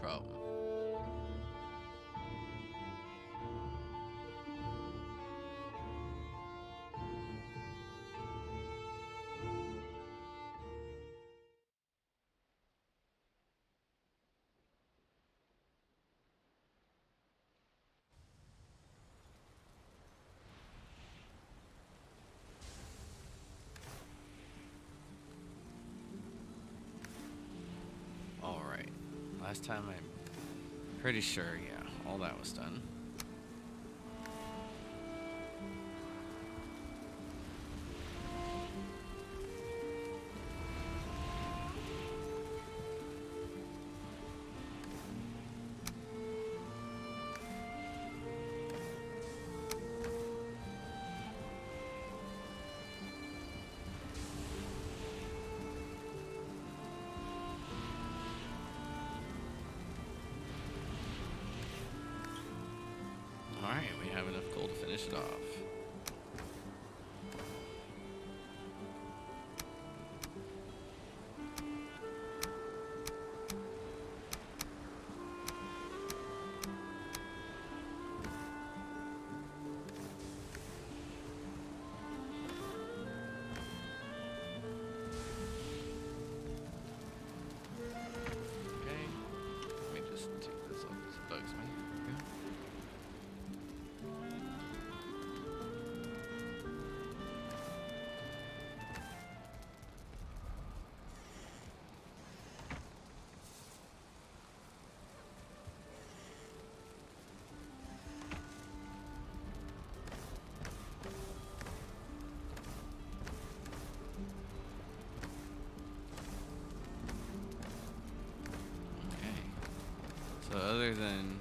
problem. Alright. Last time I'm pretty sure, yeah, all that was done. Alright, we have enough coal to finish it off. Okay, let me just take this off because it bugs me. There we go. Okay. So other than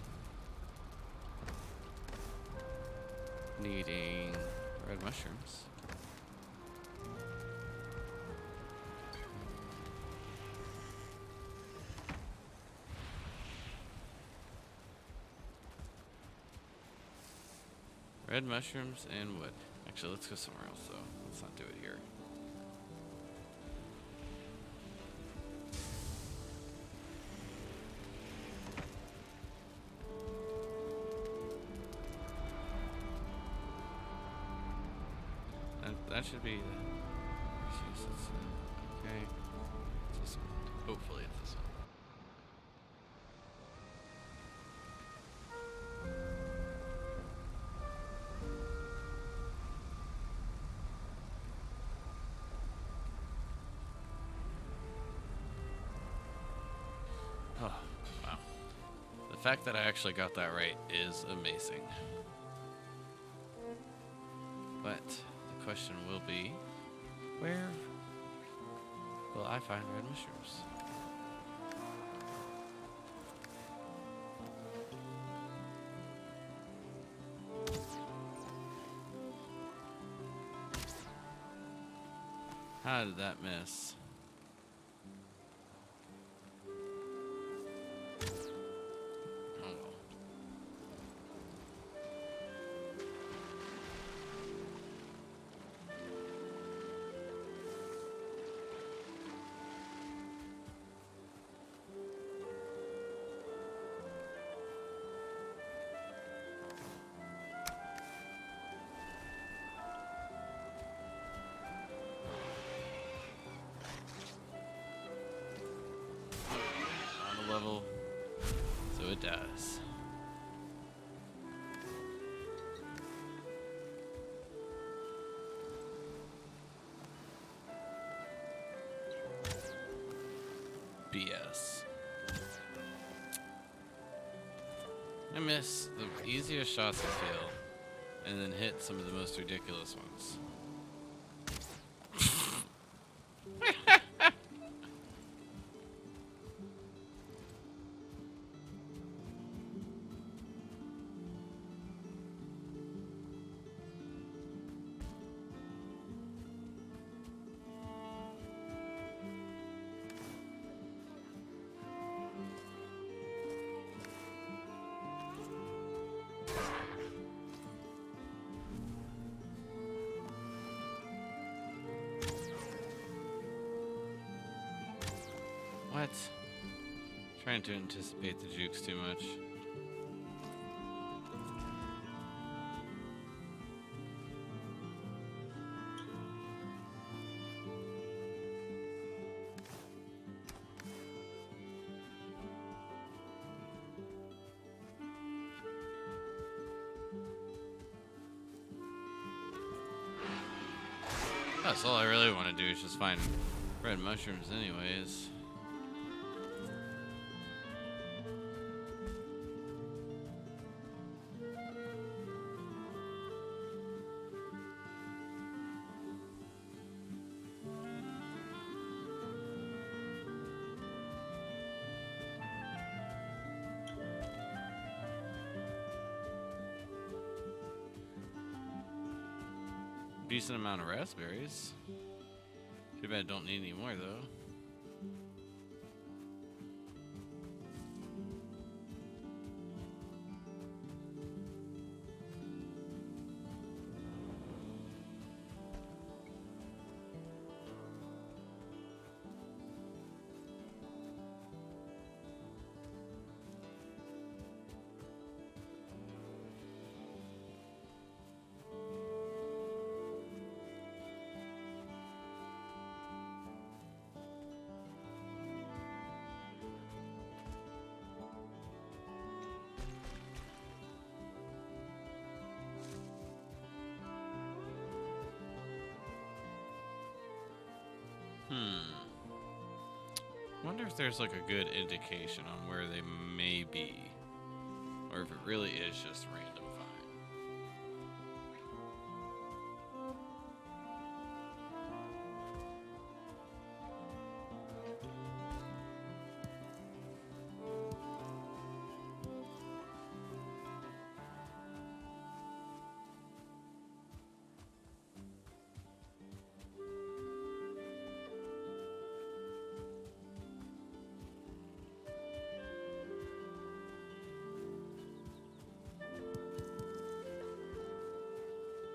needing red mushrooms, red mushrooms and wood. Actually, let's go somewhere else though. Let's not do it here. That should be the. Okay. It's this one. Hopefully it's this one. Oh, wow. The fact that I actually got that right is amazing. But the question will be, where will I find red mushrooms? How did that miss? Oh well. On a level, so it does. BS. I miss the easiest shots I feel, and then hit some of the most ridiculous ones. What? Trying to anticipate the jukes too much. That's all I really want to do is just find red mushrooms anyways. Decent amount of raspberries. Too bad I don't need any more though. Wonder if there's like a good indication on where they may be, or if it really is just random find.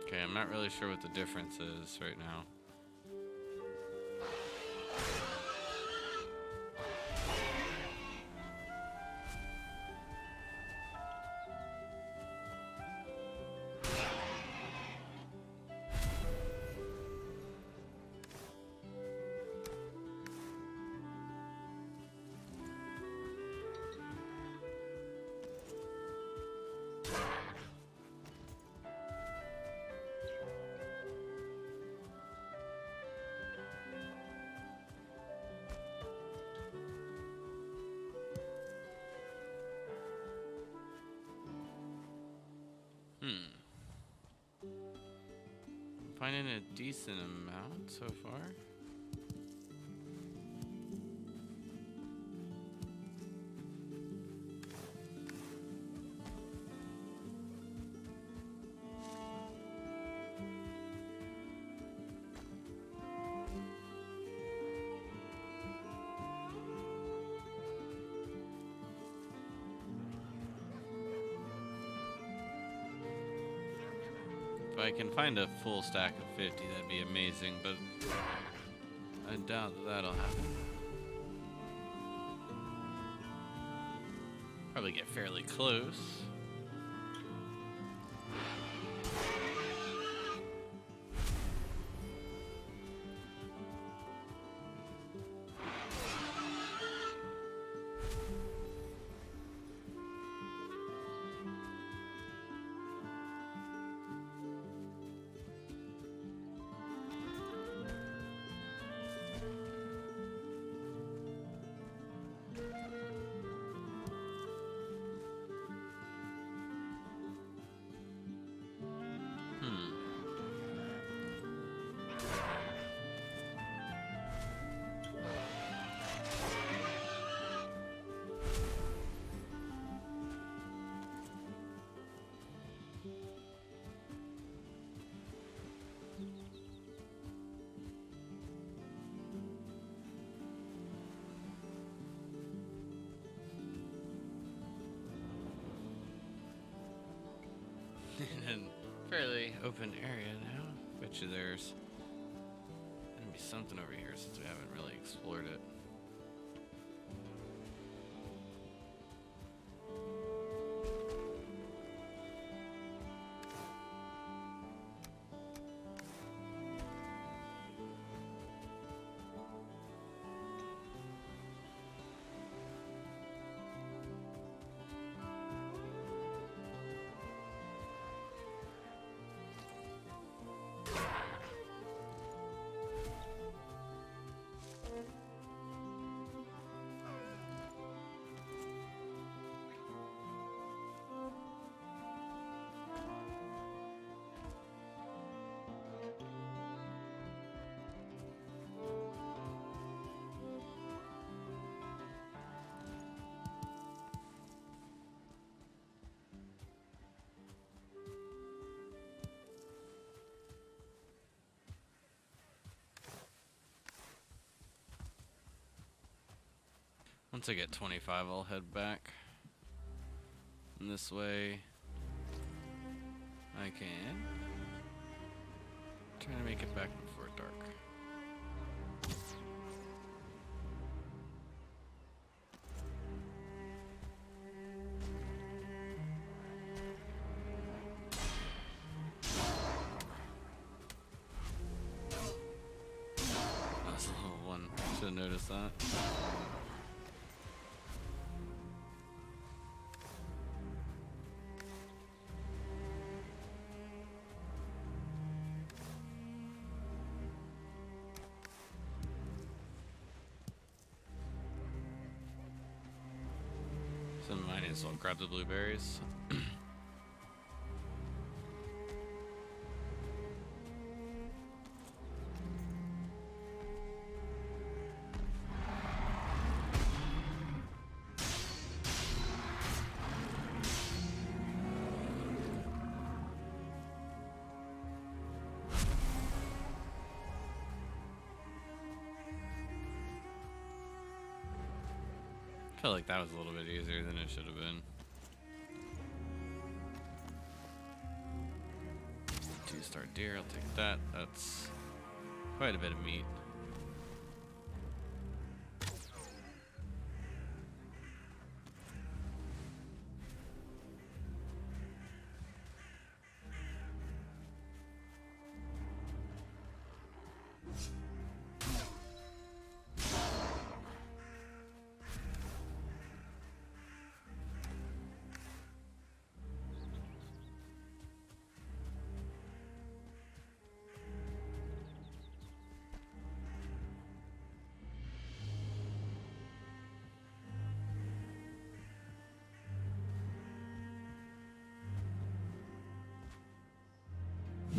Okay, I'm not really sure what the difference is right now. Finding a decent amount so far. If I can find a full stack of 50, that'd be amazing, but I doubt that that'll happen. Probably get fairly close. In a fairly open area now. Bet you there's gonna be something over here since we haven't really explored it. Once I get 25, I'll head back. And this way, I can try to make it back before dark. That's a little one. Should have noticed that. So might as well grab the blueberries. I feel like that was a little bit easier than it should have been. 2-star deer, I'll take that. That's quite a bit of meat.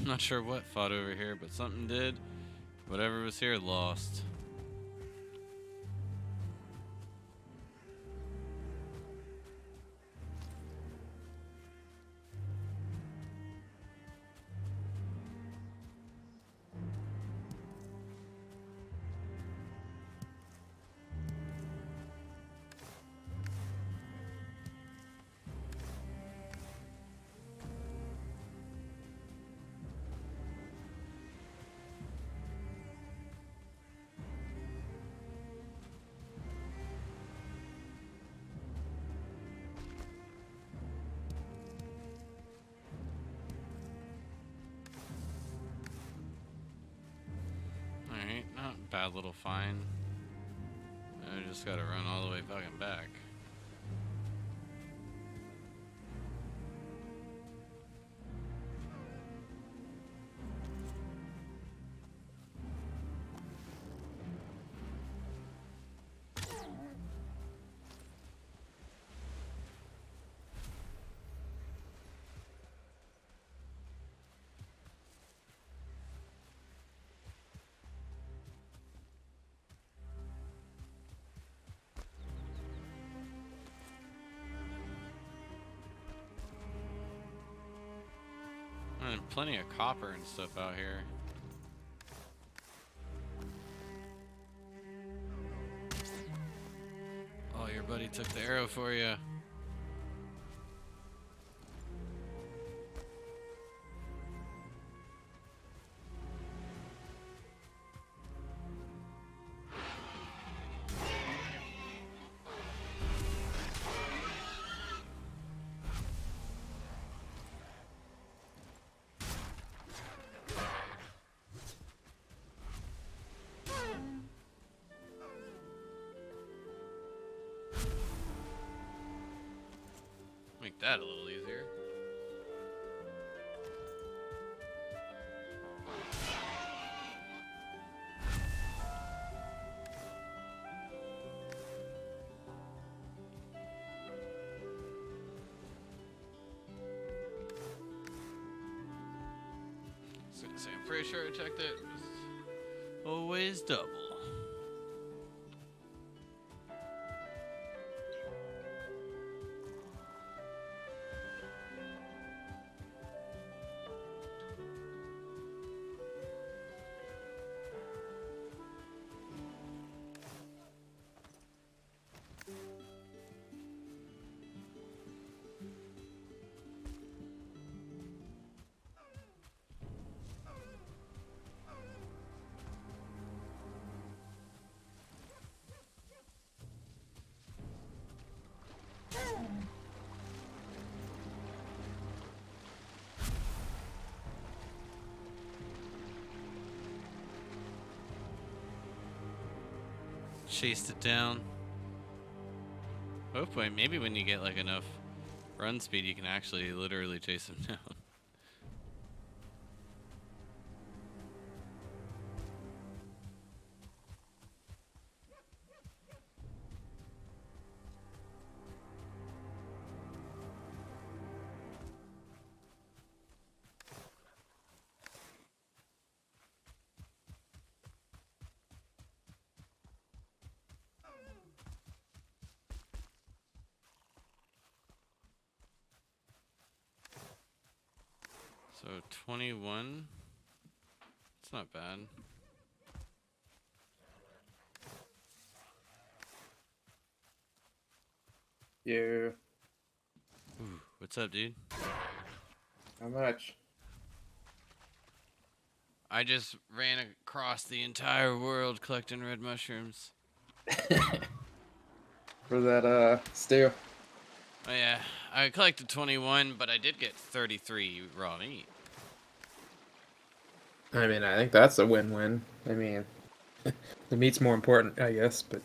Not sure what fought over here, but something did. Whatever was here lost. Alright, not a bad little find. I just gotta run all the way fucking back. And plenty of copper and stuff out here. Oh, your buddy took the arrow for you. Make that a little easier. I was gonna say, I'm pretty sure I checked it. Always double. Chased it down. Oh boy, maybe when you get like enough run speed, you can actually literally chase him down. So 21. It's not bad. Yeah, Ooh, what's up, dude? how much? I just ran across the entire world collecting red mushrooms. For that stew. Oh yeah, I collected 21, but I did get 33 raw meat. I mean, I think that's a win-win. I mean, the meat's more important, I guess, but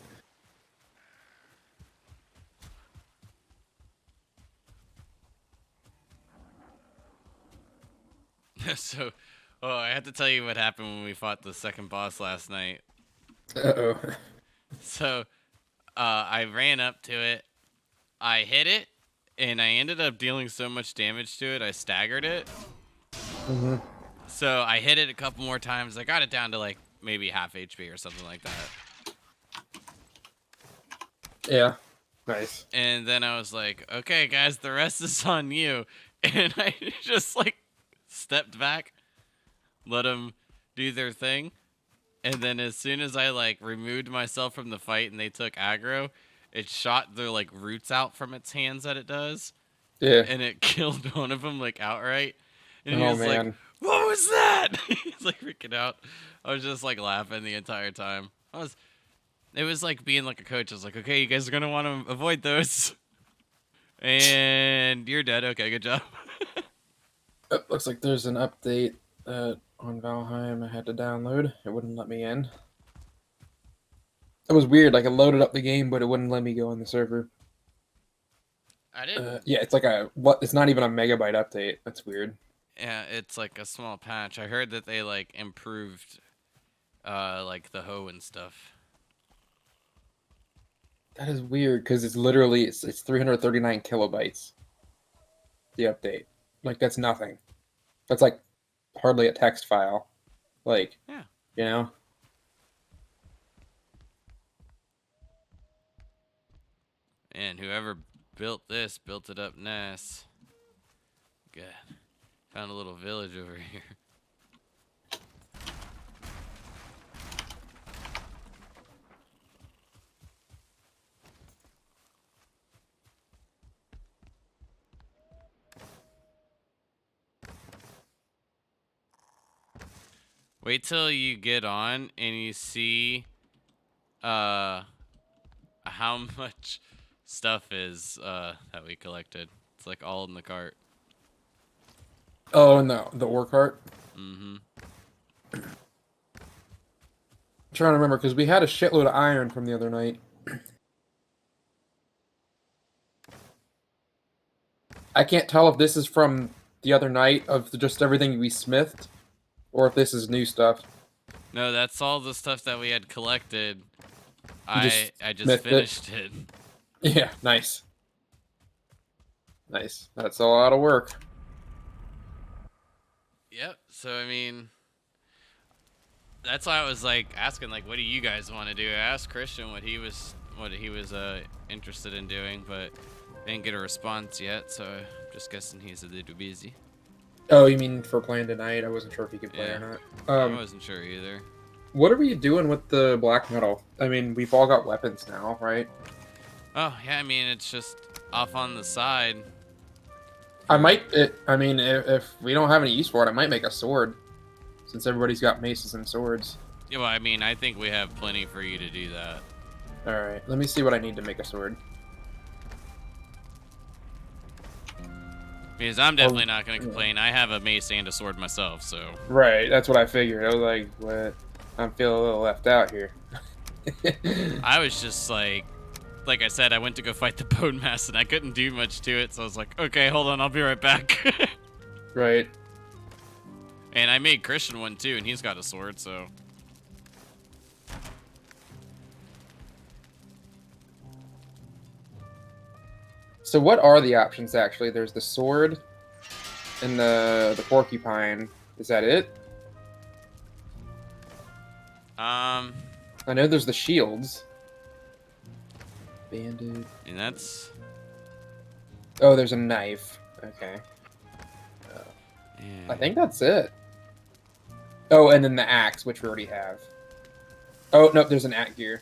So, oh, I have to tell you what happened when we fought the second boss last night. uh-oh. So, I ran up to it, I hit it, and I ended up dealing so much damage to it, I staggered it. Mm-hmm. So I hit it a couple more times. I got it down to like maybe half HP or something like that. Yeah, nice. And then I was like, okay, guys, the rest is on you. And I just like stepped back, let them do their thing. And then as soon as I like removed myself from the fight and they took aggro, it shot their like roots out from its hands that it does. Yeah. And it killed one of them like outright. And he Oh was like, man. what was that? He's like freaking out. I was just like laughing the entire time. It was like being like a coach. I was like, okay, you guys are gonna want to avoid those. And you're dead. Okay, good job. Oh, looks like there's an update on Valheim I had to download. It wouldn't let me in. It was weird. Like, it loaded up the game, but it wouldn't let me go on the server. I didn't. Yeah, it's like it's not even a megabyte update. That's weird. Yeah, it's like a small patch. I heard that they like improved, like the hoe and stuff. That is weird because it's literally it's 339 kilobytes. The update, like that's nothing. That's like hardly a text file. Like, Yeah. you know. And whoever built this built it up nice. Good. Found a little village over here. Wait till you get on and you see how much stuff is that we collected. It's like all in the cart. Oh no, the ore cart. Mm-hmm. I'm trying to remember because we had a shitload of iron from the other night. I can't tell if this is from the other night of just everything we smithed, or if this is new stuff. No, that's all the stuff that we had collected. just I just smithed it? finished it. Yeah, nice. Nice. That's a lot of work. Yep. So I mean, that's why I was like asking, like, what do you guys want to do? I asked Christian what he was interested in doing, but didn't get a response yet. So I'm just guessing he's a little busy. Oh, you mean for playing tonight? I wasn't sure if you could play Yeah. or I not. wasn't sure either. What are we doing with the black metal? I mean, we've all got weapons now, right? Oh yeah, I mean it's just off on the side. I might. I mean, if we don't have any use for it, I might make a sword, since everybody's got maces and swords. Yeah, well, I mean I think we have plenty for you to do that. All right, let me see what I need to make a sword. Because I'm definitely not going to complain. I have a mace and a sword myself, so. Right, that's what I figured. I was like, what? I'm feeling a little left out here. I was just like I said, I went to go fight the bone mass and I couldn't do much to it, so I was like, okay, hold on, I'll be right back. Right. And I made Christian one too, and he's got a sword, so. So what are the options actually? There's the sword and the porcupine. Is that it? I know there's the shields. Banded. And that's. Oh, there's a knife. Okay. Yeah. I think that's it. Oh, and then the axe, which we already have. Oh, no, there's an at gear.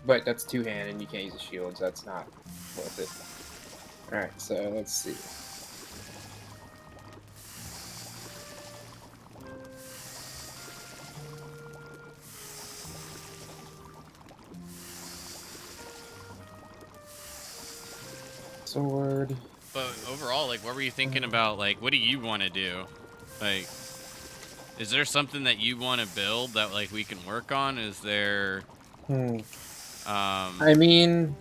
But that's two-handed, and you can't use the shields. That's not worth it. Alright, so let's see. Sword. But overall, like, what were you thinking about? Like, what do you want to do? Like, is there something that you want to build that, like, we can work on? Is there. I mean,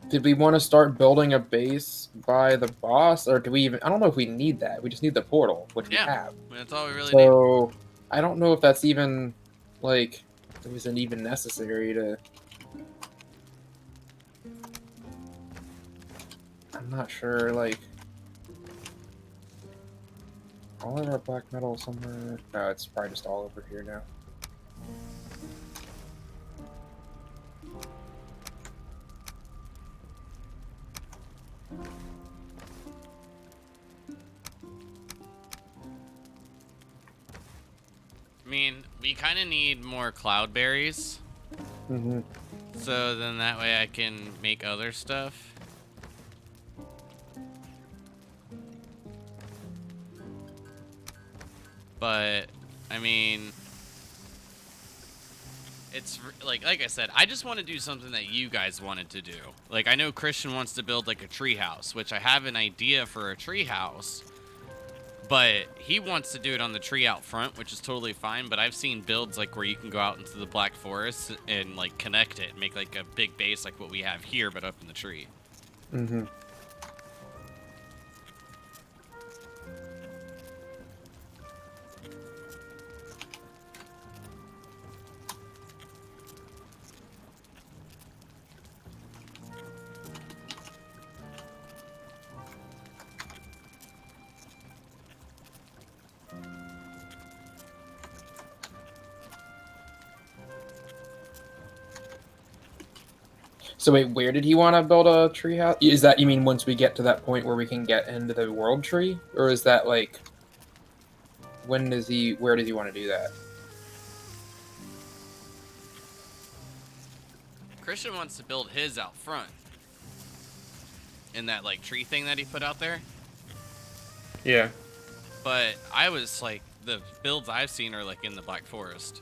did we want to start building a base by the boss, or do we even? I don't know if we need that. We just need the portal, which we have. That's all we really need. So I don't know if that's even like it wasn't even necessary to. I'm not sure. Like all of our black metal somewhere. No, it's probably just all over here now. I mean, we kind of need more cloudberries. Mm-hmm. So then that way I can make other stuff. But, I mean, it's like I said, I just want to do something that you guys wanted to do. Like, I know Christian wants to build like a treehouse, which I have an idea for a treehouse. But he wants to do it on the tree out front, which is totally fine. But I've seen builds like where you can go out into the Black Forest and like connect it and make like a big base like what we have here, but up in the tree. Mm-hmm. So wait, where did he want to build a tree house? Is that, you mean once we get to that point where we can get into the world tree? Or is that like, where does he want to do that? Christian wants to build his out front. In that like tree thing that he put out there. Yeah. But I was like, the builds I've seen are like in the Black Forest.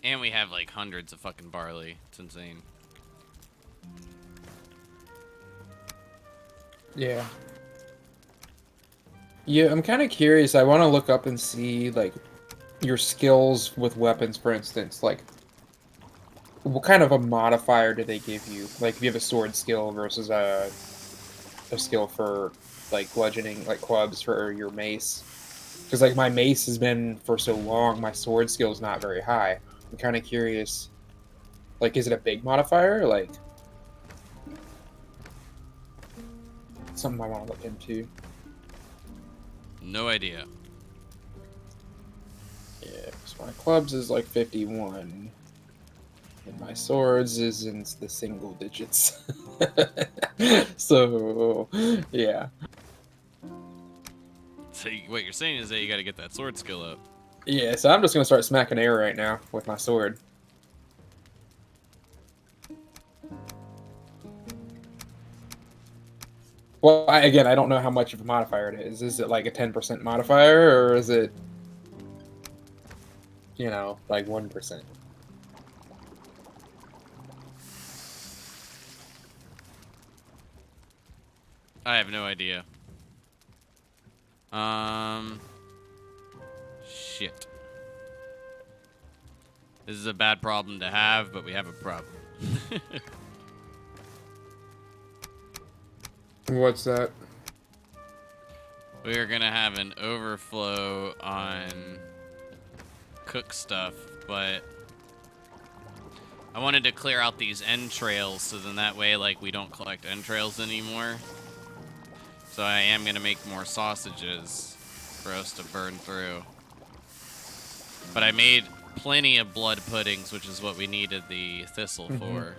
And we have like hundreds of fucking barley. It's insane. Yeah. Yeah, I'm kind of curious. I want to look up and see like your skills with weapons, for instance. Like, what kind of a modifier do they give you? Like, if you have a sword skill versus a skill for like bludgeoning, like clubs for your mace. Because like my mace has been for so long, my sword skill is not very high. I'm kind of curious. Like, is it a big modifier? Like, something I want to look into. No idea. Yeah, so my clubs is like 51, and my swords is in the single digits. So, yeah. So what you're saying is that you got to get that sword skill up. Yeah, so I'm just gonna start smacking air right now with my sword. Well, again, I don't know how much of a modifier it is. Is it like a 10% modifier, or is it, like 1%? I have no idea. Shit. This is a bad problem to have, but we have a problem. What's that? We are gonna have an overflow on cook stuff, but I wanted to clear out these entrails so then that way, like, we don't collect entrails anymore. So I am gonna make more sausages for us to burn through. But I made plenty of blood puddings, which is what we needed the thistle for.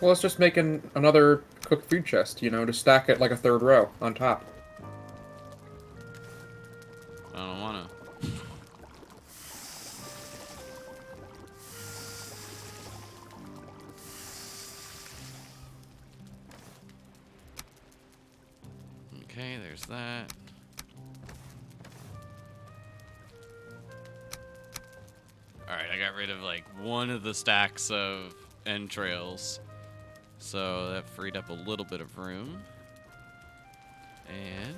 Well, let's just make another cooked food chest, to stack it like a third row on top. I don't wanna. Okay, there's that. Alright, I got rid of like one of the stacks of entrails. So that freed up a little bit of room. And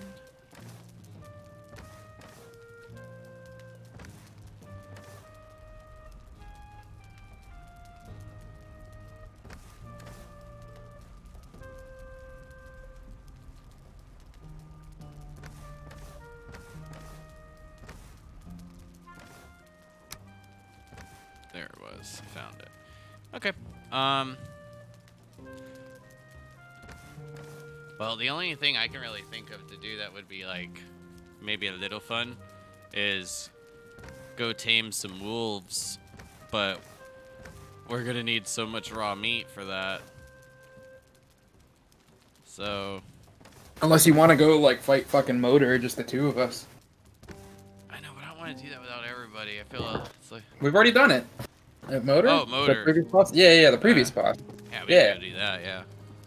there it was. Found it. Okay. Well, the only thing I can really think of to do that would be like maybe a little fun is go tame some wolves, but we're gonna need so much raw meat for that. So Unless you want to go like fight fucking Motor, just the two of us. I know, but I don't want to do that without everybody. I feel it's like We've already done it. At Motor? Oh, The Motor. previous boss? Yeah, the previous boss. Yeah, we Yeah. can go do that. Yeah.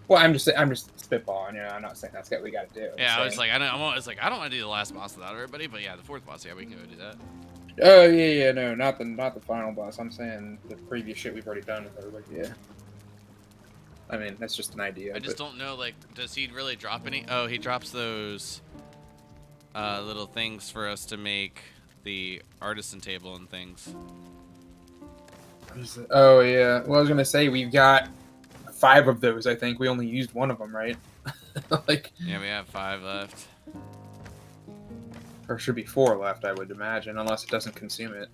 Well, I'm just spitballing. I'm not saying that's what we got to do. Yeah, I was like, I don't want to do the last boss without everybody, but yeah, the fourth boss, yeah, we can go do that. Oh yeah, no, not the final boss. I'm saying the previous shit we've already done with everybody. Yeah. I mean, that's just an idea. I just don't know, like, does he really drop any? Oh, he drops those little things for us to make the artisan table and things. Oh yeah. Well, I was gonna say we've got 5 of those. I think we only used 1 of them, right? Like. Yeah, we have 5 left. Or should be 4 left, I would imagine, unless it doesn't consume it.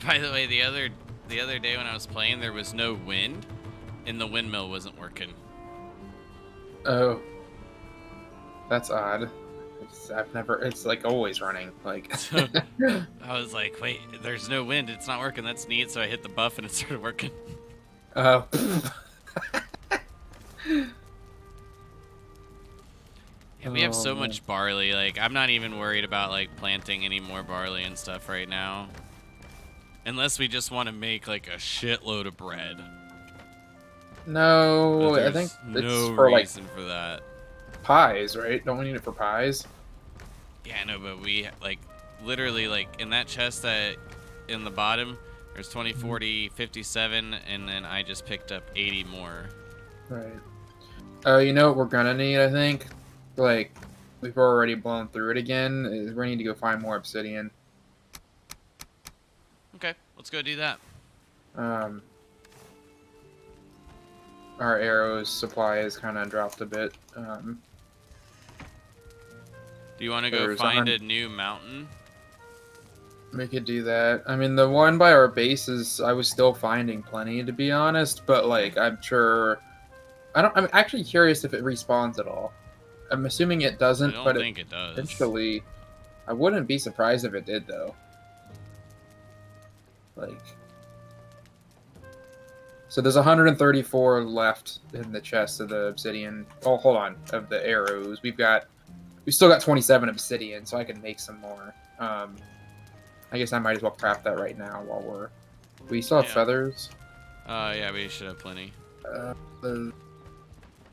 By the way, the other day when I was playing, there was no wind, and the windmill wasn't working. Oh. That's odd. I've never. It's like always running. Like. So I was like, wait, there's no wind. It's not working. That's neat. So I hit the buff and it started working. Uh, Yeah, we have so man. much barley. Like, I'm not even worried about like planting any more barley and stuff right now. Unless we just want to make like a shitload of bread. But No, I think there's it's no for like reason for that. pies, right? Don't we need it for pies? Yeah, I know, but we like literally like in that chest that in the bottom, there's 20, 40, 57, and then I just picked up 80 more. Right. Oh, you know what we're gonna need? I think, like, we've already blown through it again. Is we need to go find more obsidian. Okay, let's go do that. Um, our arrows supply has kind of dropped a bit. Do you want to go There's find a new mountain? we could do that. I mean, the one by our bases, I was still finding plenty, to be honest. But like, I'm sure. I'm actually curious if it respawns at all. I'm assuming it I doesn't, don't but think it does. eventually, I wouldn't be surprised if it did, though. Like, so there's 134 left in the chest of the obsidian. Oh, hold on, of the arrows. We still got 27 obsidian, so I can make some more. I guess I might as well craft that right now while we still have Yeah. feathers. Yeah, we should have plenty.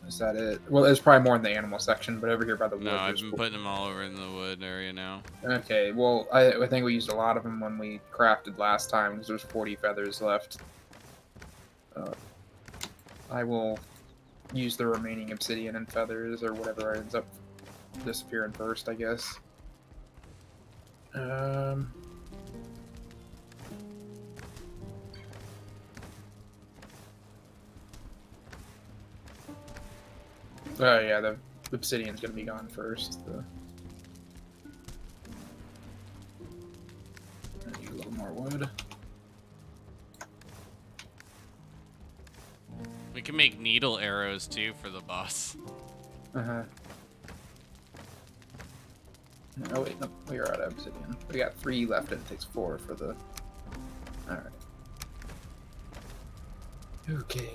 Is that it? Well, there's probably more in the animal section, but over here by the wood. No, I've there's been putting them all over in the wood area now. Okay, well, I think we used a lot of them when we crafted last time because there's 40 feathers left. I will use the remaining obsidian and feathers or whatever ends up disappearing first, I guess. Oh yeah, the obsidian's gonna be gone first. I need a little more wood. We can make needle arrows too for the boss. Uh-huh. Oh wait, no, we are out of obsidian. We got 3 left and it takes 4 for the... Alright. Okay.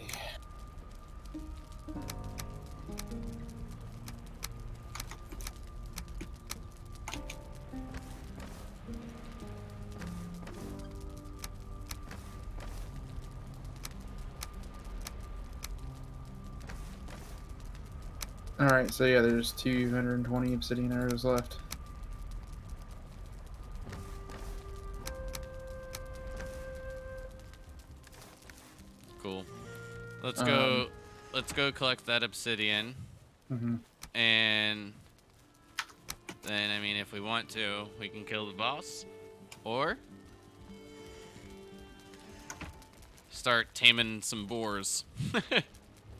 Alright, so yeah, there's 220 obsidian arrows left. Cool. Let's go collect that obsidian. Mm-hmm. And then, I mean, if we want to, we can kill the boss. Or start taming some boars.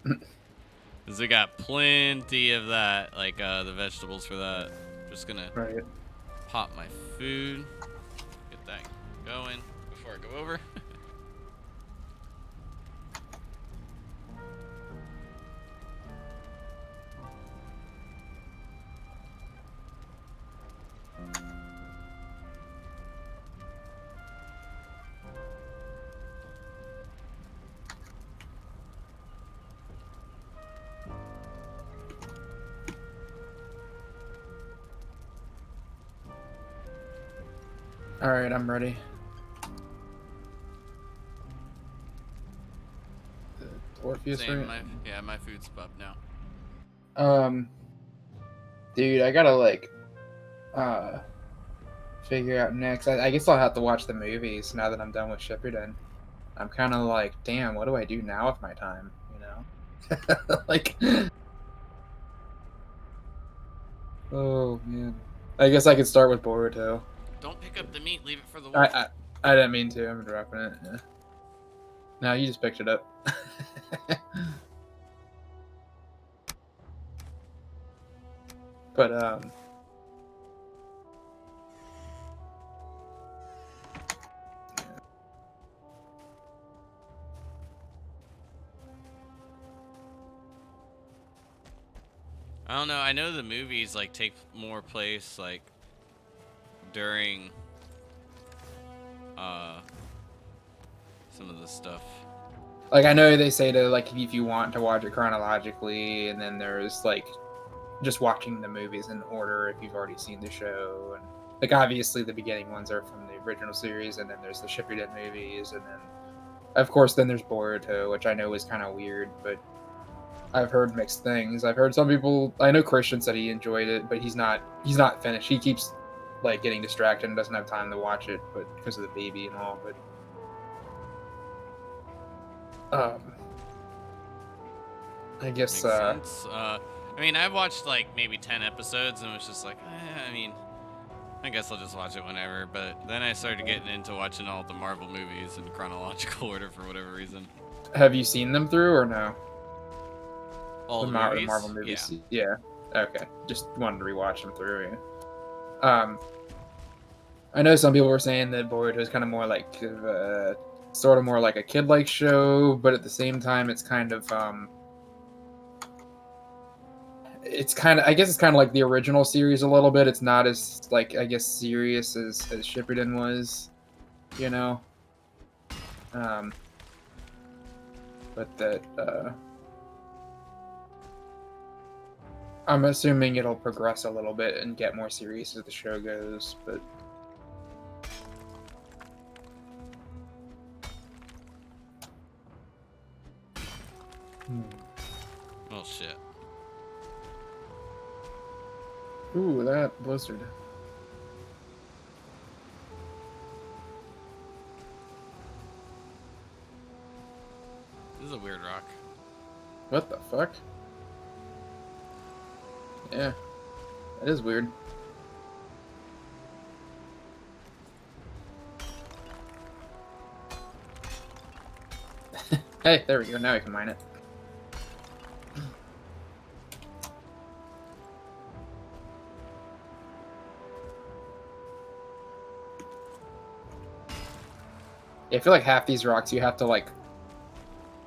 Because we got plenty of that, like the vegetables for that. Just gonna pop my food, get that going before I go over. Alright, I'm ready. Orpheus, Same, right? my food's up now. Dude, I gotta, like, figure out next. I guess I'll have to watch the movies now that I'm done with Shippuden. I'm kind of like, damn, what do I do now with my time, you know? Like, oh, man. I guess I could start with Boruto. Don't pick up the meat, leave it for the wolf. I didn't mean to, I'm dropping it, yeah. No, you just picked it up. But, I don't know. I know the movies like take more place like during uh some of the stuff. Like I know they say to like if you want to watch it chronologically, and then there's like just watching the movies in order if you've already seen the show, and like obviously the beginning ones are from the original series, and then there's the Shippuden movies, and then of course then there's Boruto, which I know is kind of weird, but I've heard mixed things. I've heard some people. I know Christian said he enjoyed it, but he's not finished. He keeps like getting distracted and doesn't have time to watch it, but because of the baby and all. But I guess Makes sense. I mean, I've watched like maybe 10 episodes and was just like, I mean, I guess I'll just watch it whenever. But then I started getting into watching all the Marvel movies in chronological order for whatever reason. have you seen them through or no? All The the movies? Marvel Yeah. movies. Yeah. Okay. Just wanted to rewatch them through. Yeah. I know some people were saying that Boruto is kind of more like sort of more like a kid-like show, but at the same time, it's kind of I guess it's kind of like the original series a little bit. It's not as like I guess serious as Shippuden was, you know. Um, but that I'm assuming it'll progress a little bit and get more serious as the show goes. But Oh, shit. ooh, that blizzard. This is a weird rock. What the fuck? Yeah, that is weird. Hey, there we go. Now we can mine it. Yeah, I feel like half these rocks you have to like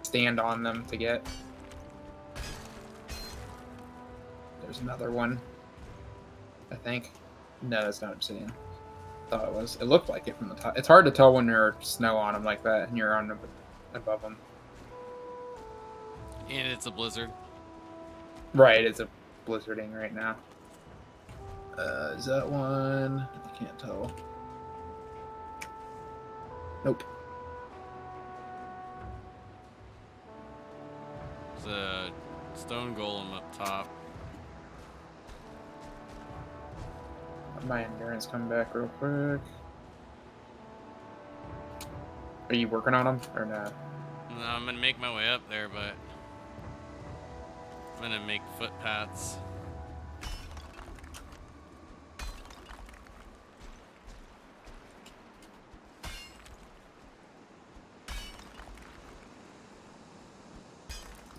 stand on them to get. There's another one. I think. No, that's not obsidian. Thought it was. It looked like it from the top. It's hard to tell when there's snow on them like that, and you're on above them. And it's a blizzard. Right, it's a blizzarding right now. Is that one? I can't tell. Nope. There's a stone golem up top. My endurance come back real quick. Are you working on them or not? No, I'm gonna make my way up there, but I'm gonna make footpaths.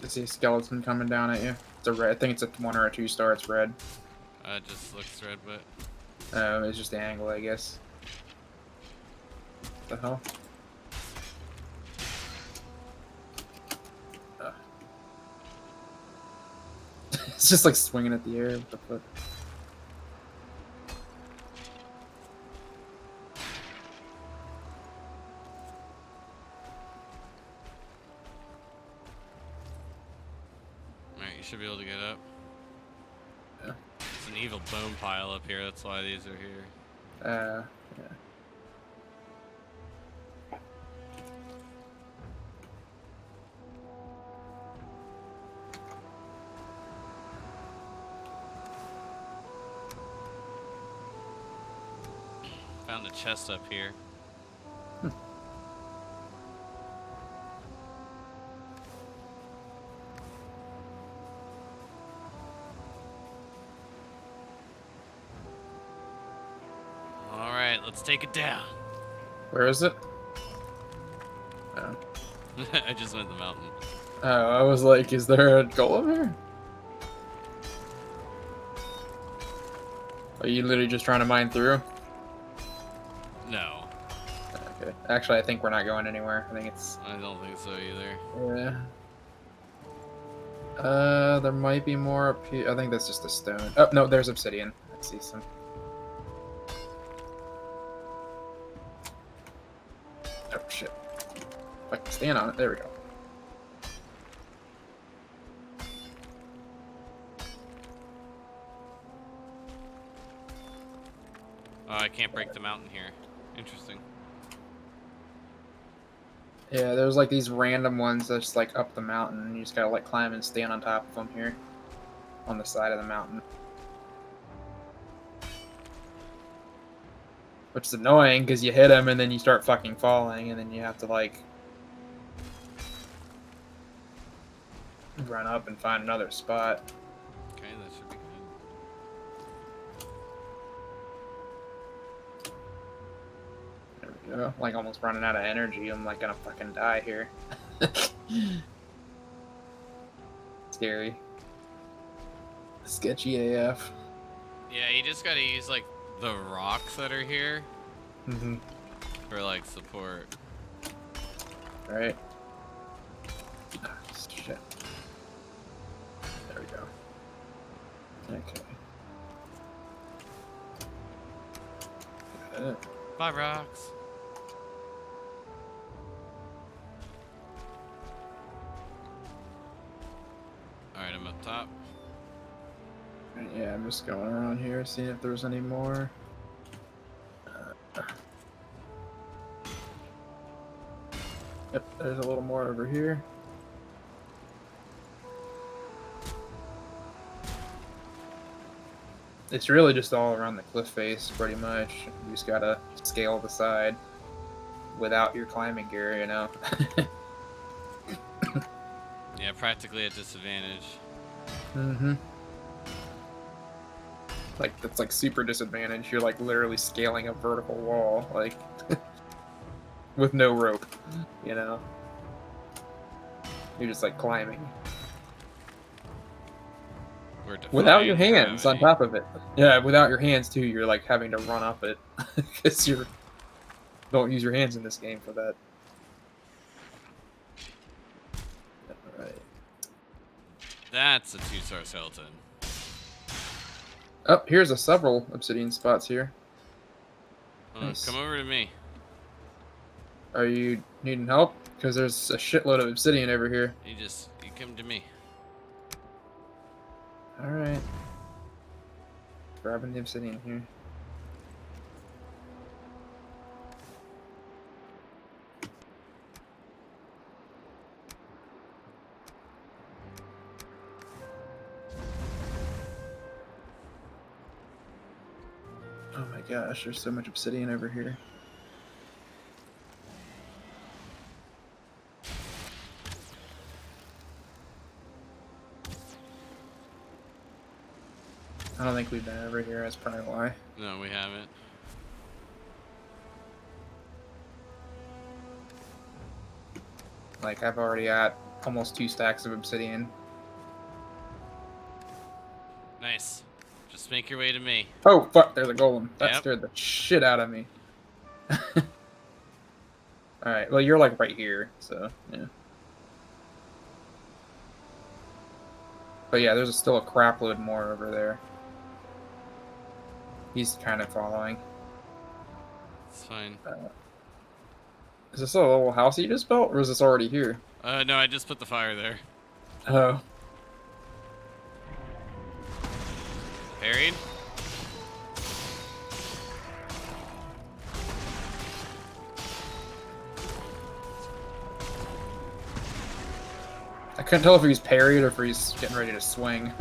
I see a skeleton coming down at you. It's a red. I think it's a 1 or a 2 star. It's red. It just looks red, but It's just the angle, I guess. What the hell? It's just like swinging at the air. What the fuck? alright, you should be able to get up. Yeah. It's an evil bone pile up here, that's why these are here. Yeah. Found a chest up here. Alright, let's take it down. Where is it? Oh. I just went the mountain. Oh, I was like, is there a golem here? Are you literally just trying to mine through? No, Okay. Actually, I think we're not going anywhere. I think it's. I don't think so either. Yeah. There might be more up here. I think that's just a stone. Oh, no, there's obsidian. I see some. Oh, shit. If I can stand on it. There we go. Oh, I can't break the mountain here. Interesting. Yeah, there's like these random ones that's like up the mountain, and you just gotta like climb and stand on top of them here. On the side of the mountain. Which is annoying, because you hit them and then you start fucking falling, and then you have to like run up and find another spot. Okay, that should be good. There we go. Like almost running out of energy. I'm like gonna fucking die here. Scary. Sketchy AF. Yeah, you just gotta use like the rocks that are here Mm-hmm. for like support. Right. Ah, shit. There we go. Okay. Got it. 5 rocks. Alright, I'm up top. Yeah, I'm just going around here, seeing if there's any more. Yep, there's a little more over here. It's really just all around the cliff face, pretty much. You just gotta scale the side without your climbing gear, you know? Yeah, practically at disadvantage. Mm-hmm. Like, that's like super disadvantage. You're like literally scaling a vertical wall, like, with no rope, you know? You're just like climbing. Without your hands on top of it. Yeah, without your hands too, you're like having to run up it. Because you don't use your hands in this game for that. Alright. That's a 2-star skeleton. Oh, here's several obsidian spots here. Nice. Come over to me. Are you needing help? Because there's a shitload of obsidian over here. You come to me. Alright. Grabbing the obsidian here. Oh my gosh, there's so much obsidian over here. I don't think we've been over here, that's probably why. No, we haven't. Like, I've already got almost 2 stacks of obsidian. Nice. Just make your way to me. Oh, fuck, there's a golem. That Yep. scared the shit out of me. Alright, well, you're like right here, so, yeah. But yeah, there's still a crap load more over there. He's kind of following. It's fine. Is this a little house you just built, or is this already here? No, I just put the fire there. Oh. Parried? I couldn't tell if he's parried or if he's getting ready to swing.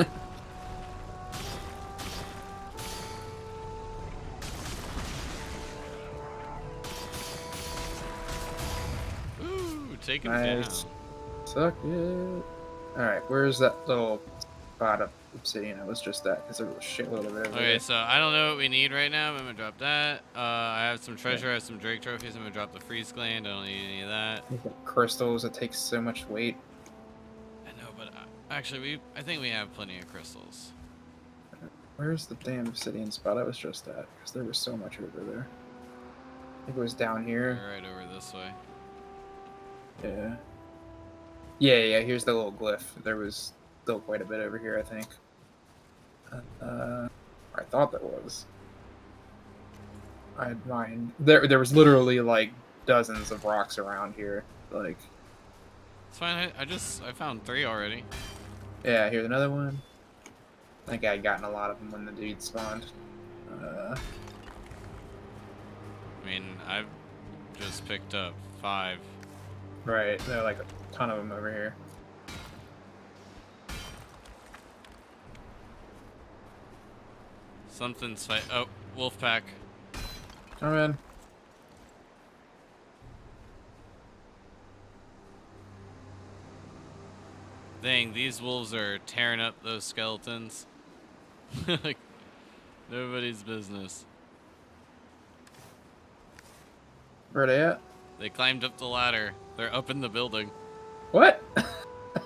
Ooh, take him Nice. down. Suck it. Alright, where's that little spot of obsidian? It was just that, because there was a shitload of it over Okay, there. so I don't know what we need right now. I'm gonna drop that. I have some treasure. I have some Drake trophies. I'm gonna drop the freeze gland. I don't need any of that. You've got crystals, it takes so much weight. I know, but actually, I think we have plenty of crystals. Where's the damn obsidian spot I was just at? Because there was so much over there. I think it was down here. We're right over this way. Yeah. Yeah, here's the little glyph. There was still quite a bit over here, I think. I thought there was. I had mine. There was literally like dozens of rocks around here. Like, It's fine. I found 3 already. yeah, here's another one. I think I had gotten a lot of them when the dude spawned. I mean, I've just picked up 5. Right, there are like a ton of them over here. Something's fight. Oh, wolf pack. Come in. Dang, these wolves are tearing up those skeletons. Like, nobody's business. Where are they at? They climbed up the ladder. They're up in the building. What?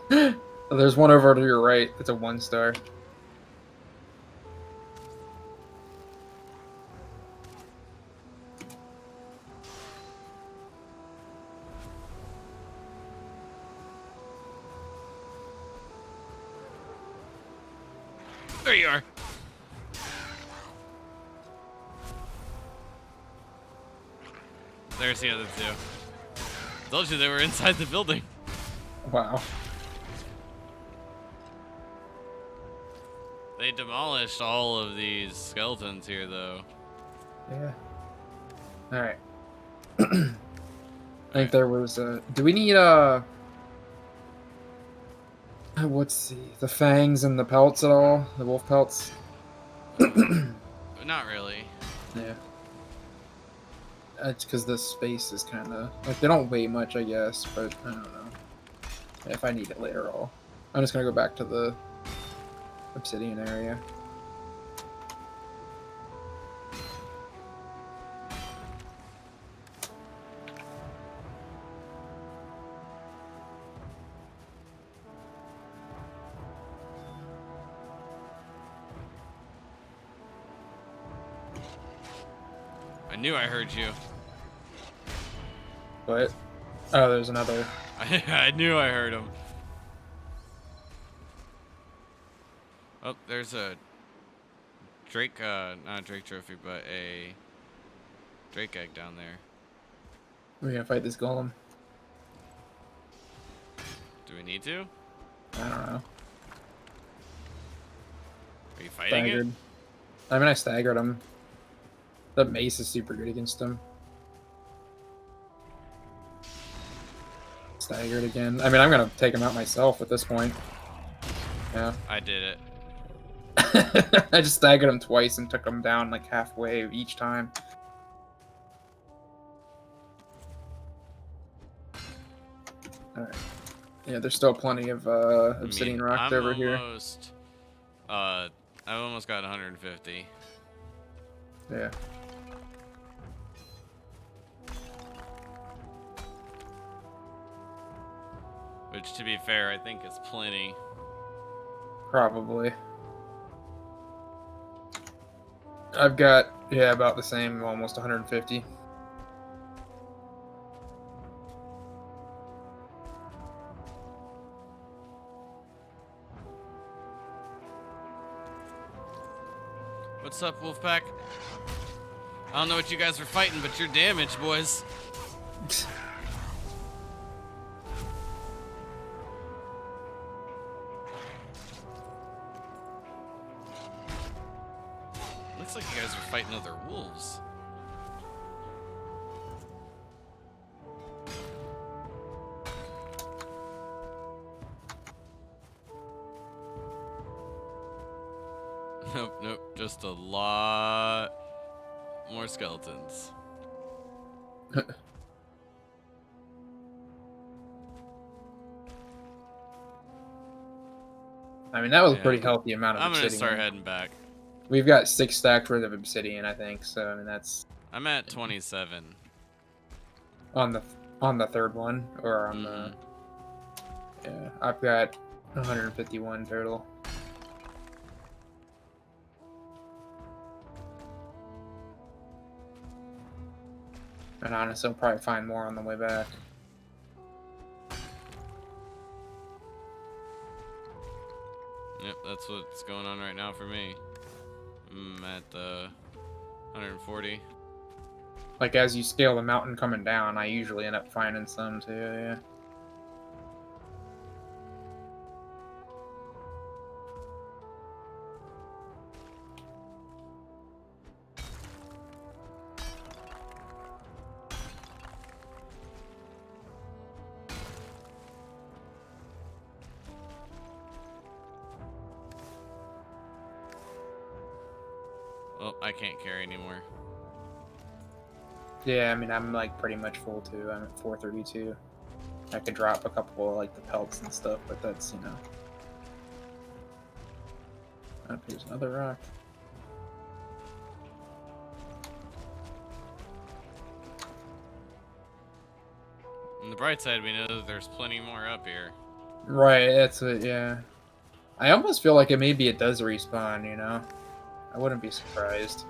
There's one over to your right. It's a 1-star. There you are. There's the other 2. Told you they were inside the building. Wow. They demolished all of these skeletons here, though. Yeah. All right. I think there was do we need what's the fangs and the pelts at all? The wolf pelts? Not really. Yeah. It's because this space is kind of like they don't weigh much, I guess, but I don't know. If I need it later, I'm just gonna go back to the obsidian area. I knew I heard you. But oh, there's another. I knew I heard him. Oh, there's a Drake, not a Drake trophy, but a Drake egg down there. We're gonna fight this golem. Do we need to? I don't know. Are you fighting it? Staggered. I mean, I staggered him. The mace is super good against him. Staggered again. I mean, I'm gonna take him out myself at this point. Yeah. I did it. I just staggered him twice and took him down like halfway each time. Alright. Yeah, there's still plenty of obsidian rock over here. I've almost got 150. Yeah. Which, to be fair, I think is plenty. Probably. I've got, yeah, about the same, almost 150. What's up, Wolfpack? I don't know what you guys were fighting, but you're damaged, boys. Looks like you guys are fighting other wolves. Nope, nope, just a lot more skeletons. I mean, that was a Yeah. pretty healthy amount of I'm gonna obsidian. start heading back. We've got 6 stacks worth of obsidian, I think. So I mean, that's I'm at 27. on the third one, or on the. Yeah, I've got 151 total. And honestly, I'll probably find more on the way back. that's what's going on right now for me. I'm at 140. Like, as you scale the mountain coming down, I usually end up finding some too, yeah. Well, I can't carry anymore. Yeah, I mean, I'm like pretty much full too. I'm at 432. I could drop a couple of like the pelts and stuff, but that's, you know. Oh, here's another rock. On the bright side, we know that there's plenty more up here. Right, that's it, yeah. I almost feel like maybe it does respawn, you know? I wouldn't be surprised.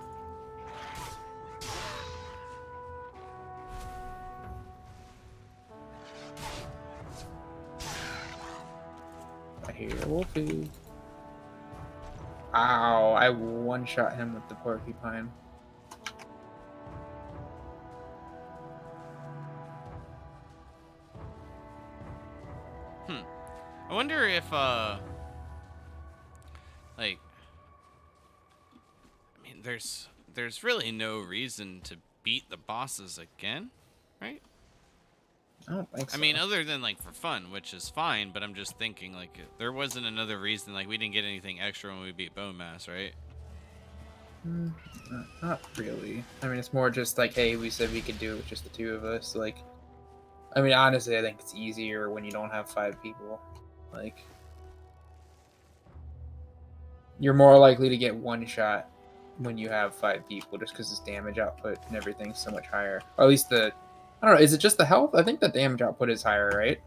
I hear Wolfie. Ow, I one-shot him with the porcupine. I wonder if, like, I mean, there's really no reason to beat the bosses again, right? I don't think so. I mean, other than, like, for fun, which is fine, but I'm just thinking, like, there wasn't another reason, like, we didn't get anything extra when we beat Bone Mass, right? Not really. I mean, it's more just like, hey, we said we could do it with just the two of us. Like, I mean, honestly, I think it's easier when you don't have 5 people. Like, you're more likely to get one shot when you have 5 people, just because its damage output and everything's so much higher. Or at least the, I don't know, is it just the health? I think the damage output is higher, right?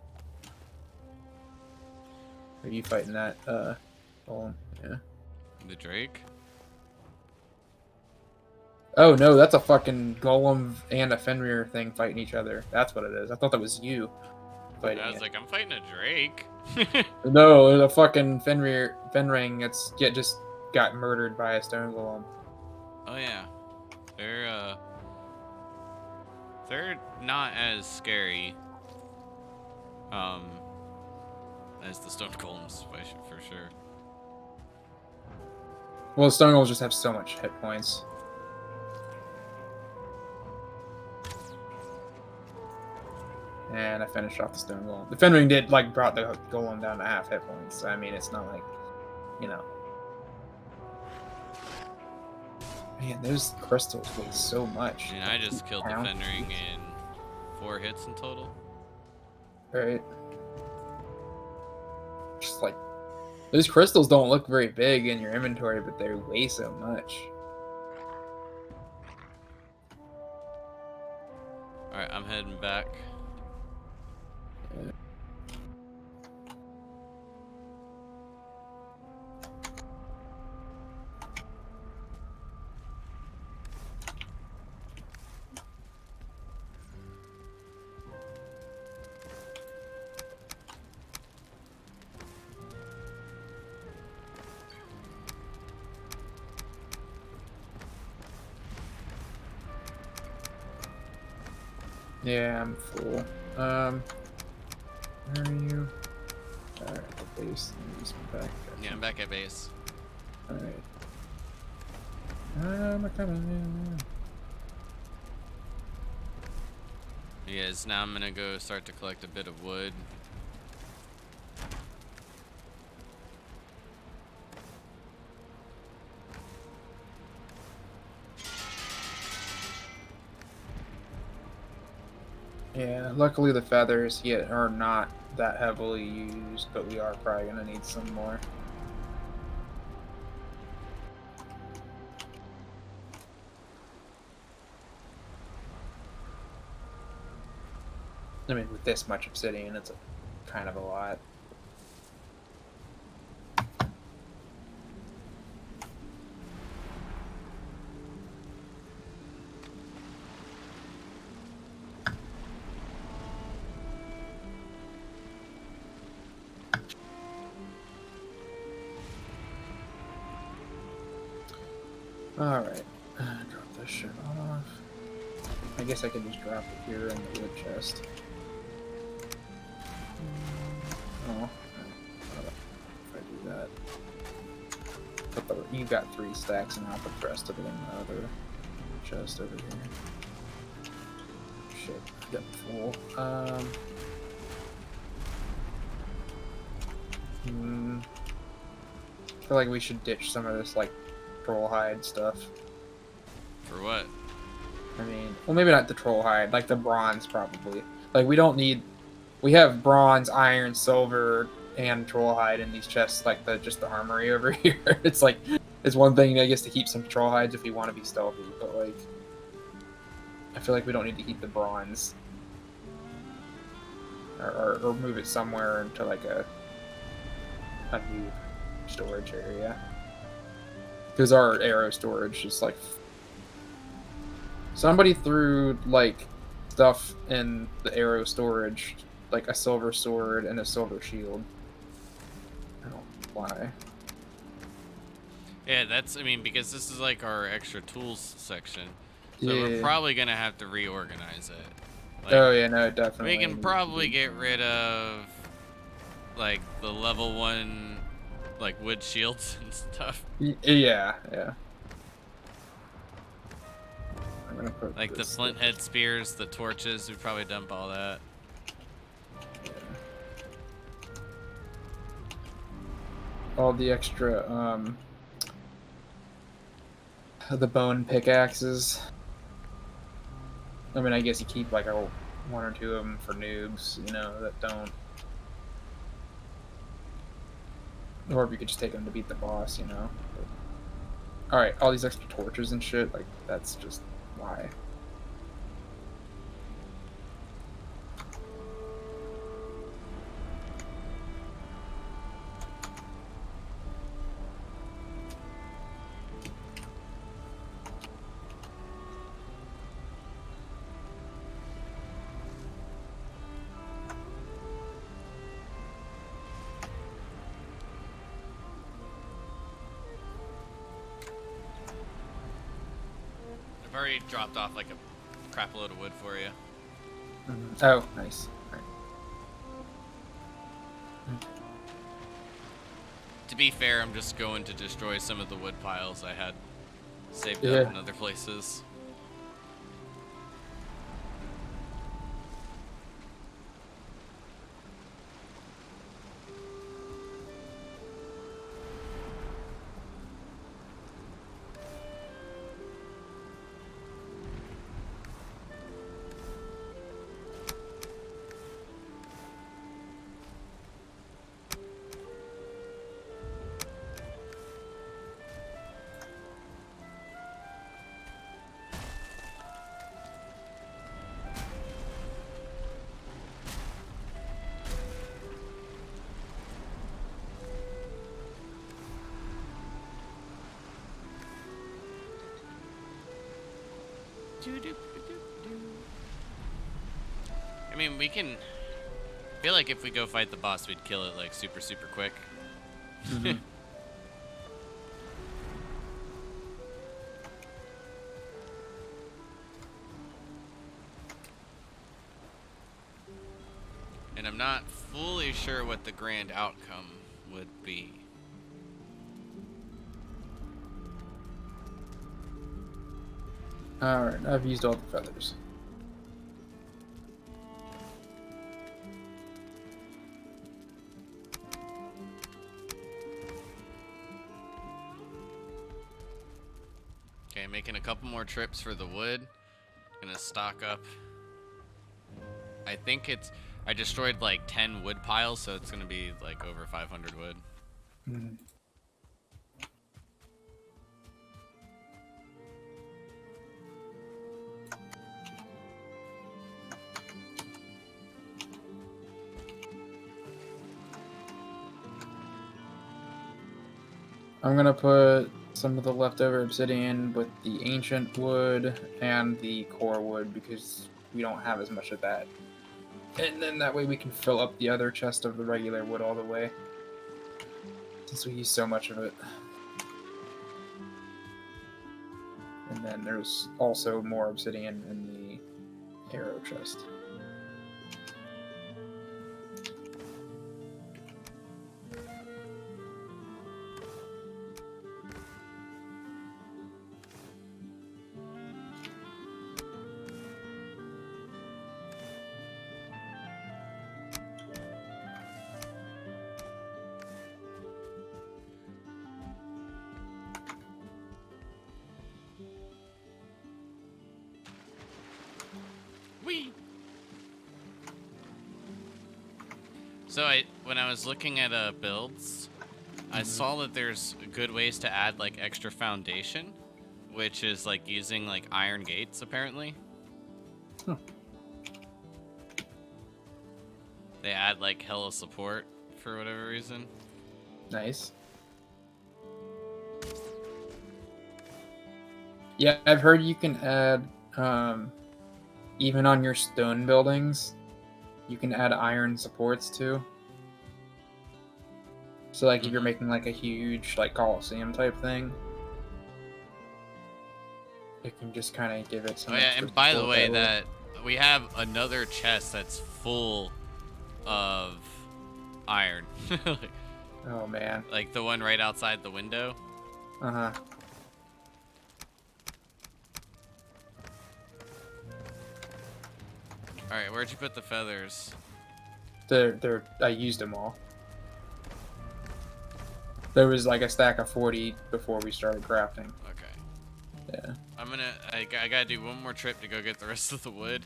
Are you fighting that, golem? Yeah. The Drake? Oh no, that's a fucking golem and a Fenrir thing fighting each other. That's what it is. I thought that was you fighting I was it. like, I'm fighting a Drake. No, the fucking Fenring. Just got murdered by a stone golem. Oh yeah, they're not as scary, as the stone golems for sure. Well, stone golems just have so much hit points. And I finished off the stone golem. The Fenring did like brought the golem down to half hit points. So, I mean, it's not like, you know. Man, those crystals weigh so much. And I just killed the Pound. Fenring in 4 hits in total. Right. Just like those crystals don't look very big in your inventory, but they weigh so much. All right, I'm heading back. Yeah, I'm full. Where are you? Alright, the base. Let me use my back. Yeah, I'm back at base. Alright. I'm coming. Yes, now I'm gonna go start to collect a bit of wood. Yeah, luckily the feathers yet are not that heavily used, but we are probably gonna need some more. I mean, with this much obsidian, it's kind of a lot. Alright. Drop this shit off. I guess I could just drop it here in the wood chest. Oh. If I do that. You've got 3 stacks and I'll put the rest of it in the other chest over here. Shit, I got full. I feel like we should ditch some of this, like, troll hide stuff. For what? I mean, well, maybe not the troll hide, like the bronze, probably. Like, we don't need... We have bronze, iron, silver, and troll hide in these chests, like just the armory over here. It's like, it's one thing, I guess, to keep some troll hides if we want to be stealthy, but, like... I feel like we don't need to keep the bronze. Or move it somewhere into, like, a new storage area. Because our arrow storage is like... Somebody threw, like, stuff in the arrow storage, like a silver sword and a silver shield. I don't know why. Yeah, that's, I mean, because this is like our extra tools section. So Yeah. we're probably going to have to reorganize it. Like, Oh yeah, no, definitely. we can probably get rid of, like, the level 1, like, wood shields and stuff. Yeah, yeah. I'm gonna put Like the this flint there. head spears, the torches, we'd probably dump all that. Yeah. All the extra, the bone pickaxes. I mean, I guess you keep like 1 or 2 of them for noobs, you know, that don't. Or if you could just take them to beat the boss, you know. Alright, all these extra torches and shit, like, that's just why. I've already dropped off like a crap load of wood for you. Oh, nice. Alright. To be fair, I'm just going to destroy some of the wood piles I had saved Yeah. up in other places. I mean, we can... I feel like if we go fight the boss, we'd kill it, like, super, super quick. Mhm. And I'm not fully sure what the grand outcome would be. Alright, I've used all the feathers. Okay, making a couple more trips for the wood. Gonna stock up. I think it's... I destroyed like 10 wood piles, so it's gonna be like over 500 wood. Mhm. I'm gonna put some of the leftover obsidian with the ancient wood and the core wood because we don't have as much of that. And then that way we can fill up the other chest of the regular wood all the way. Since we use so much of it. And then there's also more obsidian in the arrow chest. Whee! So when I was looking at builds, I saw that there's good ways to add like extra foundation, which is like using like iron gates apparently. Huh. They add like hella support for whatever reason. Nice. Yeah, I've heard you can add, even on your stone buildings, you can add iron supports too. So, like, if you're making like a huge, like, Coliseum type thing, it can just kind of give it some. Oh yeah, extra and by the support way, that that we have another chest that's full of iron, Oh man. like the one right outside the window. Uh huh. All right, where'd you put the feathers? I used them all. There was like a stack of 40 before we started crafting. Okay. Yeah. I gotta do one more trip to go get the rest of the wood,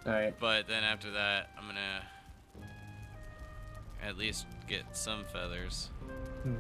All right. but then after that, I'm gonna at least get some feathers. Hmm.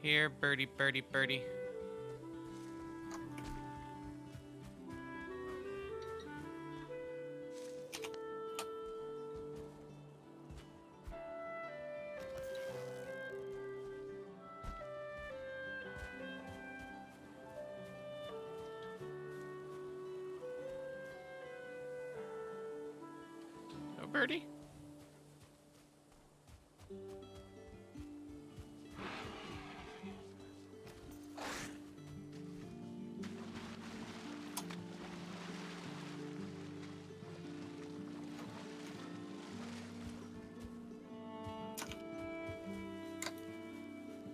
Here, birdie, birdie, birdie. Oh, birdie.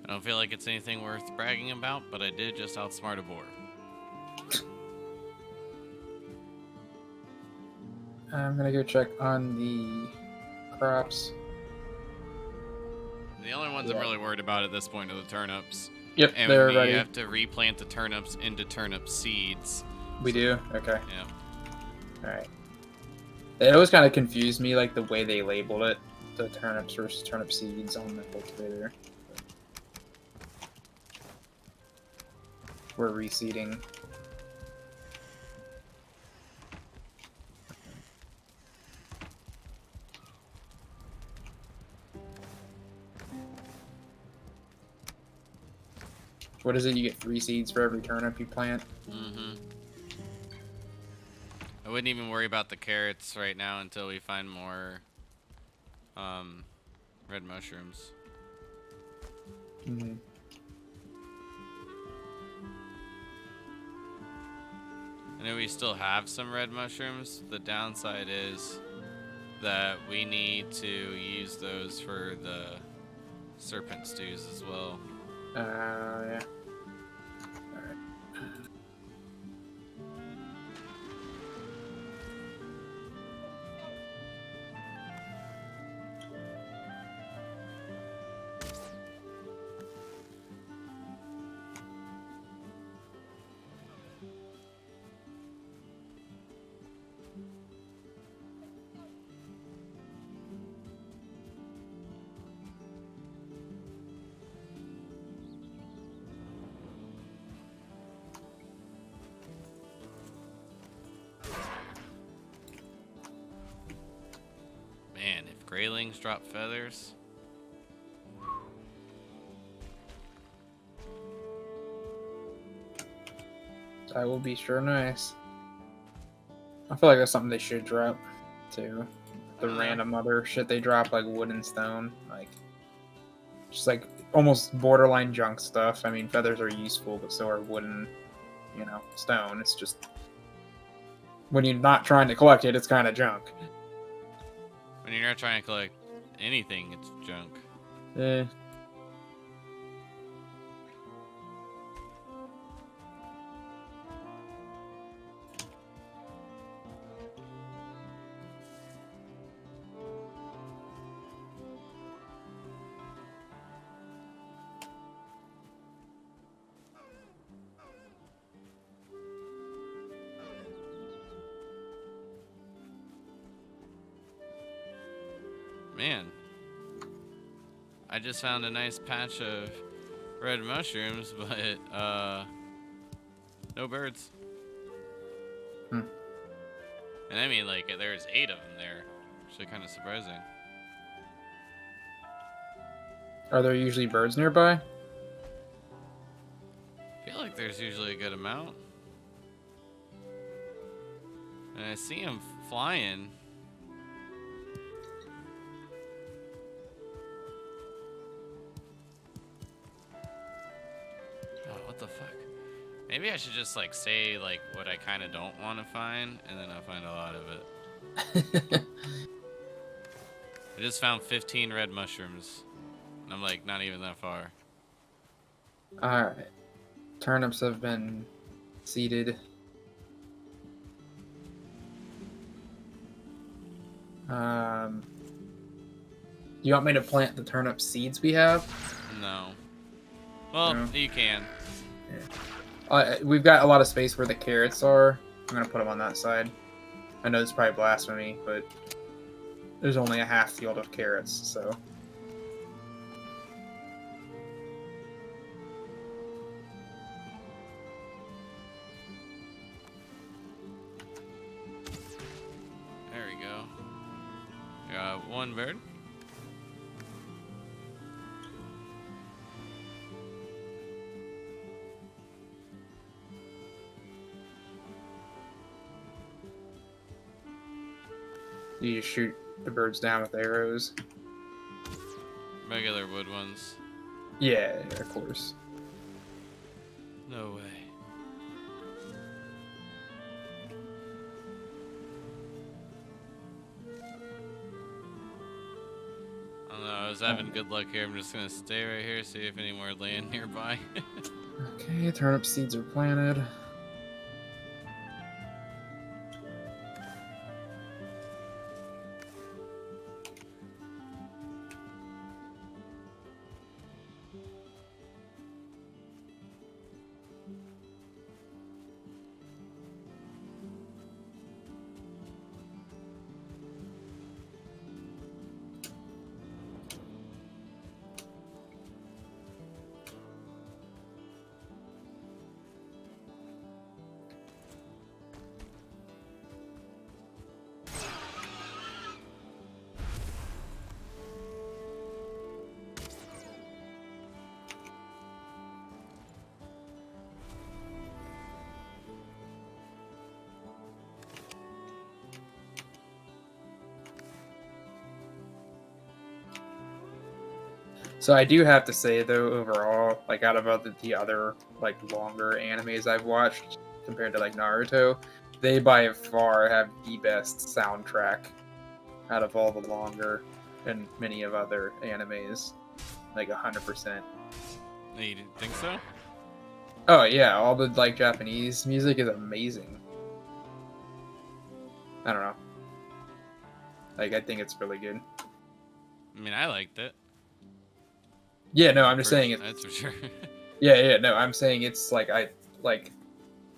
I don't feel like it's anything worth bragging about, but I did just outsmart a boar. I'm gonna go check on the crops. The only ones I'm really worried about at this point are the turnips. Yep, And they're you ready. have to replant the turnips into turnip seeds. We do? Okay. Yeah. Alright. It always kind of confused me, like, the way they labeled it. The turnips versus turnip seeds on the cultivator. We're reseeding. What is it? You get 3 seeds for every turnip you plant? Mm-hmm. I wouldn't even worry about the carrots right now until we find more red mushrooms. Mm-hmm. I know we still have some red mushrooms. The downside is that we need to use those for the serpent stews as well. Yeah. Alright. Graylings drop feathers. That will be sure nice. I feel like that's something they should drop too. The random other shit they drop, like wood and stone, like just like almost borderline junk stuff. I mean, feathers are useful, but so are wood and stone. It's just when you're not trying to collect it, it's kind of junk. When you're not trying to collect anything, it's junk. Eh. Man, I just found a nice patch of red mushrooms, but no birds. Hmm. And I mean, like, there's 8 of them there, which is kind of surprising. Are there usually birds nearby? I feel like there's usually a good amount. And I see them flying. Oh, what the fuck? Maybe I should just, like, say, like, what I kind of don't want to find, and then I'll find a lot of it. I just found 15 red mushrooms. And I'm, like, not even that far. Alright. Turnips have been seeded. You want me to plant the turnip seeds we have? No. Well, No. you can. We've got a lot of space where the carrots are. I'm gonna put them on that side. I know it's probably blasphemy, but there's only a half field of carrots, so. There we go. Got one bird. You just shoot the birds down with arrows. Regular wood ones. Yeah, of course. No way. I don't know, I was having good luck here. I'm just gonna stay right here, see if any more land nearby. Okay, turnip seeds are planted. So I do have to say though, overall, like out of the other like longer animes I've watched compared to like Naruto, they by far have the best soundtrack out of all the longer and many of other animes, like 100%. You didn't think so? Oh yeah, all the like Japanese music is amazing. I don't know. Like I think it's really good. I mean, I liked it. Yeah, no, I'm just saying it. That's for sure. Yeah, no, I'm saying it's like I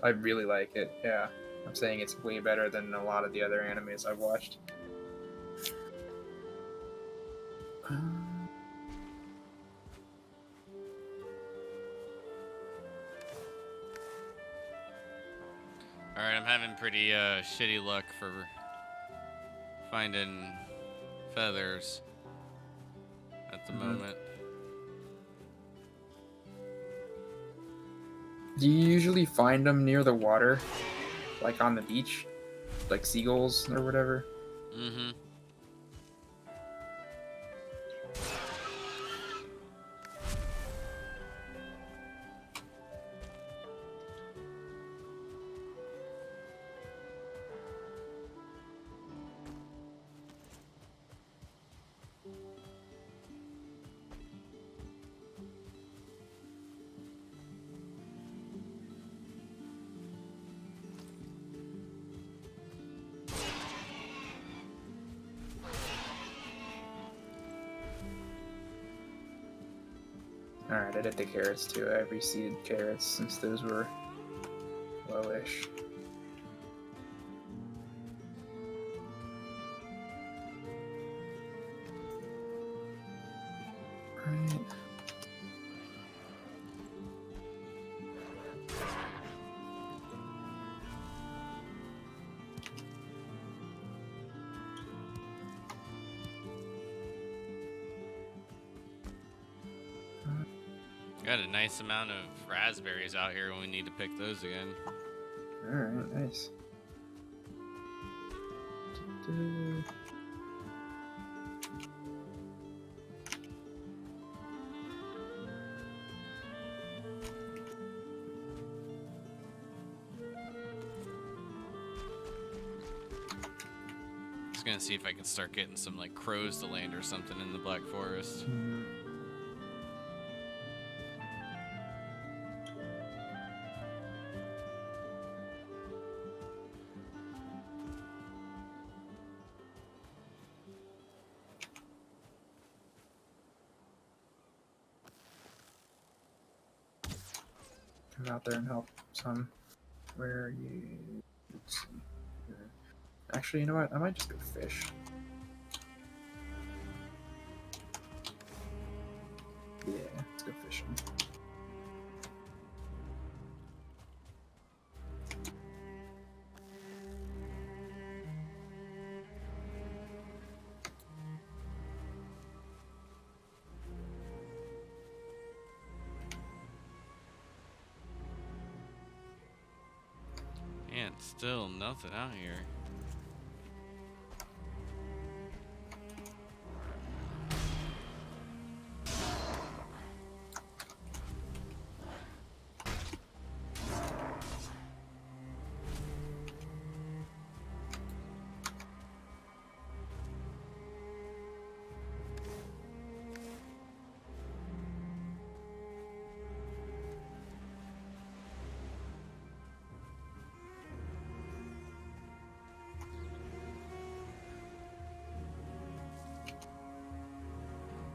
really like it. Yeah, I'm saying it's way better than a lot of the other animes I've watched. Alright, I'm having pretty shitty luck for finding feathers at the moment. Do you usually find them near the water, like on the beach, like seagulls or whatever? Mm-hmm. Alright, I did the carrots too. I reseeded carrots since those were lowish. Right. Got a nice amount of raspberries out here, and we need to pick those again. Alright, nice. Just gonna see if I can start getting some like crows to land or something in the Black Forest. Come out there and help some. Where are you? Let's see here. Actually, you know what? I might just go fish. Yeah, let's go fishing. And still nothing out here.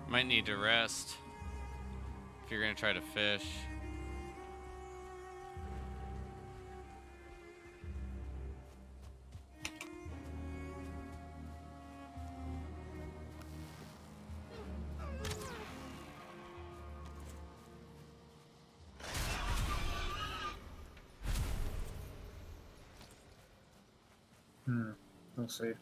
Might need to rest if you're gonna try to fish. We'll see.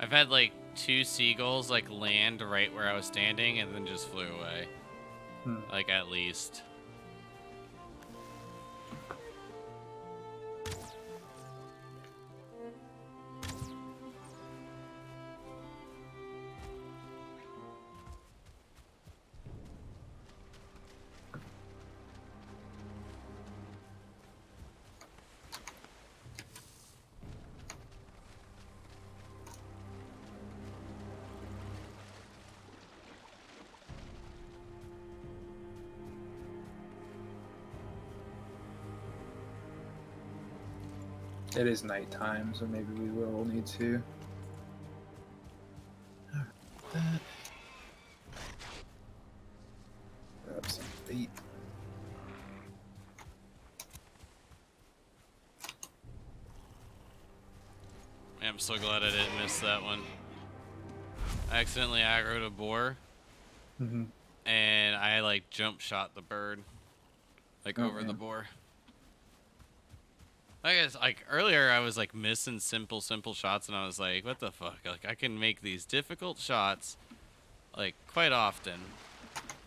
I've had like 2 seagulls like land right where I was standing and then just flew away. Like at least. It is nighttime, so maybe we will need to. bait. Man, I'm so glad I didn't miss that one. I accidentally aggroed a boar, Mm-hmm. and I like jump shot the bird, like Oh, over the man. boar. I guess like earlier I was like missing simple shots, and I was like, what the fuck? Like I can make these difficult shots, like quite often.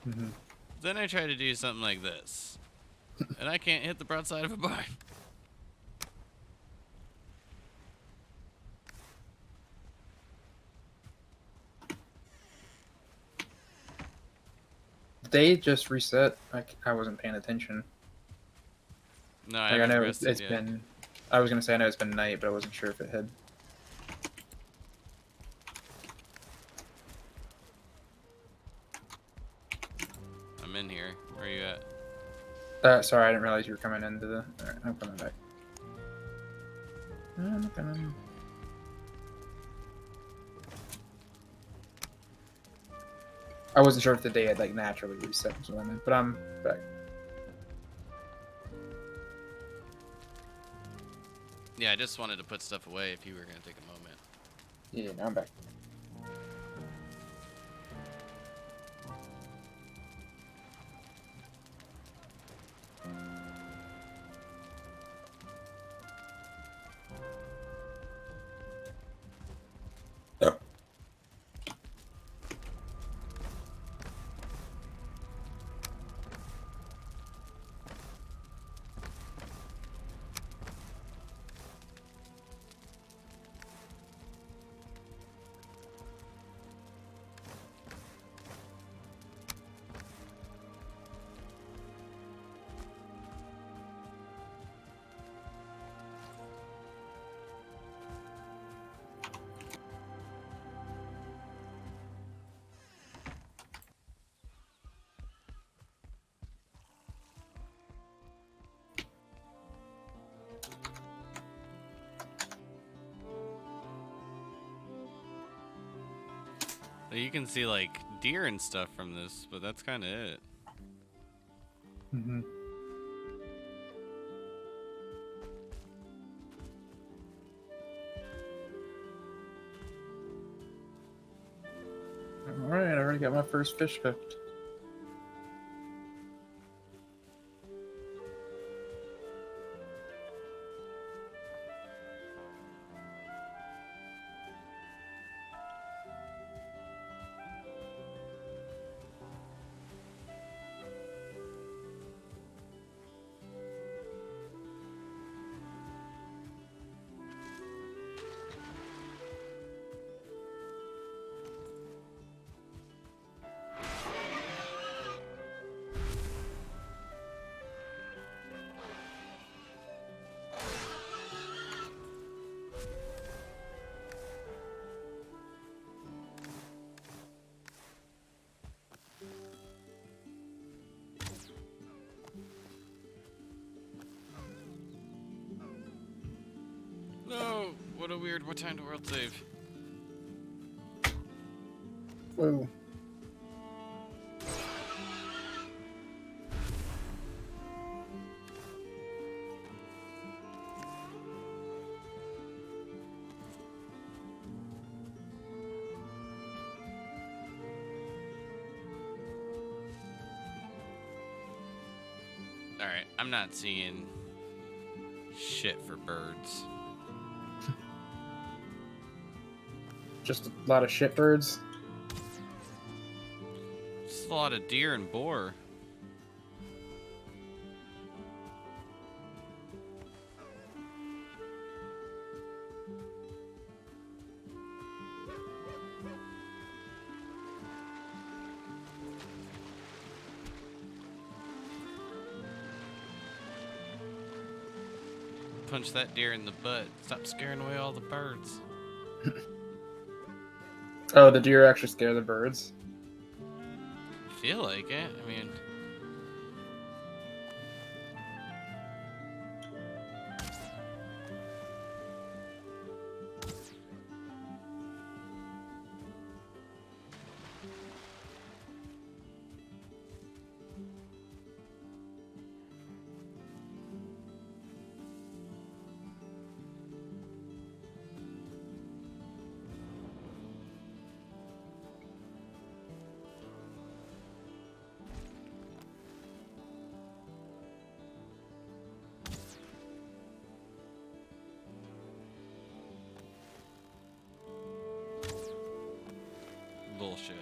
Mm-hmm. Then I try to do something like this, and I can't hit the broadside of a barn. They just reset. I wasn't paying attention. No, I Like I haven't know rested it's yet. been. I was gonna say I know it's been night, but I wasn't sure if it had. I'm in here. Where are you at? Sorry, I didn't realize you were coming into the. Alright, I'm coming back. I'm coming. I wasn't sure if the day had like naturally reset, is what I meant, but I'm back. Yeah, I just wanted to put stuff away if you were gonna take a moment. Yeah, now I'm back. You can see like deer and stuff from this, but that's kind of it. Mm-hmm. All right, I already got my first fish cooked. No, what a weird. What time to world save? Whoa. All right, I'm not seeing shit for birds. Just a lot of shitbirds. Just a lot of deer and boar. Punch that deer in the butt. Stop scaring away all the birds. Oh, the deer actually scare the birds. I feel like it. I mean, shit.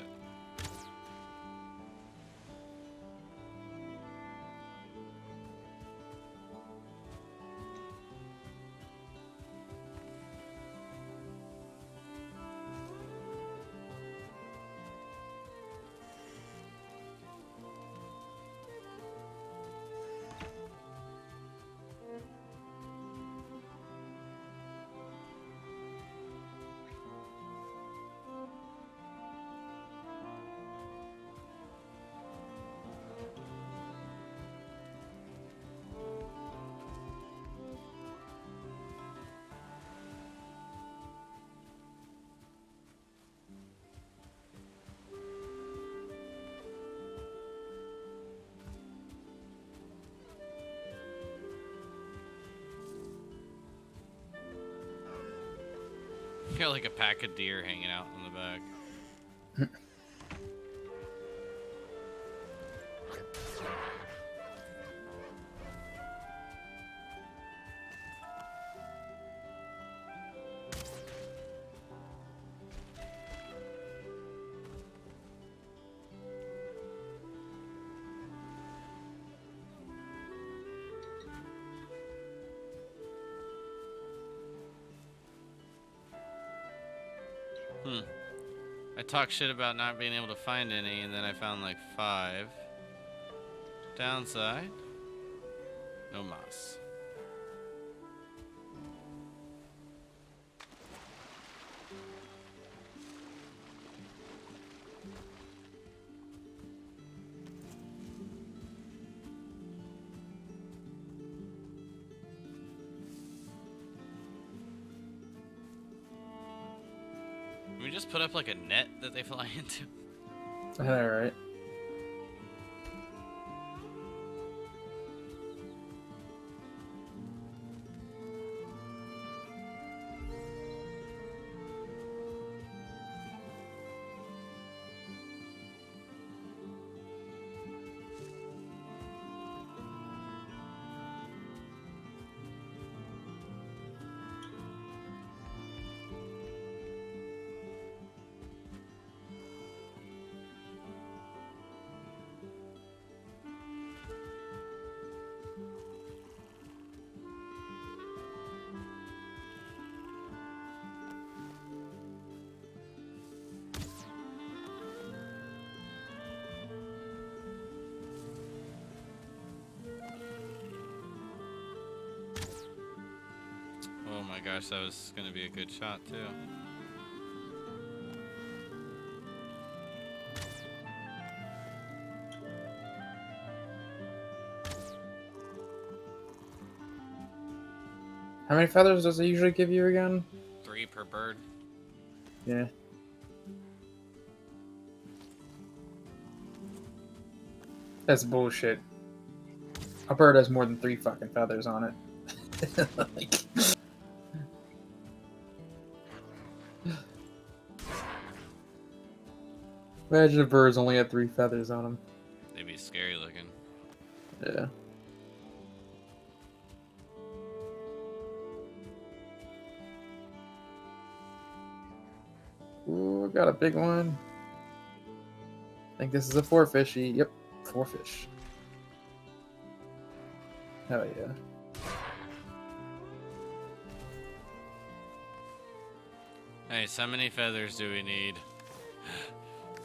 Got like a pack of deer hanging out in the back. I talked shit about not being able to find any, and then I found like 5. Downside, no moss. Can we just put up like a net that they fly into? All right. Oh my gosh, that was gonna be a good shot too. How many feathers does it usually give you again? 3 per bird. Yeah. That's bullshit. A bird has more than 3 fucking feathers on it. Like, imagine if birds only had 3 feathers on them. They'd be scary looking. Yeah. Ooh, got a big one. I think this is a 4 fishy. Yep, 4 fish. Hell yeah. Nice, how many feathers do we need?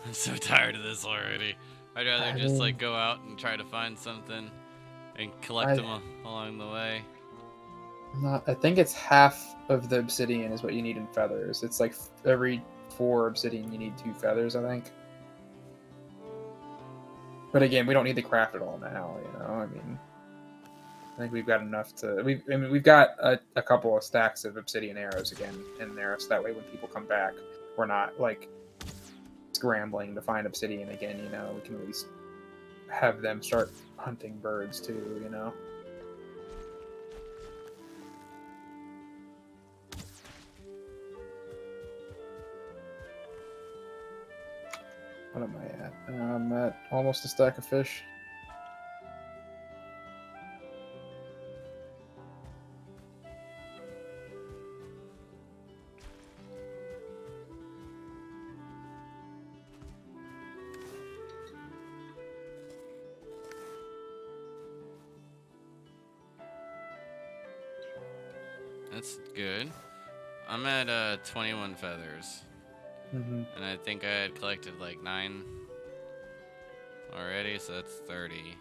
I'm so tired of this already. I'd rather I just mean- like go out and try to find something and collect them along the way. I think it's half of the obsidian is what you need in feathers. It's like every 4 obsidian you need 2 feathers, I think. But again, we don't need to craft it all now, you know? I mean, I think we've got enough to... we've got a couple of stacks of obsidian arrows again in there, so that way when people come back, we're not, like, scrambling to find obsidian again, you know? We can at least have them start hunting birds, too, you know? What am I at? I'm at almost a stack of fish. That's good. I'm at 21 feathers, Mm-hmm. and I think I had collected like 9 already, so that's 30.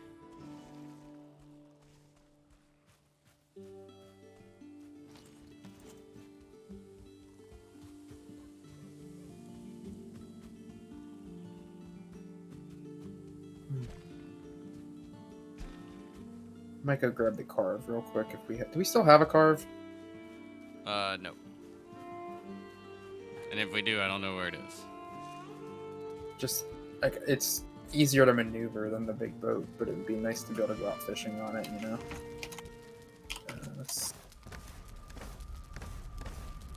Might go grab the carve real quick if we do we still have a carve? No. And if we do, I don't know where it is. Just like it's easier to maneuver than the big boat, but it would be nice to be able to go out fishing on it, you know. Let's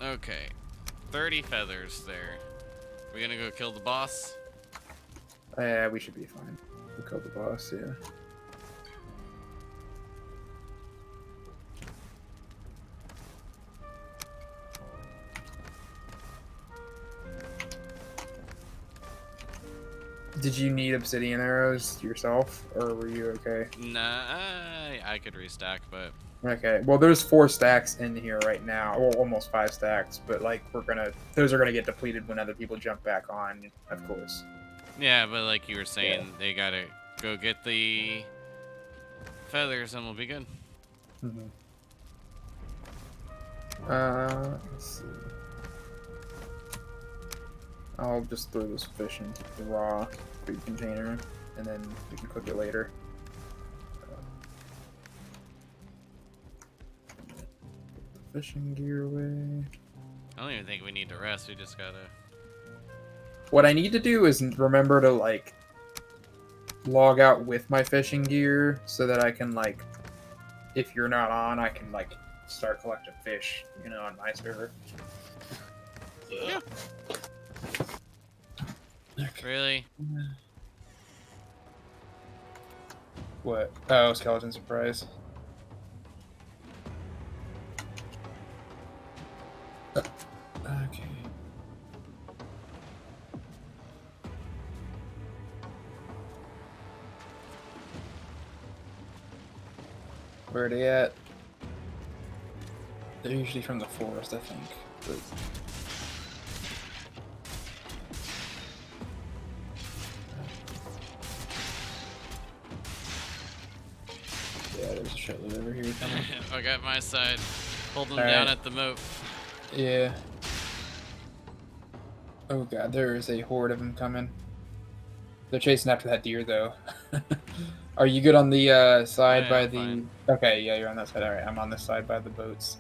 Okay. 30 feathers there. We gonna go kill the boss? yeah, we should be fine. We'll kill the boss, yeah. Did you need obsidian arrows yourself, or were you okay? Nah, I could restack, but Okay, well, there's 4 stacks in here right now, well, almost 5 stacks, but like those are gonna get depleted when other people jump back on, of course. yeah, but like you were saying, they gotta go get the feathers and we'll be good. Mm-hmm. Let's see. I'll just throw this fish into the raw food container, and then we can cook it later. Put the fishing gear away. I don't even think we need to rest. We just gotta. What I need to do is remember to like log out with my fishing gear so that I can like, if you're not on, I can like start collecting fish, you know, on my server. Yeah. Really? What? Oh, skeleton surprise. Okay. Where are they at? They're usually from the forest, I think. But... yeah, there's a shitload over here coming. I got my side. Hold them All down right. at the moat. Yeah. Oh god, there is a horde of them coming. They're chasing after that deer, though. Are you good on the side Yeah, by I'm the... fine. Okay, yeah, you're on that side. Alright, I'm on this side by the boats.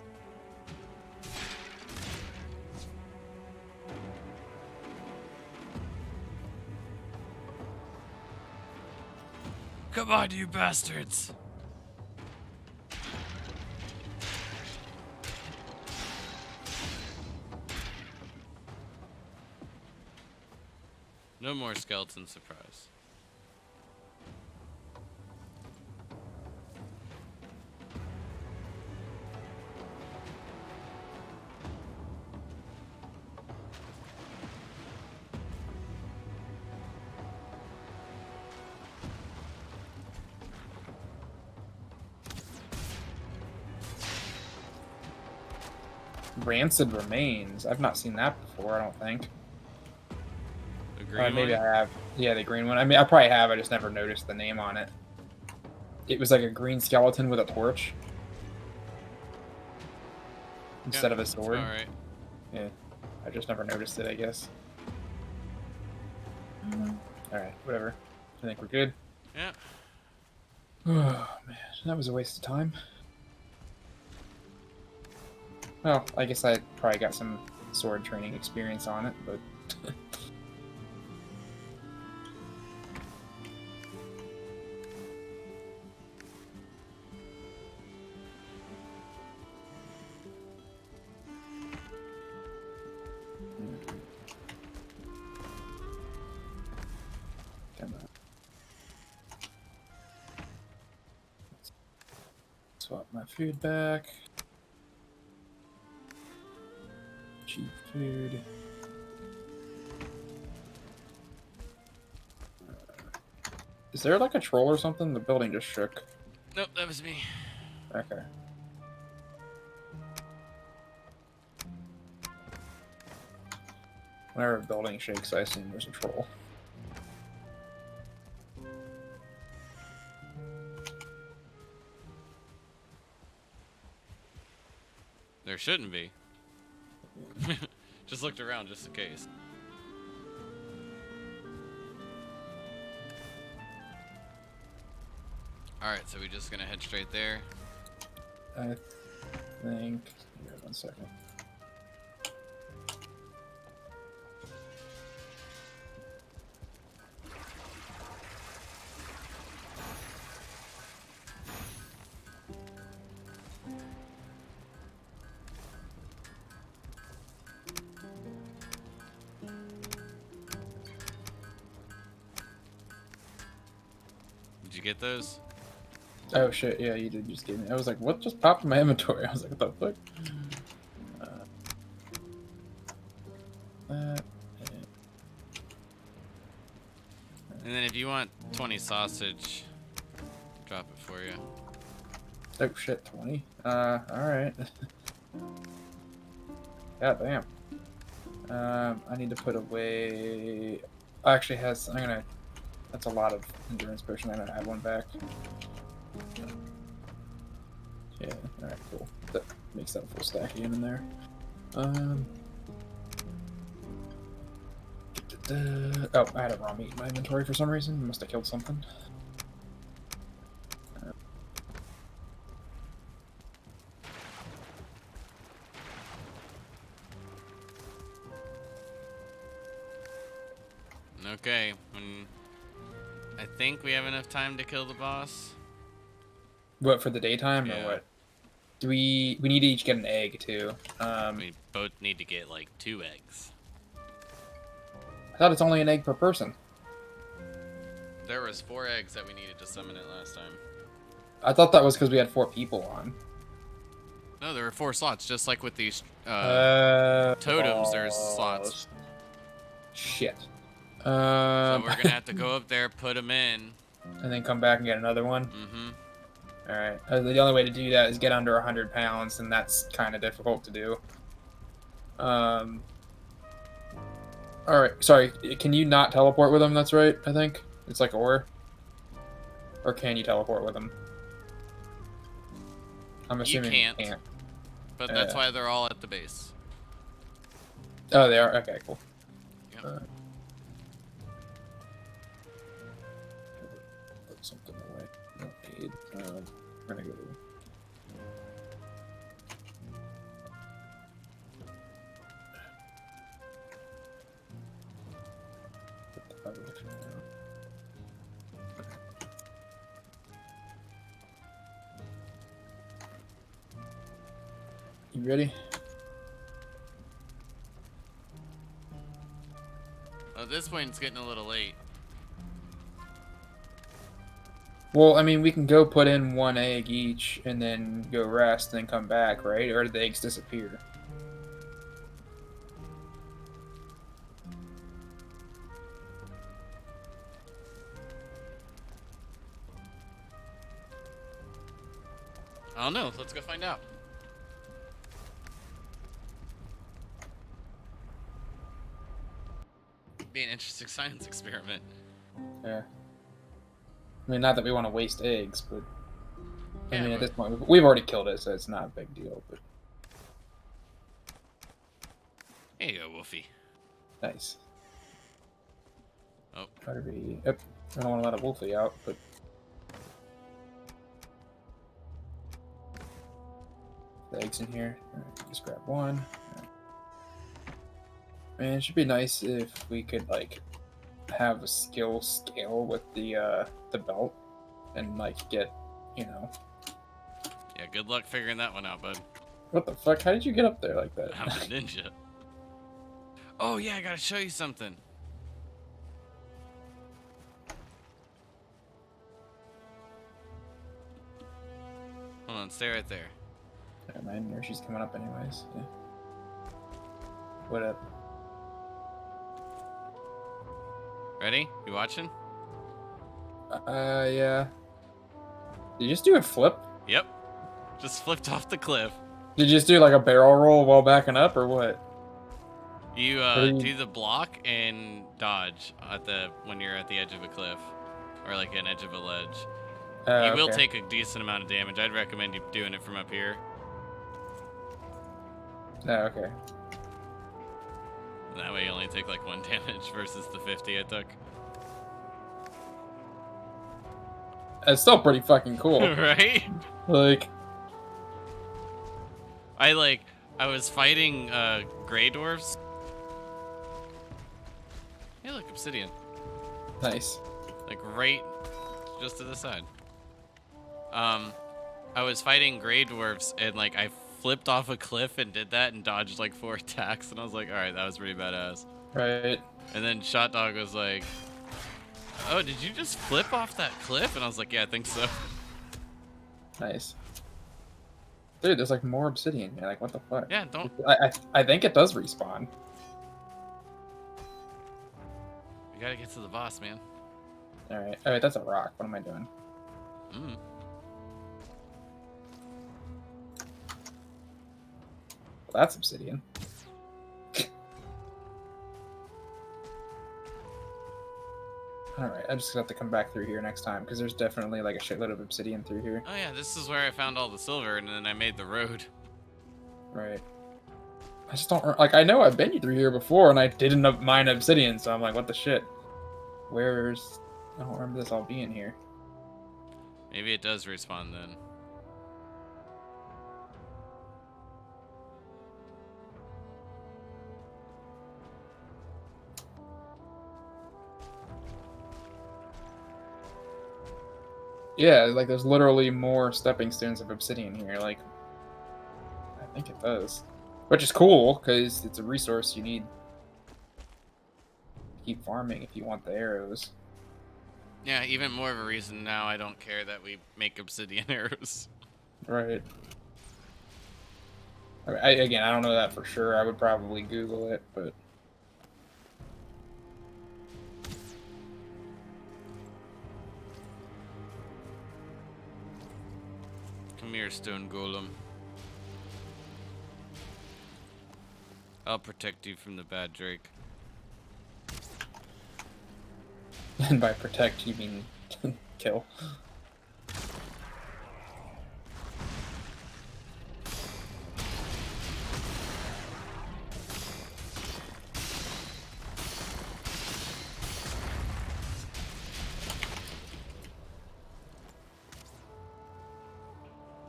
Come on, you bastards! No more skeleton surprise. Rancid remains. I've not seen that before, I don't think. The green Maybe one? I have. Yeah, the green one. I mean, I probably have. I just never noticed the name on it. It was like a green skeleton with a torch instead of a sword. Alright. Yeah, I just never noticed it, I guess. Alright, whatever. I think we're good. Yeah. Oh, man. That was a waste of time. Well, I guess I probably got some sword training experience on it, but... Come on. Swap my food back. Cheap food. Is there like a troll or something? The building just shook. Nope, that was me. Okay. Whenever a building shakes, I assume there's a troll. There shouldn't be. Just looked around just in case. Alright, so we're just gonna head straight there. I think. Here, 1 second. Did you get those? Oh shit! Yeah, you did just give me. I was like, what just popped in my inventory? I was like, what the fuck? That. And then if you want 20 sausage, drop it for you. Oh shit! 20. All right. God damn. I need to put away. Actually, has I'm gonna. That's a lot of endurance potion. I'm gonna add one back. Yeah. All right. Cool. That makes that full stack again in there. Oh, I had a raw meat in my inventory for some reason. Must have killed something. Okay, I think we have enough time to kill the boss. What, for the daytime Yeah. or what? Do we need to each get an egg too? We both need to get like 2 eggs. I thought it's only an egg per person. There was 4 eggs that we needed to summon it last time. I thought that was because we had 4 people on. No, there were 4 slots, just like with these totems. There's balls. slots. Shit. So we're gonna have to go up there, put them in. and then come back and get another one. Mm-hmm. All right. The only way to do that is get under 100 pounds, and that's kind of difficult to do. All right. Sorry. Can you not teleport with them? That's right. I think it's like or can you teleport with them? I'm assuming can't. you can't. But that's why they're all at the base. Oh, they are. Okay, cool. Yep. Put something away. Don't need. We're gonna go. Put the other thing out. You ready? At this point, it's getting a little late. Well, I mean, we can go put in 1 egg each, and then go rest, and then come back, right? Or did the eggs disappear? I don't know. Let's go find out. Be an interesting science experiment. Yeah. I mean, not that we want to waste eggs, but I Yeah, mean, at but- this point, we've already killed it, so it's not a big deal. But Here you go, Wolfie. nice. Oh. Try to be. Yep. I don't want to let a wolfie out, but the eggs in here. All right, just grab 1. Man, it should be nice if we could like have a skill scale with the belt and like get, you know. Yeah, good luck figuring that one out, bud. What the fuck? How did you get up there like that? I'm a ninja. Oh yeah, I gotta show you something. Hold on, stay right there. Never mind, there she's coming up anyways. Yeah. What up? Ready? You watching? Yeah. Did you just do a flip? Yep. Just flipped off the cliff. Did you just do like a barrel roll while backing up, or what? You What do you- do the block and dodge at the when you're at the edge of a cliff, or like an edge of a ledge. You will Okay. take a decent amount of damage. I'd recommend you doing it from up here. Oh, okay. That way you only take like 1 damage versus the 50 I took. It's still pretty fucking cool. Right? Like, I was fighting gray dwarves. Hey, look, obsidian. nice. Like right just to the side. I was fighting gray dwarves and like I flipped off a cliff and did that and dodged like 4 attacks and I was like, all right, that was pretty badass. Right. And then Shot Dog was like, oh, did you just flip off that cliff? And I was like, yeah, I think so. Nice. Dude, there's like more obsidian here. Like, what the fuck? Yeah, don't. I think it does respawn. You gotta get to the boss, man. Alright. Alright, that's a rock. What am I doing? Mm. Well, that's obsidian. Alright, I just have to come back through here next time, because there's definitely like a shitload of obsidian through here. Oh yeah, this is where I found all the silver and then I made the road. Right. I just don't... Like, I know I've been through here before, and I didn't mine obsidian, so I'm like, what the shit? Where's... I don't remember this all being here. Maybe it does respawn then. Yeah, like, there's literally more stepping stones of obsidian here, like... I think it does. Which is cool, because it's a resource you need to keep farming if you want the arrows. Yeah, even more of a reason now I don't care that we make obsidian arrows. Right. Again, I don't know that for sure. I would probably Google it, but... Come here, stone golem. I'll protect you from the bad Drake. And by protect, you mean kill.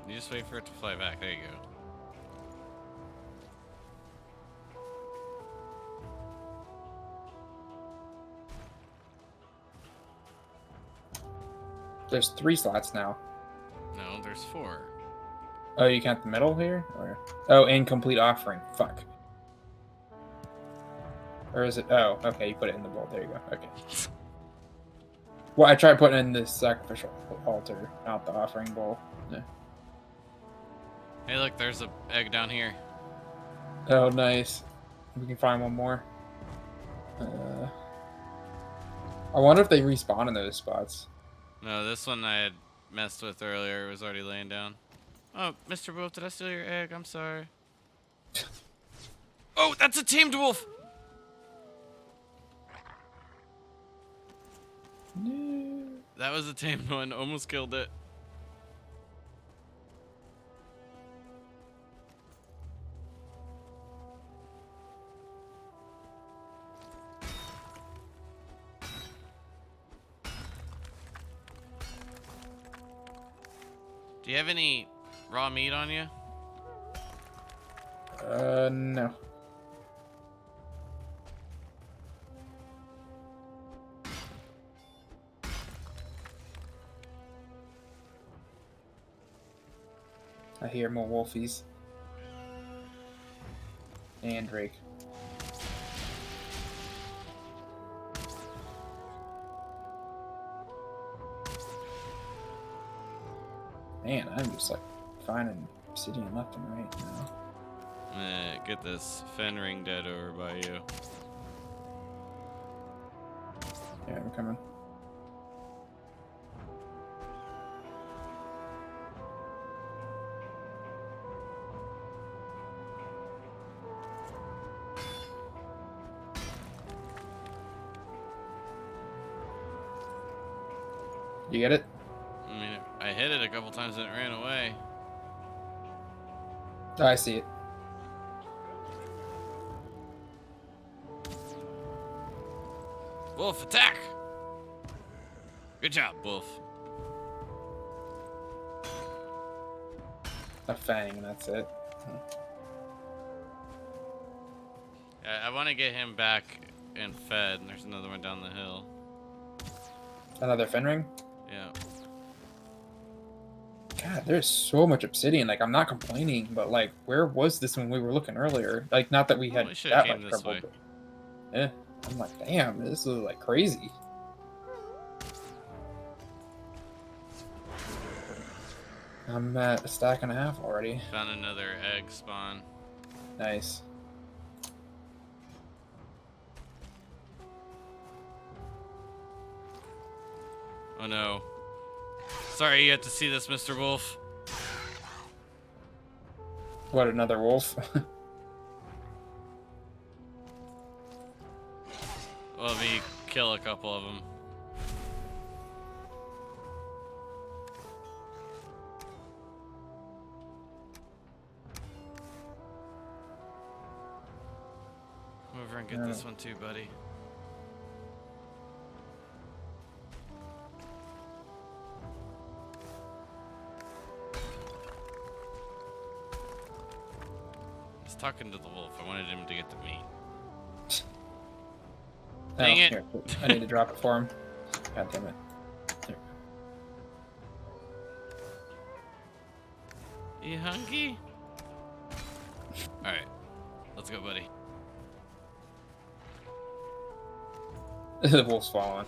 You just wait for it to fly back. There you go. There's 3 slots now. No, there's 4. Oh, you count the middle here? Or... Oh, incomplete offering. Fuck. Or is it... Oh, okay, you put it in the bowl. There you go. Okay. Well, I tried putting it in the sacrificial altar, not the offering bowl. Yeah. Hey, look, there's a egg down here. Oh, nice. We can find one more. I wonder if they respawn in those spots. No, this one I had messed with earlier was already laying down. Oh, Mr. Wolf, did I steal your egg? I'm sorry. Oh, that's a tamed wolf! No. That was a tamed one. Almost killed it. Do you have any raw meat on you? No. I hear more wolfies. And Drake. Man, I'm just like finding obsidian left and right now. Get this Fenring dead over by you. Yeah, I'm coming. You get it? I mean, I hit it a couple times and it ran away. Oh, I see it. Wolf, attack! Good job, Wolf. A fang, and that's it. I want to get him back and fed, and there's another one down the hill. Another Fenring? Yeah. God, there's so much obsidian. Like, I'm not complaining, but like, where was this when we were looking earlier? Like, not that we had we should've that came much this trouble. way. But, yeah, I'm like, damn, this is like crazy. I'm at a stack and a half already. Found another egg spawn. Nice. Oh no. Sorry you had to see this, Mr. Wolf. What, another wolf? Let me kill a couple of them. Come over and get this one too, buddy. I was talking to the wolf. I wanted him to get the meat. Dang it. Here, I need to drop it for him. God damn it. Here. You hungry? Alright. Let's go, buddy. The wolf's falling.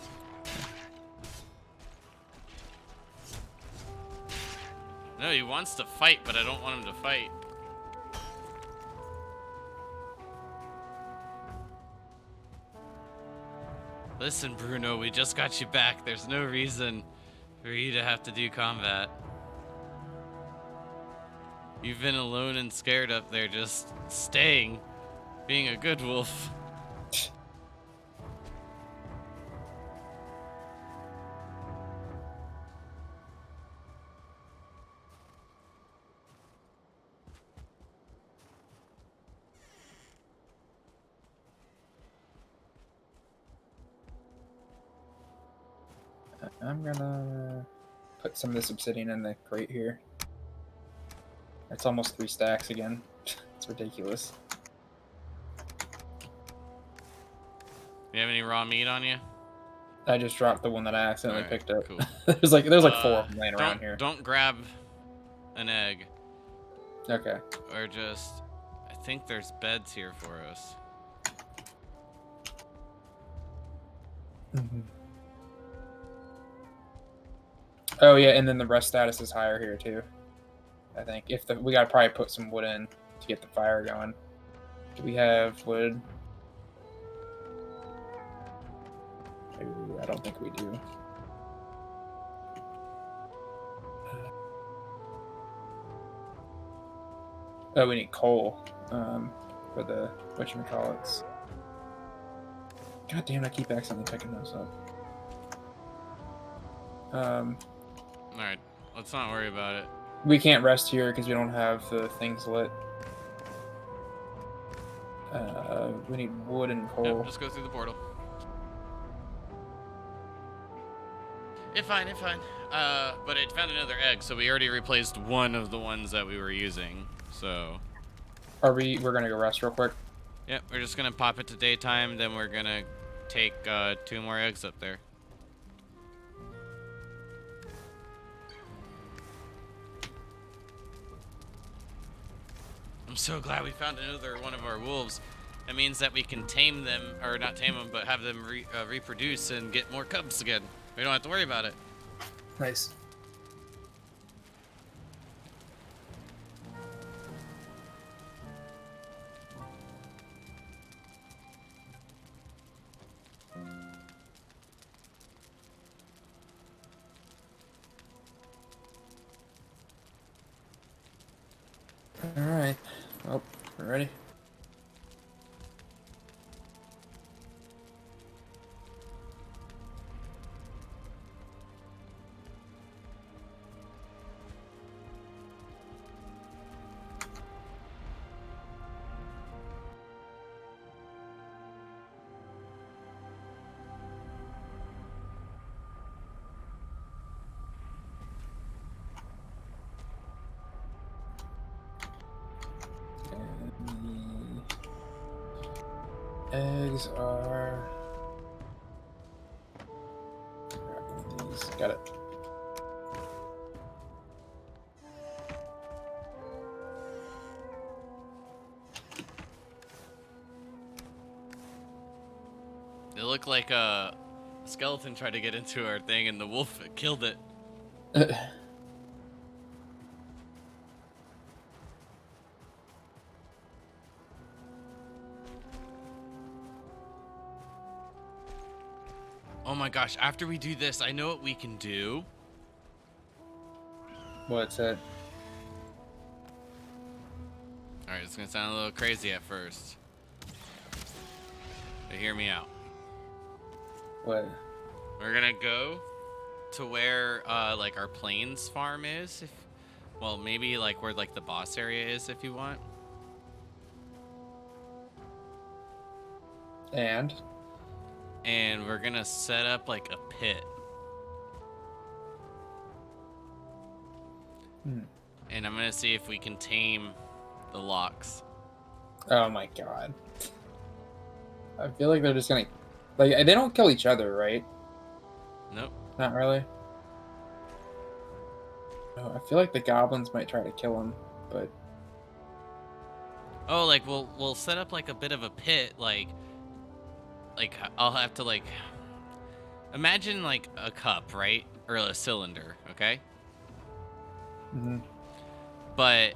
No, he wants to fight, but I don't want him to fight. Listen, Bruno, we just got you back. There's no reason for you to have to do combat. You've been alone and scared up there, just staying, being a good wolf. I'm gonna put some of this obsidian in the crate here. It's almost 3 stacks again. It's ridiculous. You have any raw meat on you? I just dropped the one that I accidentally Alright, picked up. cool. there's like 4 of them laying around here. Don't grab an egg, Okay. or just. I think there's beds here for us. Oh yeah, and then the rest status is higher here too. I think we gotta probably put some wood in to get the fire going. Do we have wood? Ooh, I don't think we do. Oh, we need coal for the whatchamacallits. God damn, I keep accidentally picking those up. Alright, let's not worry about it. We can't rest here because we don't have the things lit. We need wood and coal. Yep, just go through the portal. It's fine, it's fine. But it found another egg, so we already replaced one of the ones that we were using. So, We're gonna go rest real quick. yep, we're just gonna pop it to daytime, then we're gonna take 2 more eggs up there. I'm so glad we found another one of our wolves. That means that we can tame them, or not tame them, but have them reproduce and get more cubs again. We don't have to worry about it. Nice. All right. Oh, we're ready. Eggs are. These. Got it. It looked like a skeleton tried to get into our thing and the wolf killed it. Oh my gosh, after we do this, I know what we can do. What's that? Alright, it's gonna sound a little crazy at first. But hear me out. What? We're gonna go to where like our plains farm is. Well, maybe like where like the boss area is if you want. And? And we're gonna set up like a pit. And I'm gonna see if we can tame the locks. Oh my god. I feel like they're just gonna... Like, they don't kill each other, right? Nope. Not really? Oh, I feel like the goblins might try to kill him, but... Oh, like we'll set up like a bit of a pit, like I'll have to like imagine like a cup, right? Or a cylinder, okay? Mm-hmm. But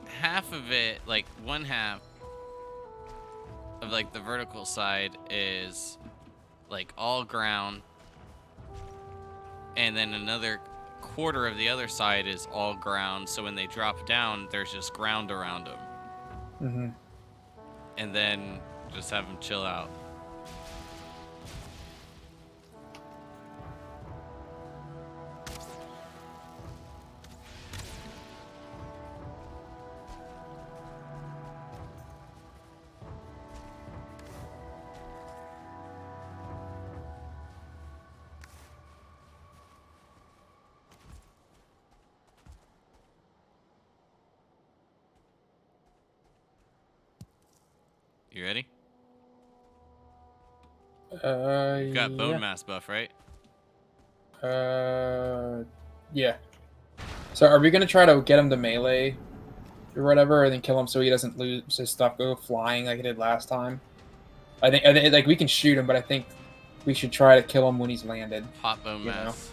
half of it, like one half of like the vertical side is like all ground, and then another quarter of the other side is all ground, so when they drop down there's just ground around them. Mm-hmm. And then just have them chill out. You ready? You got bone mass buff, right? Yeah. So are we gonna try to get him to melee or whatever, and then kill him so he doesn't lose his stuff go flying like he did last time? I think like we can shoot him, but I think we should try to kill him when he's landed. Hot bone mass.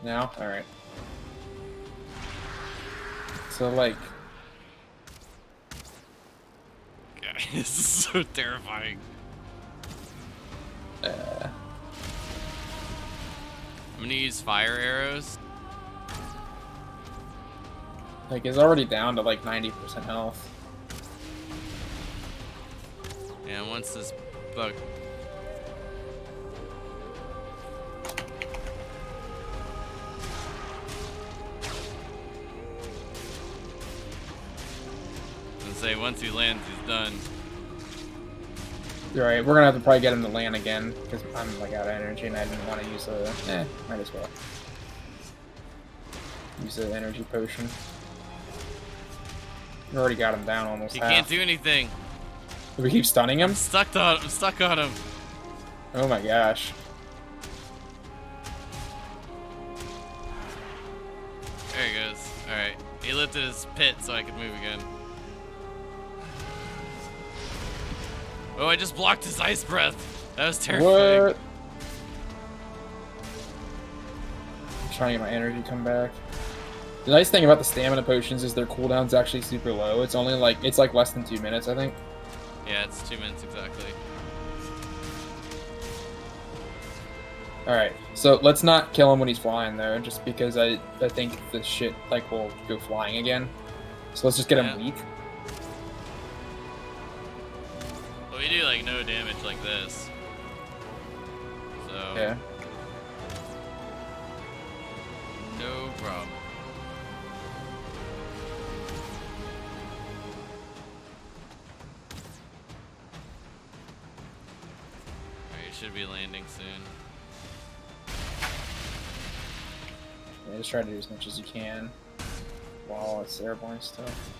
No? Alright. So like... God, this is so terrifying. I'm gonna use fire arrows. Like, he's already down to like 90% health. And once this bug... And say once he lands, he's done. You're right, we're gonna have to probably get him to land again, because I'm like out of energy and I didn't want to use a... might as well. Use the energy potion. We already got him down almost He half. can't do anything. Do we keep stunning him? I'm stuck on him. Oh my gosh. There he goes. Alright. He lifted his pit so I could move again. Oh, I just blocked his ice breath. That was terrifying. What? I'm trying to get my energy come back. The nice thing about the stamina potions is their cooldown's actually super low. It's only like, it's like less than 2 minutes, I think. Yeah, it's 2 minutes exactly. Alright, so let's not kill him when he's flying though, just because I think the shit like will go flying again. So let's just get him weak. But we do like no damage like this. So Yeah. no problem. Alright, should be landing soon. Yeah, just try to do as much as you can while it's airborne stuff.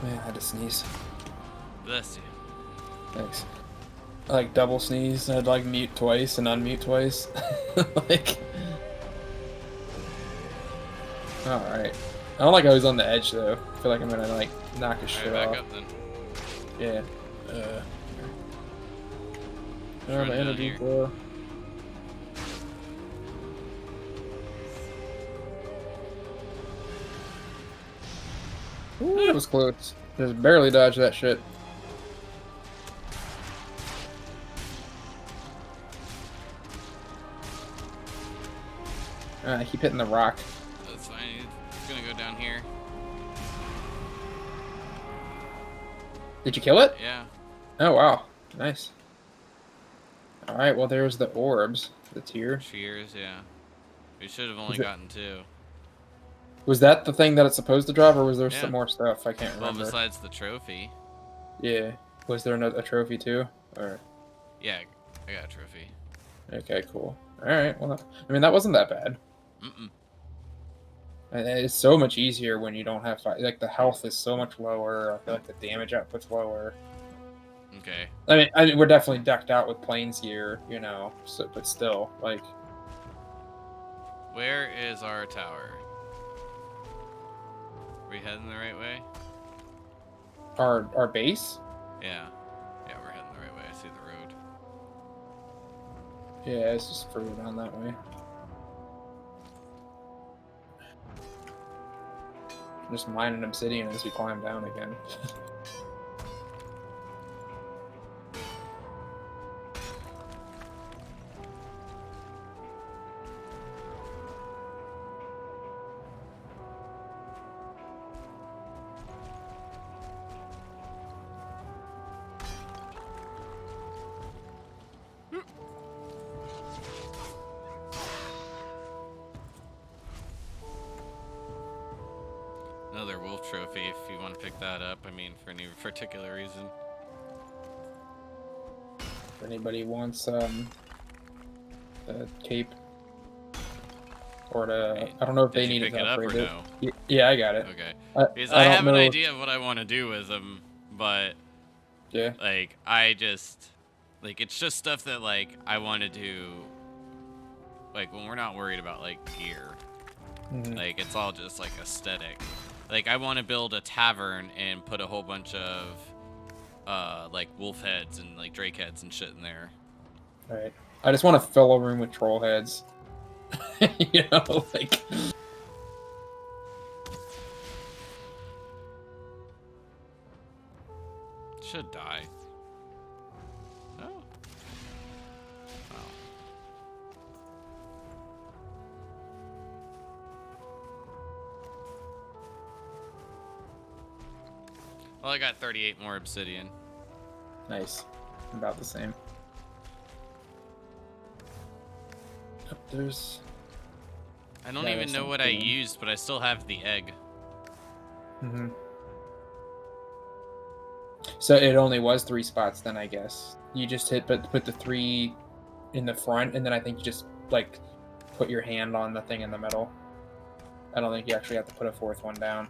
Man, I had to sneeze. Bless you. Thanks. I like double sneeze. I'd like mute twice and unmute twice. Like. Alright. I don't like how he's on the edge though. I feel like I'm gonna like knock his shit Alright, off. back up then. Yeah. Just My run down energy here. flow. Ooh, that was close. Just barely dodged that shit. I keep hitting the rock. That's fine. He's gonna go down here. Did you kill it? Yeah. Oh wow, nice. All right, well there's the orbs, the tier. Cheers, yeah. We should have only Is it- gotten 2. Was that the thing that it's supposed to drop, or was there Yeah. some more stuff? I can't Well, remember. besides the trophy. Yeah, was there a trophy too? Or Yeah, I got a trophy. okay, cool. All right, well, I mean that wasn't that bad. Mm-mm. And it's so much easier when you don't have like the health is so much lower. I feel like the damage output's lower. Okay. I mean, we're definitely decked out with planes here, you know. So, but still, like, Where is our tower? Are we heading the right way? our base. Yeah. Yeah, we're heading the right way. I see the road. Yeah, it's just further down that way. Just mining obsidian as we climb down again. Another wolf trophy if you want to pick that up. I mean, for any particular reason. If anybody wants the cape or to, Wait, I don't know if did they you need it pick to it up or upgrade it. no? Yeah, I got it. Okay. Because I I don't have an know- idea of what I want to do with them, but Yeah. like I just like it's just stuff that like I want to do. Like when we're not worried about like gear, Mhm. like it's all just like aesthetic. Like I want to build a tavern and put a whole bunch of like wolf heads and like drake heads and shit in there. Right. I just want to fill a room with troll heads. You know, like. Should die. No. Oh. Well, I got 38 more obsidian. Nice. About the same. Yep, there's. I don't Yeah, even there's know some what I food. used, but I still have the egg. Mm-hmm. So it only was 3 spots then, I guess. You just put the 3 in the front, and then I think you just like put your hand on the thing in the middle. I don't think you actually have to put a 4th one down.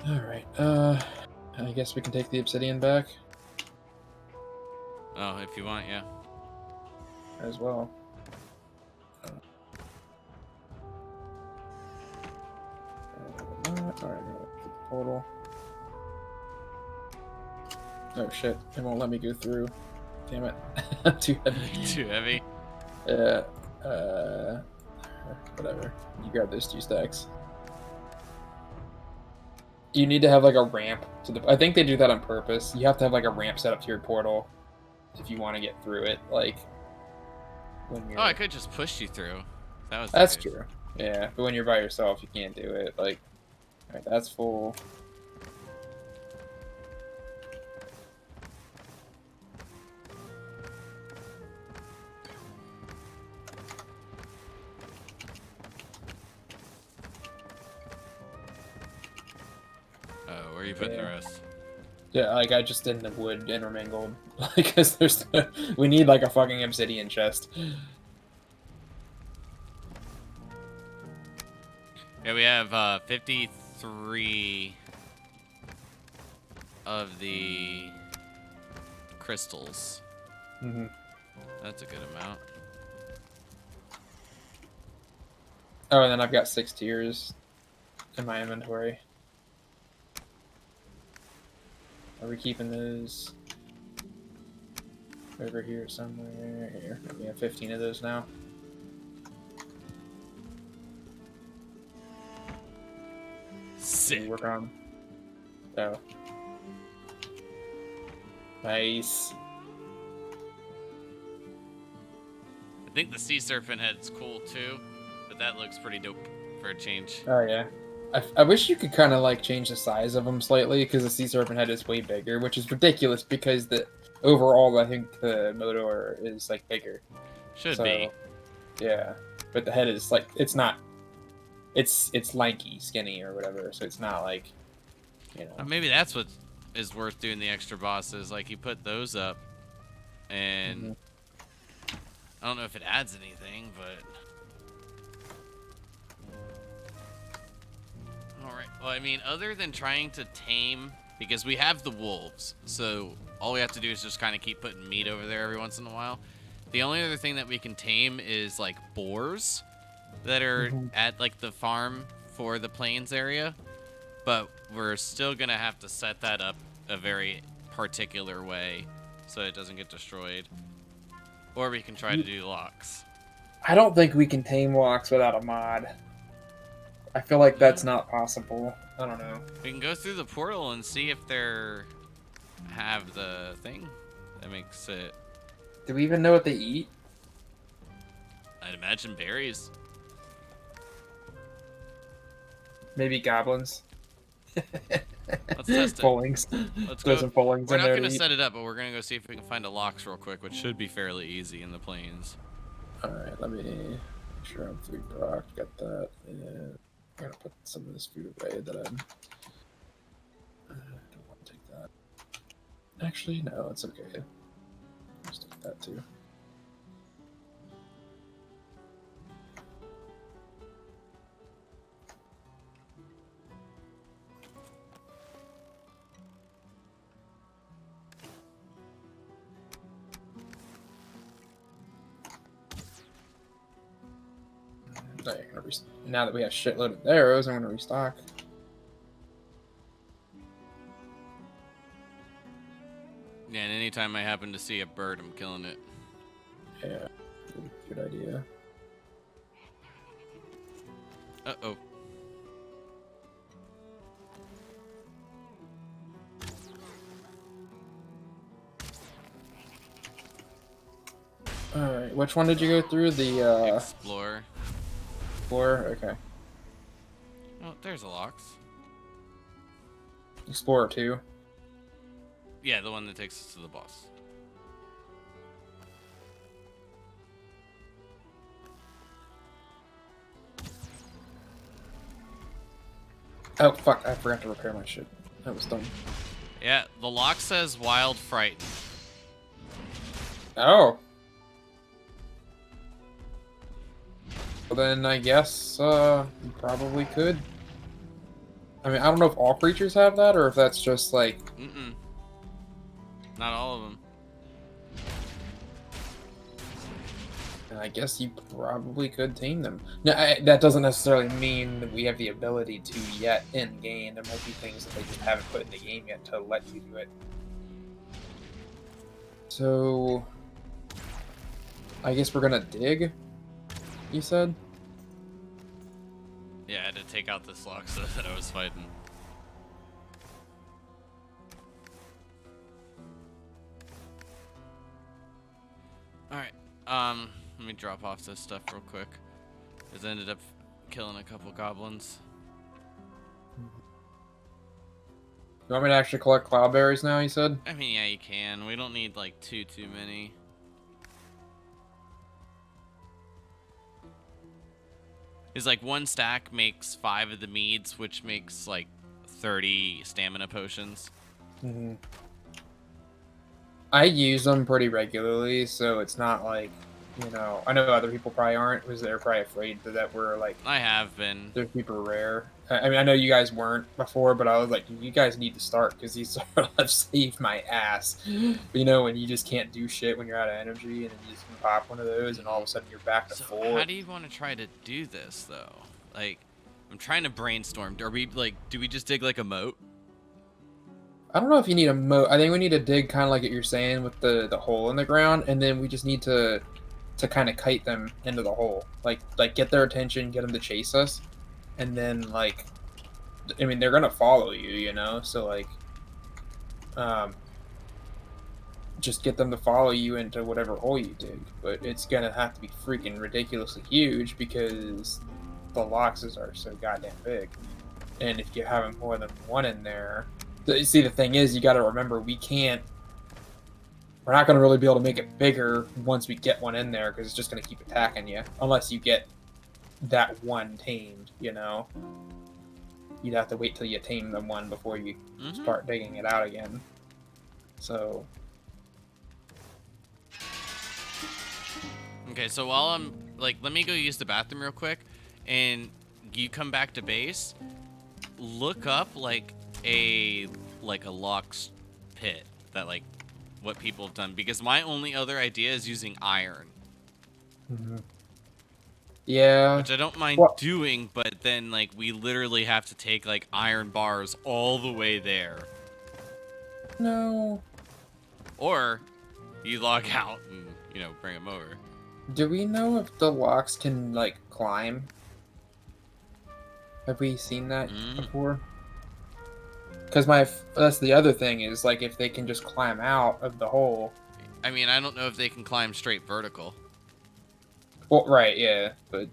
All right. I guess we can take the obsidian back Oh, if you want, yeah. as well. All right. Portal. Oh shit! It won't let me go through. Damn it! I'm too heavy. Too heavy. Whatever. You grab those 2 stacks. You need to have like a ramp to the. I think they do that on purpose. You have to have like a ramp set up to your portal if you want to get through it. Like when you're. Oh, I could just push you through. That was. the That's case. true. Yeah, but when you're by yourself, you can't do it. Like, all right, that's full. Oh, where are you putting the Yeah. rest? Yeah, like I just in the wood intermingled. Because there's, we need like a fucking obsidian chest. Yeah, we have 53 of the crystals. Mm-hmm. That's a good amount. Oh, and then I've got 6 tiers in my inventory. Are we keeping those over here somewhere? Here. We have 15 of those now. Sick. We work on. Oh. Nice. I think the sea serpent head's cool too, but that looks pretty dope for a change. Oh yeah. I wish you could kind of like change the size of them slightly because the sea serpent head is way bigger, which is ridiculous because the overall I think the Modor is like bigger. Should So, be. yeah, but the head is like it's not. It's lanky, skinny, or whatever. So it's not like, you know. Maybe that's what is worth doing the extra bosses. Like you put those up, and Mhm. I don't know if it adds anything, but all right. Well, I mean, other than trying to tame, because we have the wolves, so all we have to do is just kind of keep putting meat over there every once in a while. The only other thing that we can tame is like boars that are Mhm. at like the farm for the plains area, but we're still gonna have to set that up a very particular way so it doesn't get destroyed. Or we can try to do locks. I don't think we can tame walks without a mod. I feel like that's not possible. I don't know. We can go through the portal and see if they're have the thing that makes it. Do we even know what they eat? I'd imagine berries. Maybe goblins. Let's test it. Fullings. Let's Throw go. some fullings We're in not there gonna to eat. set it up, but we're gonna go see if we can find a locks real quick, which should be fairly easy in the plains. Alright, let me make sure I'm food blocked. Got that. And I'm gonna put some of this food away that I'm. I don't want to take that. Actually, no, it's okay. Just take that too. Alright, now that we have shitload of arrows, I'm gonna restock. Yeah, and anytime I happen to see a bird, I'm killing it. Yeah, good idea. Uh-oh. Alright, which one did you go through? The Explore. Explorer? Okay. Oh, there's a locks. Explorer 2. Yeah, the one that takes us to the boss. Oh, fuck, I forgot to repair my shit. That was dumb. Yeah, the lock says wild frightened. Oh! Well then, I guess, you probably could. I mean, I don't know if all creatures have that, or if that's just, like... Mm-mm. Not all of them. I guess you probably could tame them. No, that doesn't necessarily mean that we have the ability to yet in game. There might be things that they just haven't put in the game yet to let you do it. So, I guess we're gonna dig. You said. Yeah, I had to take out this lock so that I was fighting. Alright, let me drop off this stuff real quick. Because I ended up killing a couple goblins. You want me to actually collect cloudberries now? You said. I mean, yeah, you can. We don't need like too many. Is like one stack makes 5 of the meads, which makes like 30 stamina potions. I use them pretty regularly, so it's not like You know, I know other people probably aren't because they're probably afraid that we're like I have been. they're super rare. I mean, I know you guys weren't before, but I was like, you guys need to start because these sort of have saved my ass. You know, when you just can't do shit when you're out of energy, and then you just pop one of those, and all of a sudden you're back to So full. how do you want to try to do this though? Like, I'm trying to brainstorm. Are we like, do we just dig like a moat? I don't know if you need a moat. I think we need to dig kind of like what you're saying with the hole in the ground, and then we just need to kind of kite them into the hole, like get their attention, get them to chase us, and then like, I mean, they're gonna follow you, you know. So like, um, just get them to follow you into whatever hole you dig. But it's gonna have to be freaking ridiculously huge because the loxes are so goddamn big, and if you have more than one in there, see the thing is, you got to remember we're not going to really be able to make it bigger once we get one in there because it's just going to keep attacking you unless you get that one tamed, you know. You'd have to wait till you tame the one before you start digging it out again. So Okay, so while I'm like, let me go use the bathroom real quick, and you come back to base. Look up like a Lox pit that like what people have done, because my only other idea is using iron. yeah, Which I don't mind doing, but then like we literally have to take like iron bars all the way there. No. Or you log out and, you know, bring them over. Do we know if the Lox can like climb? Have we seen that before? Because that's the other thing is like if they can just climb out of the hole. I mean, I don't know if they can climb straight vertical. Well, right, yeah, but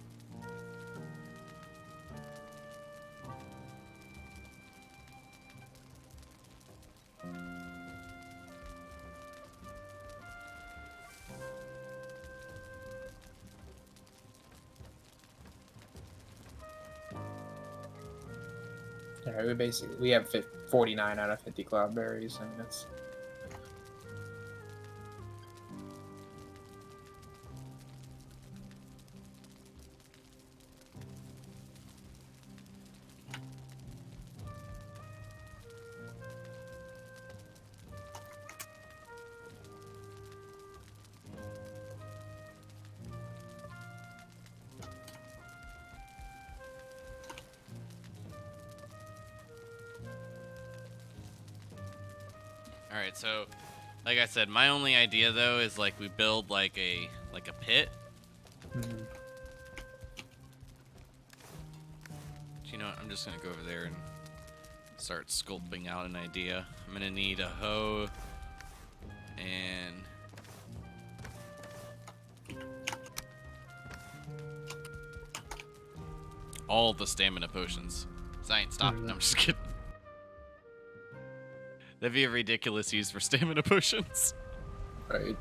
yeah, we have 49 out of 50 cloudberries. I mean, that's. All right, so like I said, my only idea though is like we build like a pit. You know what? I'm just gonna go over there and start sculpting out an idea. I'm gonna need a hoe and all the stamina potions. Science, stop. No, I'm just kidding. That'd be a ridiculous use for stamina potions. Right.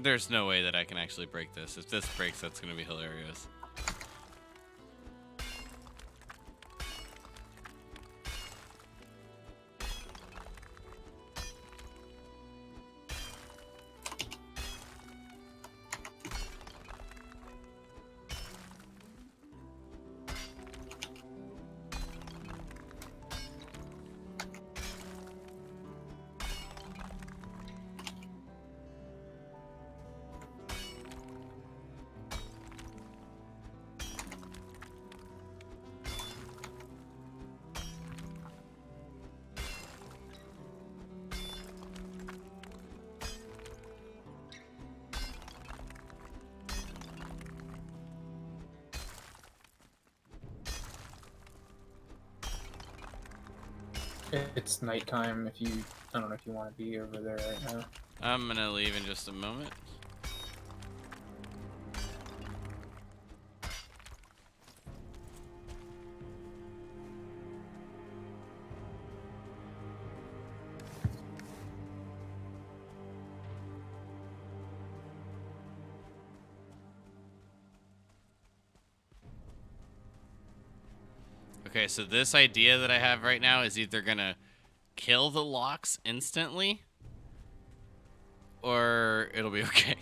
There's no way that I can actually break this. If this breaks, that's gonna be hilarious. It's nighttime. If you, I don't know if you want to be over there right now. I'm gonna leave in just a moment. Okay, so this idea that I have right now is either gonna kill the locks instantly, or it'll be okay.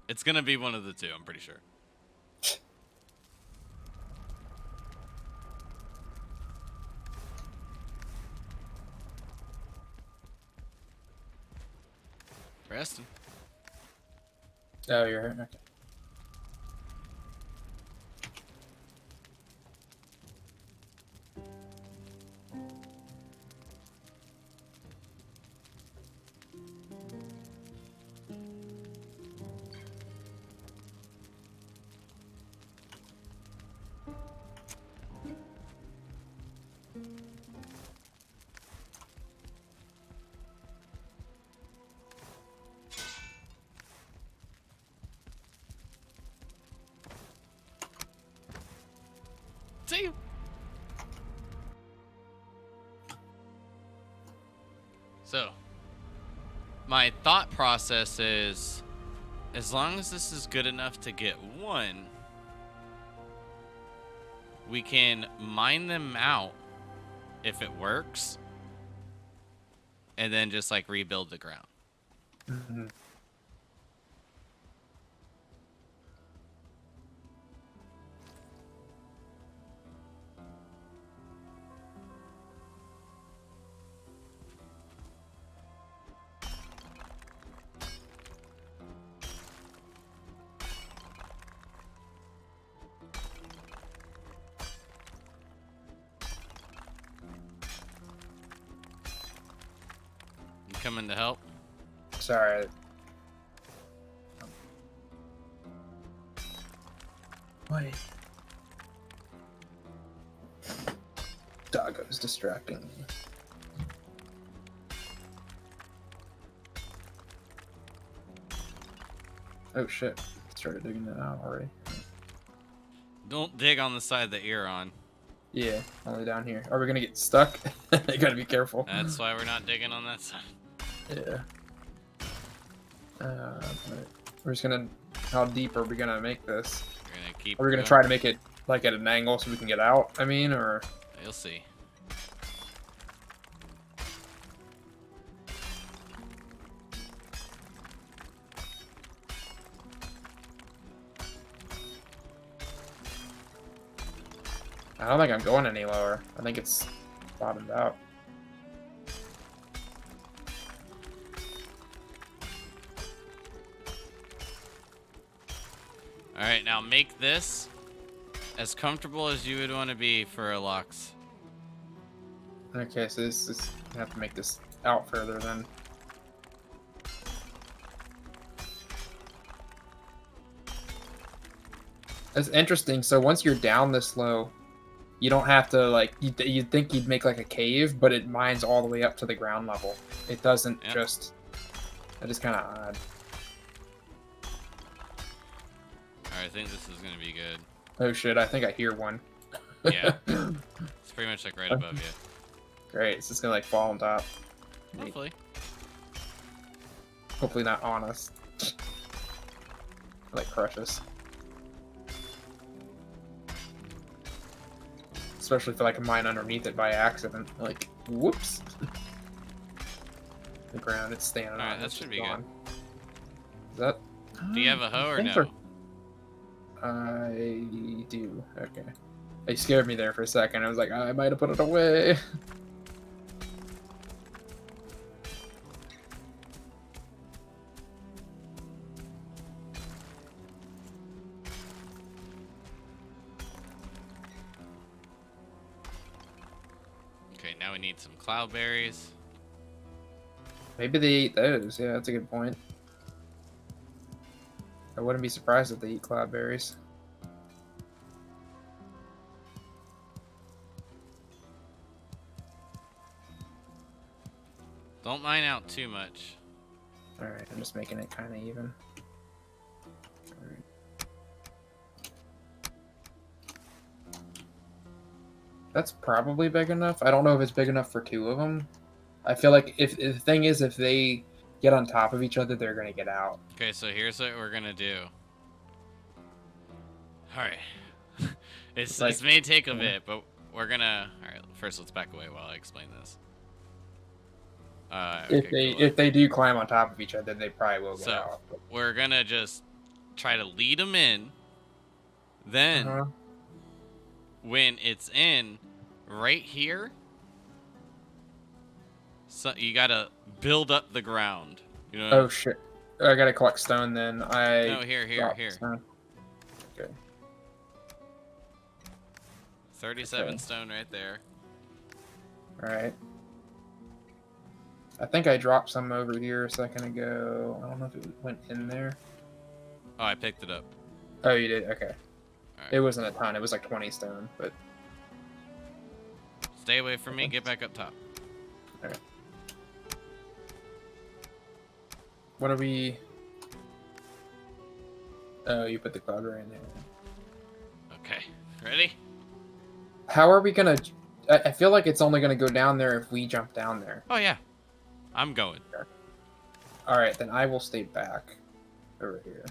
It's gonna be one of the two, I'm pretty sure. Preston. Oh, you're here. Okay. See you. So, my thought process is, as long as this is good enough to get one, we can mine them out if it works, and then just like rebuild the ground. Mm-hmm. You coming to help? Sorry. Wait. Doggo's distracting me. Oh shit. Started digging it out already. Don't dig on the side that you're on. Yeah, only down here. Are we gonna get stuck? You gotta be careful. That's why we're not digging on that side. Yeah. Alright. We're just gonna. How deep are we gonna make this? We're gonna keep. Are we gonna going. try to make it like at an angle so we can get out? I mean, or You'll see. I don't think I'm going any lower. I think it's bottomed out. All right, now make this as comfortable as you would want to be for a locks. Okay, so this is I have to make this out further then. That's interesting. So once you're down this low, you don't have to like you'd think you'd make like a cave, but it mines all the way up to the ground level. It doesn't Yep. just. That is kind of odd. All right, I think this is gonna be good. Oh shit! I think I hear one. Yeah. It's pretty much like right above you. Great. It's just gonna like fall on top. Hopefully. Hopefully not on us. Like crush us. Especially if I can mine underneath it by accident. Like, whoops. The ground it's standing on. Alright, that it's should just be gone. Is that? Do you have a hoe or Things no? I do. Okay. They scared me there for a second. I was like, I might have put it away. Okay, now we need some cloudberries. Maybe they ate those. Yeah, that's a good point. I wouldn't be surprised if they eat cloudberries. Don't mine out too much. Alright, I'm just making it kind of even. Alright. That's probably big enough. I don't know if it's big enough for 2 of them. I feel like if the thing is, if they get on top of each other, they're gonna get out. Okay, so here's what we're gonna do. Alright. This may take a bit, but we're gonna... Alright, first let's back away while I explain this. Okay, If they do climb on top of each other, they probably will get So, out. we're gonna just try to lead them in. Then, Uh-huh. when it's in, right here, so you gotta build up the ground. You know? Oh shit! I gotta collect stone then. No, here. Stone. Okay. 37 Okay. stone right there. All right. I think I dropped some over here a second ago. I don't know if it went in there. Oh, I picked it up. Oh, you did? Okay. Alright. It wasn't a ton. It was like 20 stone, but Stay away from me. Get back up top. what are we? Oh, you put the cloudberry in there. Okay. Ready? How are we gonna? I feel like it's only gonna go down there if we jump down there. Oh, yeah. I'm going. All right, then I will stay back over here.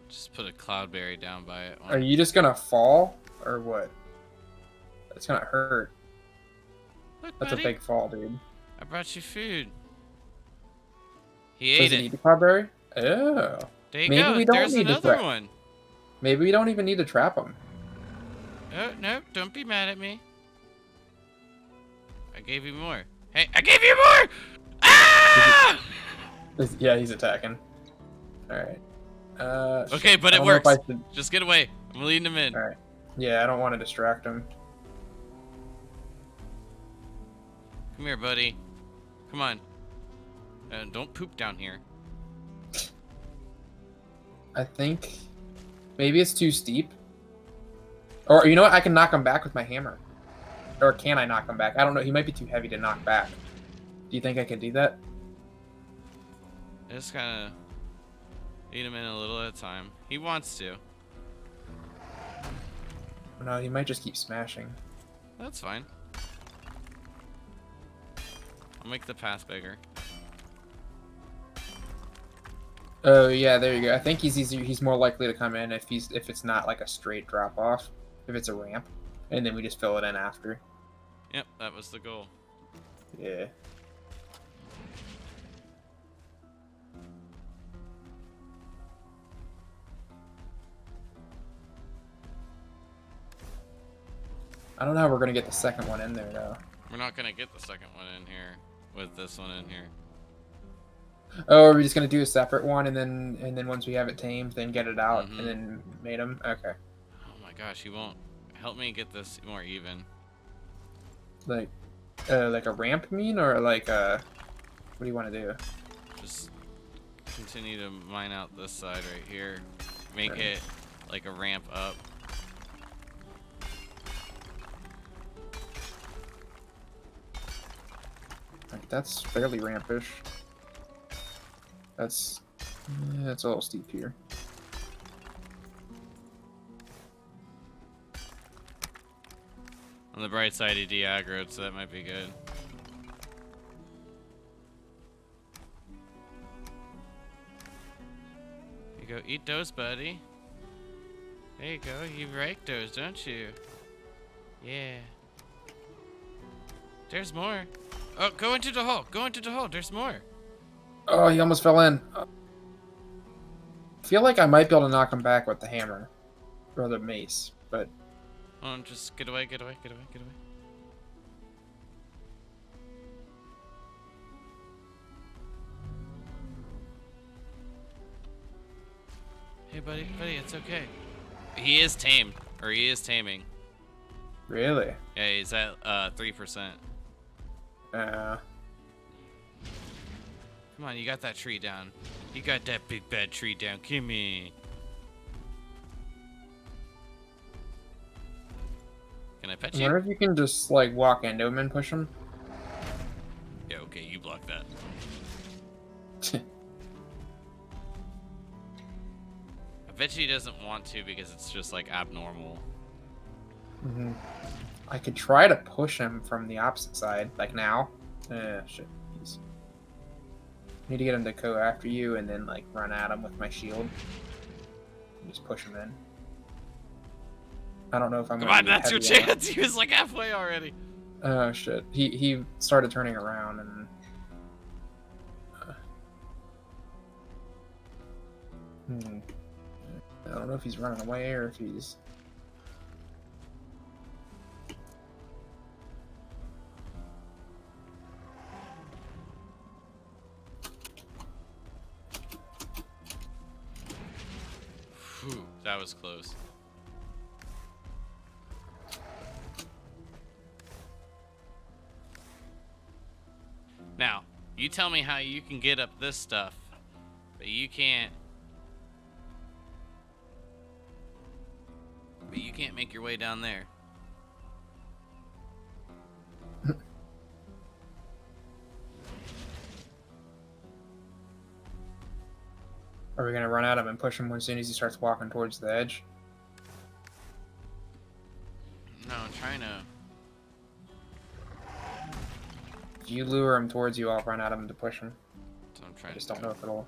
Just put a cloudberry down by it. Are you just gonna fall or what? It's gonna hurt. Look, That's buddy. a big fall, dude. I brought you food. He Does ate it it. eat the cloudberry? Oh. There you Maybe go. we don't There's need to another threat- one. Maybe we don't even need to trap them. Oh, no. Don't be mad at me. I gave you more. Hey, I gave you more! Ah! Yeah, he's attacking. All right. Okay, but I it don't know if works. I should- Just get away. I'm leading him in. All right. Yeah, I don't want to distract him. Come here, buddy. Come on. Don't poop down here. I think maybe it's too steep. Or you know what? I can knock him back with my hammer. Or can I knock him back? I don't know. He might be too heavy to knock back. Do you think I can do that? Just kind of lead him in a little at a time. He wants to. No, he might just keep smashing. That's fine. I'll make the path bigger. Oh yeah, there you go. I think he's more likely to come in if it's not like a straight drop off, if it's a ramp, and then we just fill it in after. Yep, that was the goal. Yeah. I don't know how we're gonna get the second one in there though. We're not gonna get the second one in here with this one in here. Oh, are we just gonna do a separate one and then once we have it tamed, then get it out Mhm. and then mate them? Okay. Oh my gosh, he won't help me get this more even. Like a ramp mean or like what do you want to do? Just continue to mine out this side right here. Make Right. it like a ramp up. Like, that's fairly rampish. That's a little steep here. On the bright side, he de-aggroed, so that might be good. You go eat those, buddy. There you go. You like those, don't you? Yeah. There's more. Oh, go into the hole. Go into the hole. There's more. Oh, he almost fell in. I feel like I might be able to knock him back with the hammer or the mace, but Oh, just get away, get away, get away, get away. Hey, buddy, it's okay. He is tamed, or he is taming. really, Yeah, he's at 3%. Come on, you got that tree down. You got that big bad tree down. Gimme. Can I pet I you? wonder if you can just like walk into him and push him. Yeah, okay, you block that. I bet you he doesn't want to because it's just like abnormal. I could try to push him from the opposite side, like now. Shit. Jeez. Need to get him to go after you and then like run at him with my shield. And just push him in. I don't know if I'm Come gonna on, be that's your heavy enough. chance. He was like halfway already. Oh shit. He started turning around and I don't know if he's running away or if he's Whew, that was close. Now, you tell me how you can get up this stuff, but you can't. But you can't make your way down there. Are we gonna run at him and push him as soon as he starts walking towards the edge? No, I'm trying to. If you lure him towards you, I'll run at him to push him. So I'm I trying just to don't know if it'll.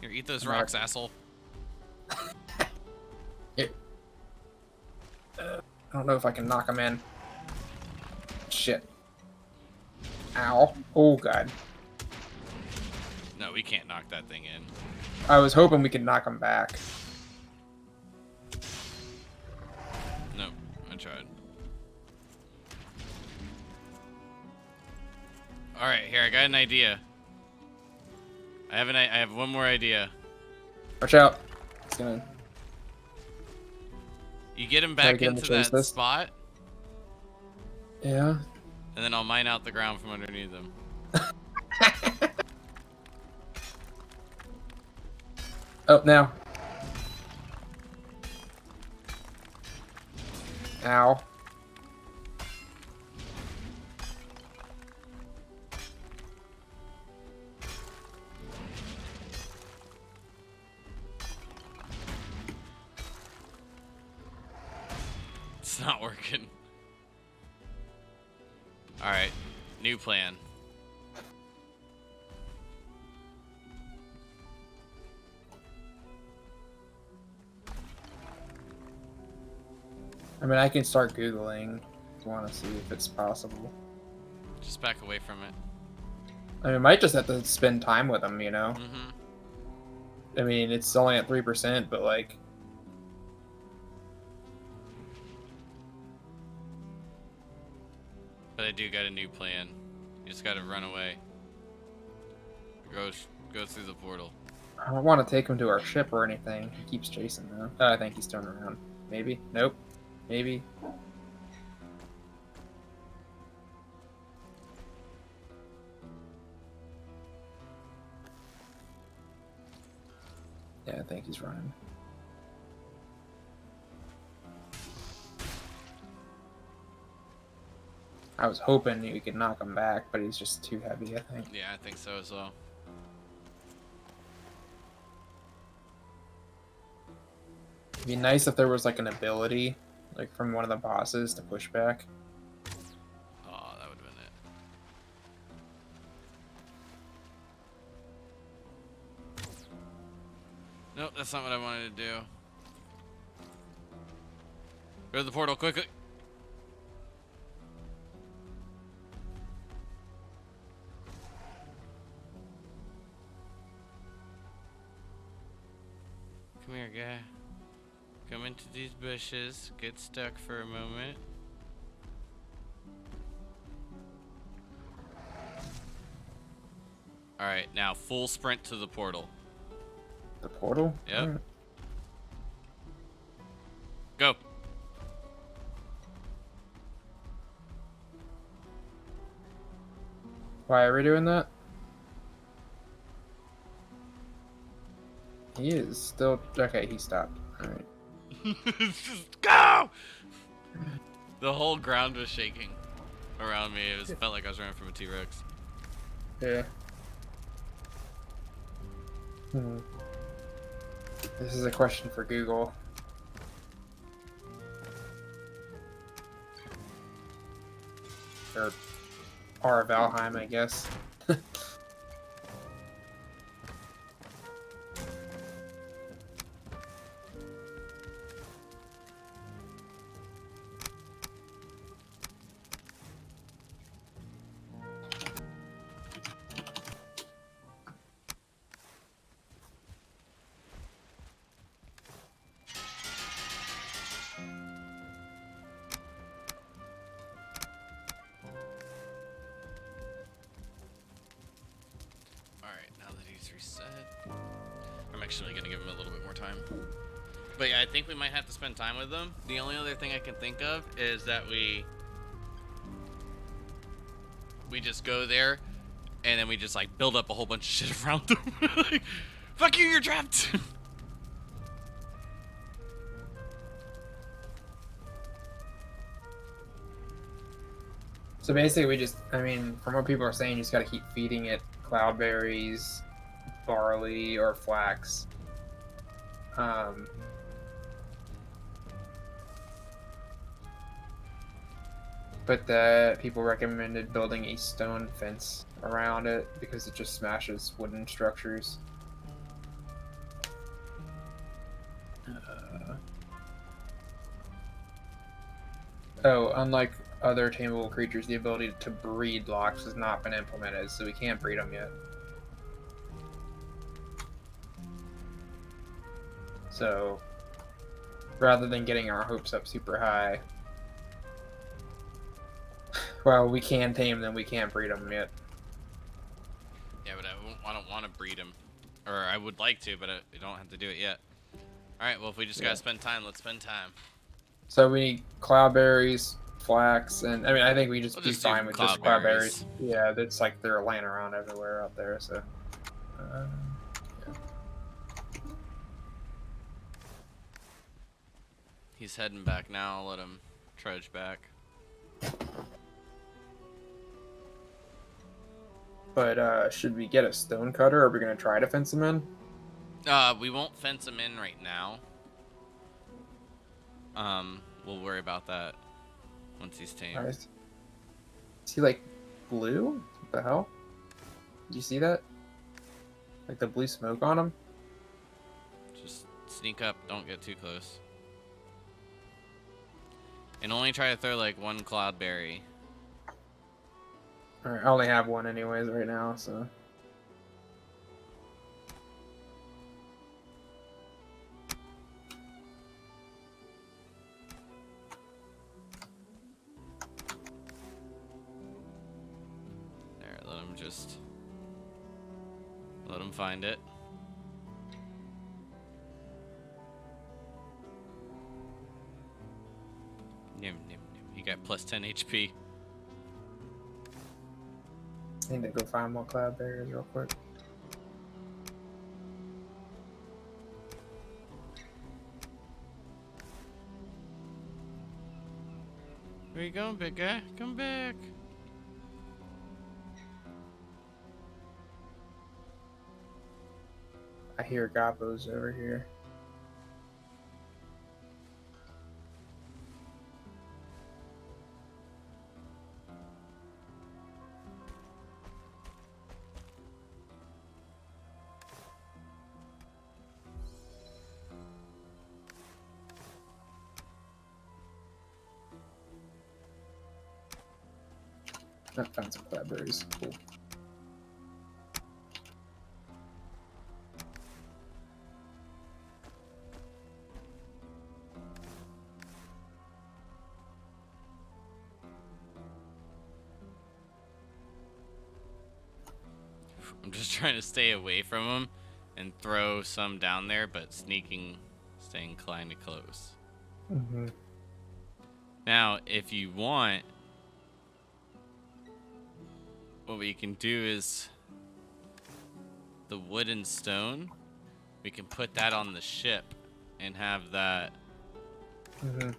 Here, eat those I'm not- rocks, asshole. I don't know if I can knock him in. Shit. Ow. Oh god. No, we can't knock that thing in. I was hoping we could knock him back. Nope, I tried. All right, here I got an idea. I have one more idea. Watch out. It's gonna. You get him Try to back get him to into chase that this. spot, Yeah. and then I'll mine out the ground from underneath him. Oh, now. Ow. It's not working. All right, new plan. I mean, I can start Googling if you want to see if it's possible. Just back away from it. I mean, I might just have to spend time with him, you know? Mm-hmm. I mean, it's only at 3%, but like. But I do got a new plan. You just gotta run away. Go through the portal. I don't want to take him to our ship or anything. He keeps chasing though. Oh, I think he's turning around. Maybe. Nope. Maybe. Yeah, I think he's running. I was hoping you could knock him back, but he's just too heavy, I think. Yeah, I think so as well. It'd be nice if there was like an ability, like from one of the bosses to push back. Oh, that would have been it. Nope, that's not what I wanted to do. Go to the portal quickly. Come here, guy. Come into these bushes. Get stuck for a moment. Alright, now full sprint to the portal. The portal? Yep. Alright. Go. Why are we doing that? He is still okay. He stopped. All right. Just go! The whole ground was shaking around me. It felt like I was running from a T-Rex. Yeah. This is a question for Google. Or Valheim, I guess. Alright, now that he's reset, I'm actually going to give him a little bit more time. But yeah, I think we might have to spend time with them. The only other thing I can think of is that we just go there, and then we just like build up a whole bunch of shit around them. Like, fuck you, you're trapped! So basically, we just, I mean, from what people are saying, you just got to keep feeding it cloudberries, barley, or flax. But that people recommended building a stone fence around it because it just smashes wooden structures. Oh, unlike other tameable creatures, the ability to breed locks has not been implemented, so we can't breed them yet. So, rather than getting our hopes up super high, well, we can tame them, we can't breed them yet. Yeah, but I don't want to breed him. Or I would like to, but I don't have to do it yet. Alright, well, if we just gotta spend time, let's spend time. So we need cloudberries, flax, and I mean, I think we just We'll be just do fine with just cloudberries. cloudberries. Yeah, it's like they're laying around everywhere out there, so. Yeah. He's heading back now. I'll let him trudge back. But should we get a stone cutter, or are we gonna try to fence them in? We won't fence him in right now. We'll worry about that once he's tamed. Alright. Is he like blue? What the hell? Did you see that? Like the blue smoke on him? Just sneak up. Don't get too close. And only try to throw like one cloudberry. Alright, I only have one anyways right now, so. There, let him find it. Nim, nim, nim. He got plus 10 HP. I need to go find more cloudberries real quick. Where you going, big guy? Come back. I hear gobbos over here. I found some cloudberries. Cool. I'm just trying to stay away from him and throw some down there, but staying kind of close. Mm-hmm. Now, if you want, what what we can do is the wood and stone. We can put that on the ship and have that. Mm-hmm.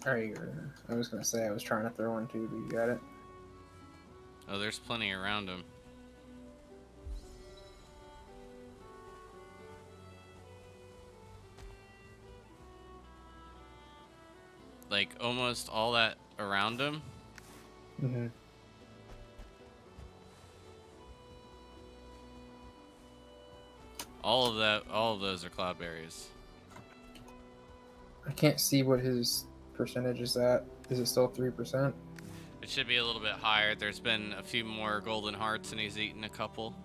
Are you? I was gonna say I was trying to throw one too, but you got it. Oh, there's plenty around him. Like almost all that around him. Mm-hmm. All of those are cloudberries. I can't see what his percentage is at. Is it still 3%? It should be a little bit higher. There's been a few more golden hearts, and he's eaten a couple.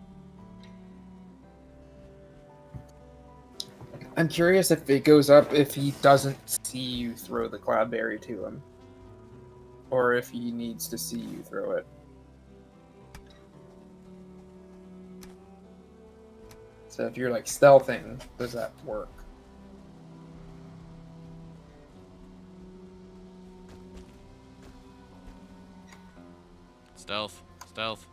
I'm curious if it goes up if he doesn't see you throw the cloudberry to him, or if he needs to see you throw it. So if you're like stealthing, does that work? Stealth, stealth.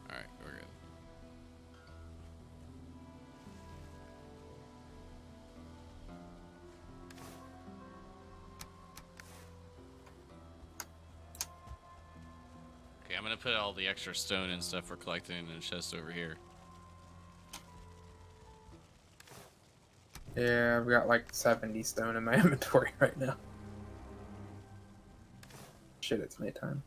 All right, we're good. Okay, I'm gonna put all the extra stone and stuff we're collecting in the chest over here. Yeah, I've got like 70 stone in my inventory right now. Shit, it's nighttime.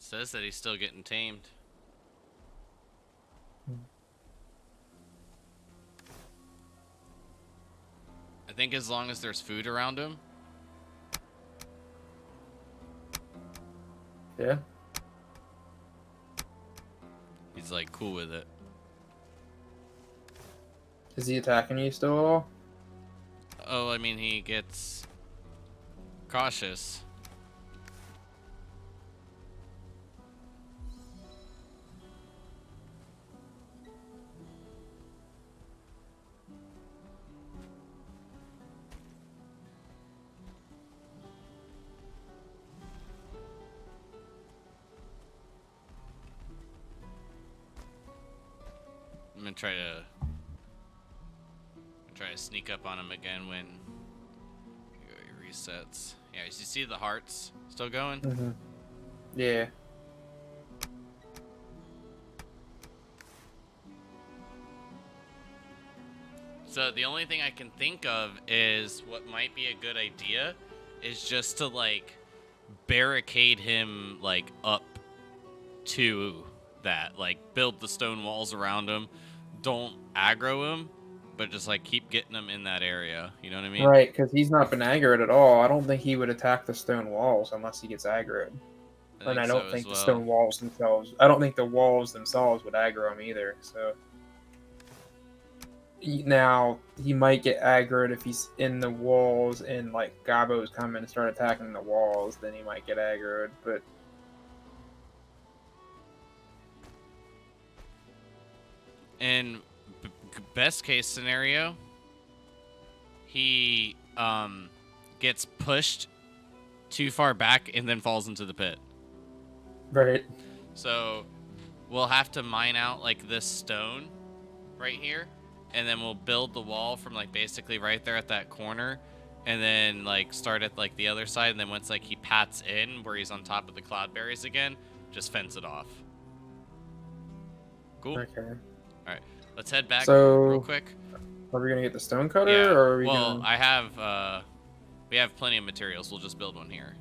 It says that he's still getting tamed. I think as long as there's food around him. Yeah. He's like cool with it. Is he attacking you still at all? Oh, I mean, he gets cautious. I'm gonna try to sneak up on him again when he resets. Yeah, you see the hearts still going? Mm-hmm. Yeah. So the only thing I can think of is what might be a good idea is just to like barricade him like up to that, like build the stone walls around him. Don't aggro him, but just like keep getting him in that area. You know what I mean? Right, because he's not been aggroed at all. I don't think he would attack the stone walls unless he gets aggroed. And I don't so think as the well. stone walls themselves. I don't think the walls themselves would aggro him either. So now he might get aggroed if he's in the walls and like Gabos come in and start attacking the walls. Then he might get aggroed. But And best case scenario, he gets pushed too far back and then falls into the pit. Right. So we'll have to mine out like this stone right here, and then we'll build the wall from like basically right there at that corner, and then like start at like the other side, and then once like he pats in where he's on top of the cloudberries again, just fence it off. Cool. Okay. All right, let's head back So, real quick. are we gonna get the stone cutter, Yeah. or are we Well, gonna? I have we have plenty of materials. We'll just build one here.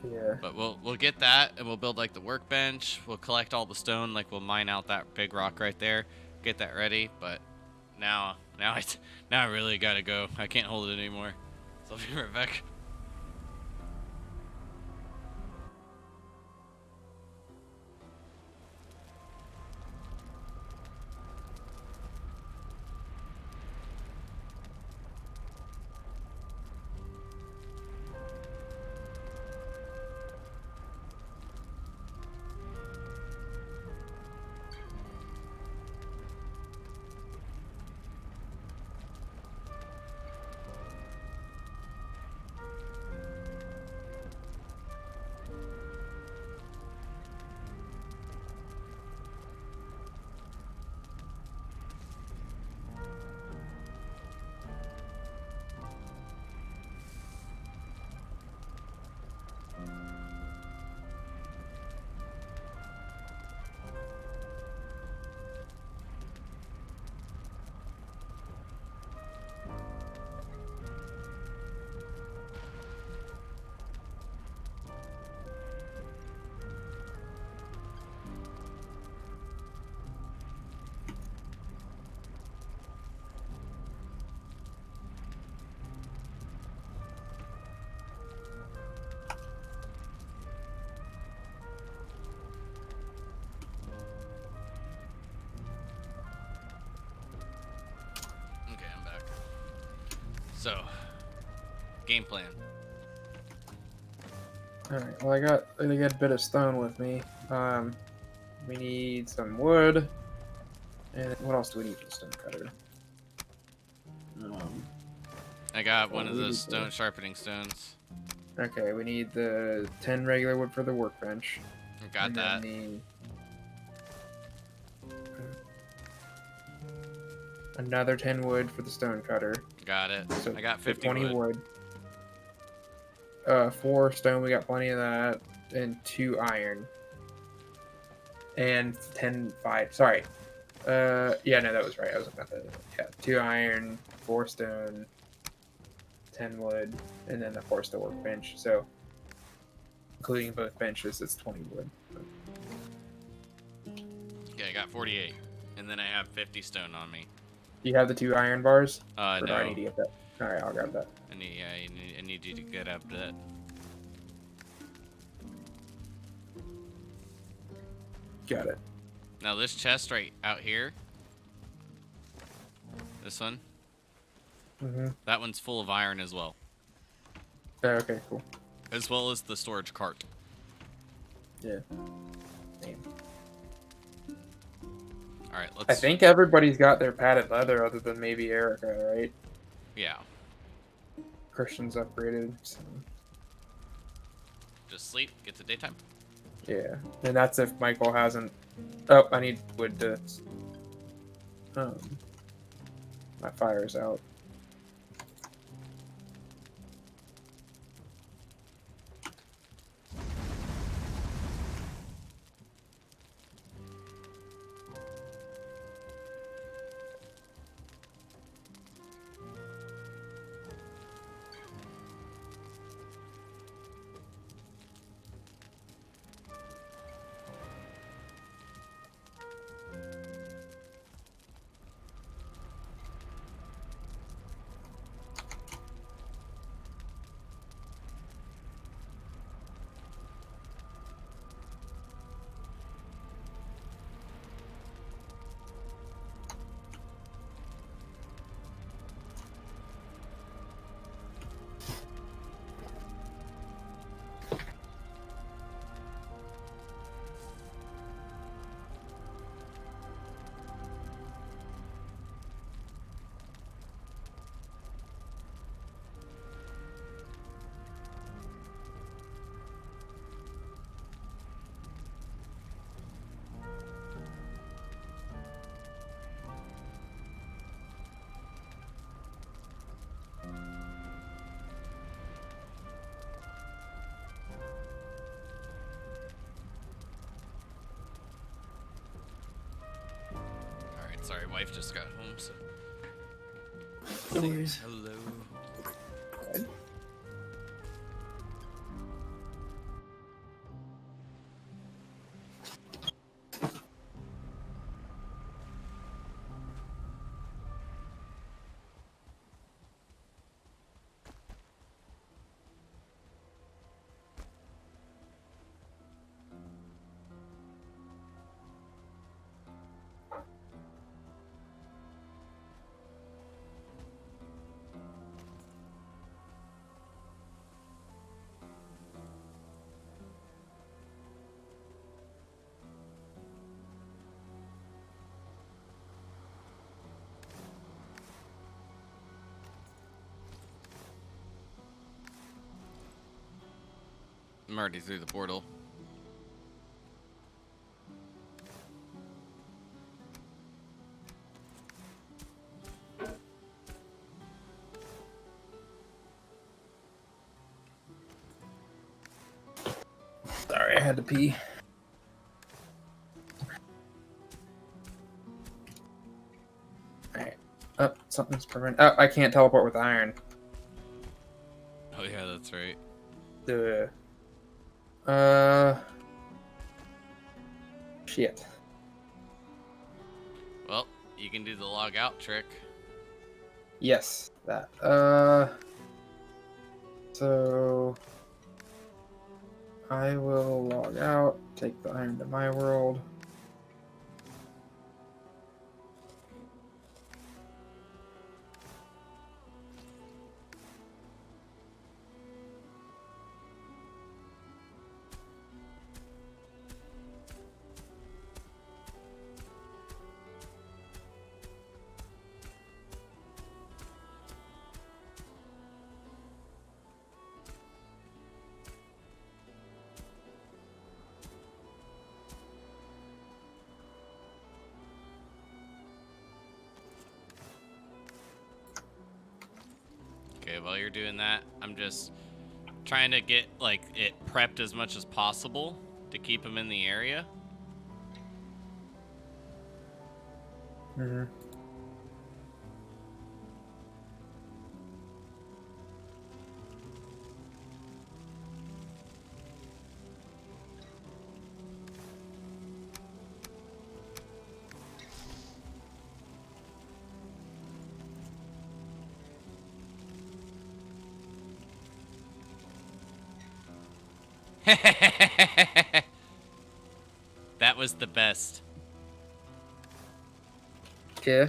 Yeah. But we'll get that, and we'll build like the workbench. We'll collect all the stone, like we'll mine out that big rock right there, get that ready. But now I really gotta go. I can't hold it anymore. So I'll be right back. Okay, I'm back. So, game plan. All right. Well, I got a bit of stone with me. We need some wood. And what else do we need for the stone cutter? I got one Oh, of we those need stone the- sharpening stones. Okay, we need the 10 regular wood for the workbench. Got and that. then another 10 wood for the stone cutter. Got it. So I got so 50 20 wood. wood. 4 stone, we got plenty of that. And 2 iron. And 10, 5. Sorry. Yeah, no, that was right. I was about that. Yeah, 2 iron, 4 stone, 10 wood, and then of course the workbench. So, including both benches, it's 20 wood. Okay, I got 48. And then I have 50 stone on me. Do you have the 2 iron bars? Or do I No. need to get that? All right, I'll grab that. I need you to get up to that. Got it. Now this chest right out here, this one, Mm-hmm. that one's full of iron as well. Okay, cool. As well as the storage cart. Yeah. Damn. Alright, let's... I think everybody's got their padded leather other than maybe Erica, right? Yeah. Christian's upgraded, so Just sleep, get to daytime. yeah. And that's if Michael hasn't. Oh, I need wood to. My fire's out. Sorry, wife just got home, so. No worries. Hello. I'm already through the portal. Sorry, I had to pee. Alright. Oh, something's preventing. Oh, I can't teleport with iron. Oh yeah, that's right. Shit. Well, you can do the log out trick. Yes, that. So I will log out, take the iron to my world. Okay, while you're doing that, I'm just trying to get like it prepped as much as possible to keep them in the area. Mm-hmm. That was the best. Okay.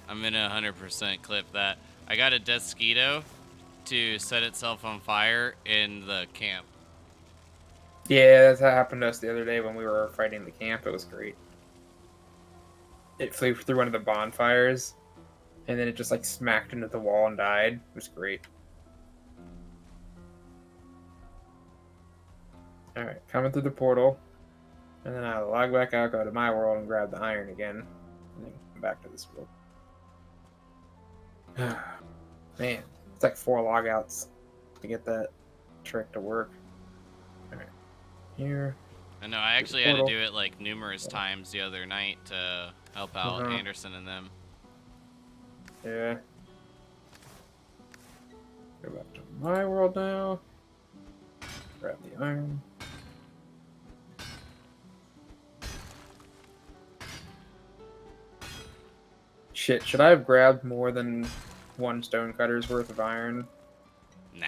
I'm gonna 100% clip that. I got a Desquito to set itself on fire in the camp. Yeah, that happened to us the other day when we were fighting the camp. It was great. It flew through one of the bonfires, and then it just like smacked into the wall and died. It was great. All right, coming through the portal, and then I'll log back out, go to my world, and grab the iron again, and then come back to this world. Man, it's like 4 logouts to get that trick to work. All right, here. I know, I actually had to portal. do it like numerous times the other night to help out Uh-huh. Anderson and them. Yeah. Go back to my world now. Grab the iron. Shit, should I have grabbed more than 1 stonecutter's worth of iron? Nah.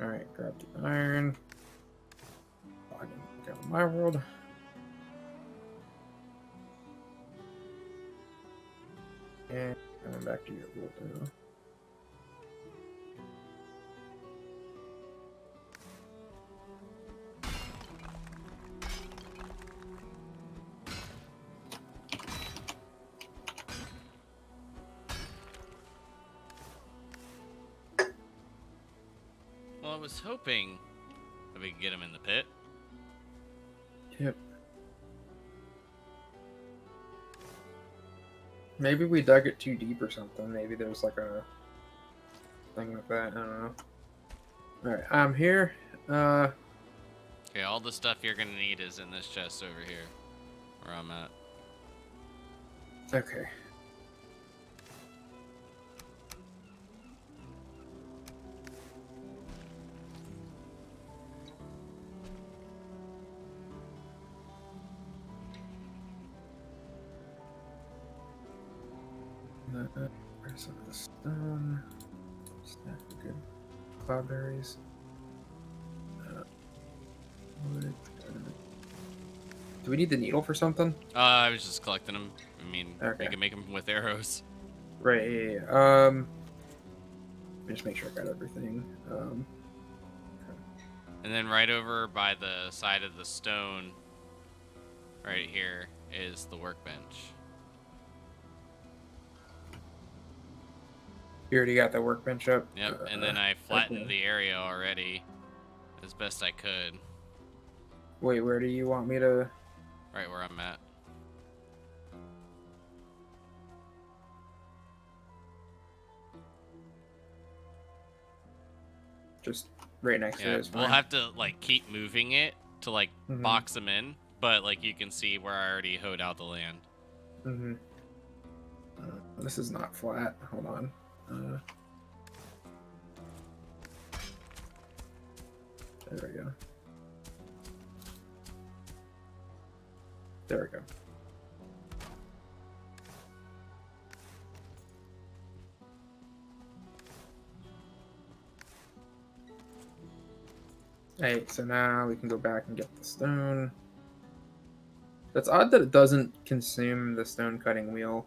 Alright, grab the iron. Log in, go to my world. And coming back to your world now. Well, I was hoping that we could get him in the pit. Yep. Maybe we dug it too deep or something. Maybe there's like a thing with that. I don't know. Alright, I'm here. Okay, all the stuff you're gonna need is in this chest over here, where I'm at. Okay. Where's some of the stone? Stack of good cloudberries. Wood. Do we need the needle for something? I was just collecting them. I mean, Okay. we can make them with arrows. Right. Let me just make sure I got everything. And then right over by the side of the stone, right here, is the workbench. You already got the workbench up. Yep, and then I flattened okay. the area already as best I could, Wait, where do you want me to? right where I'm at. Just right next to Yeah, it is we'll fine. have to like keep moving it to like Mhm. box them in, but like you can see where I already hoed out the land. Mm-hmm. This is not flat. Hold on. There we go. There we go. Hey, so now we can go back and get the stone. That's odd that it doesn't consume the stone cutting wheel.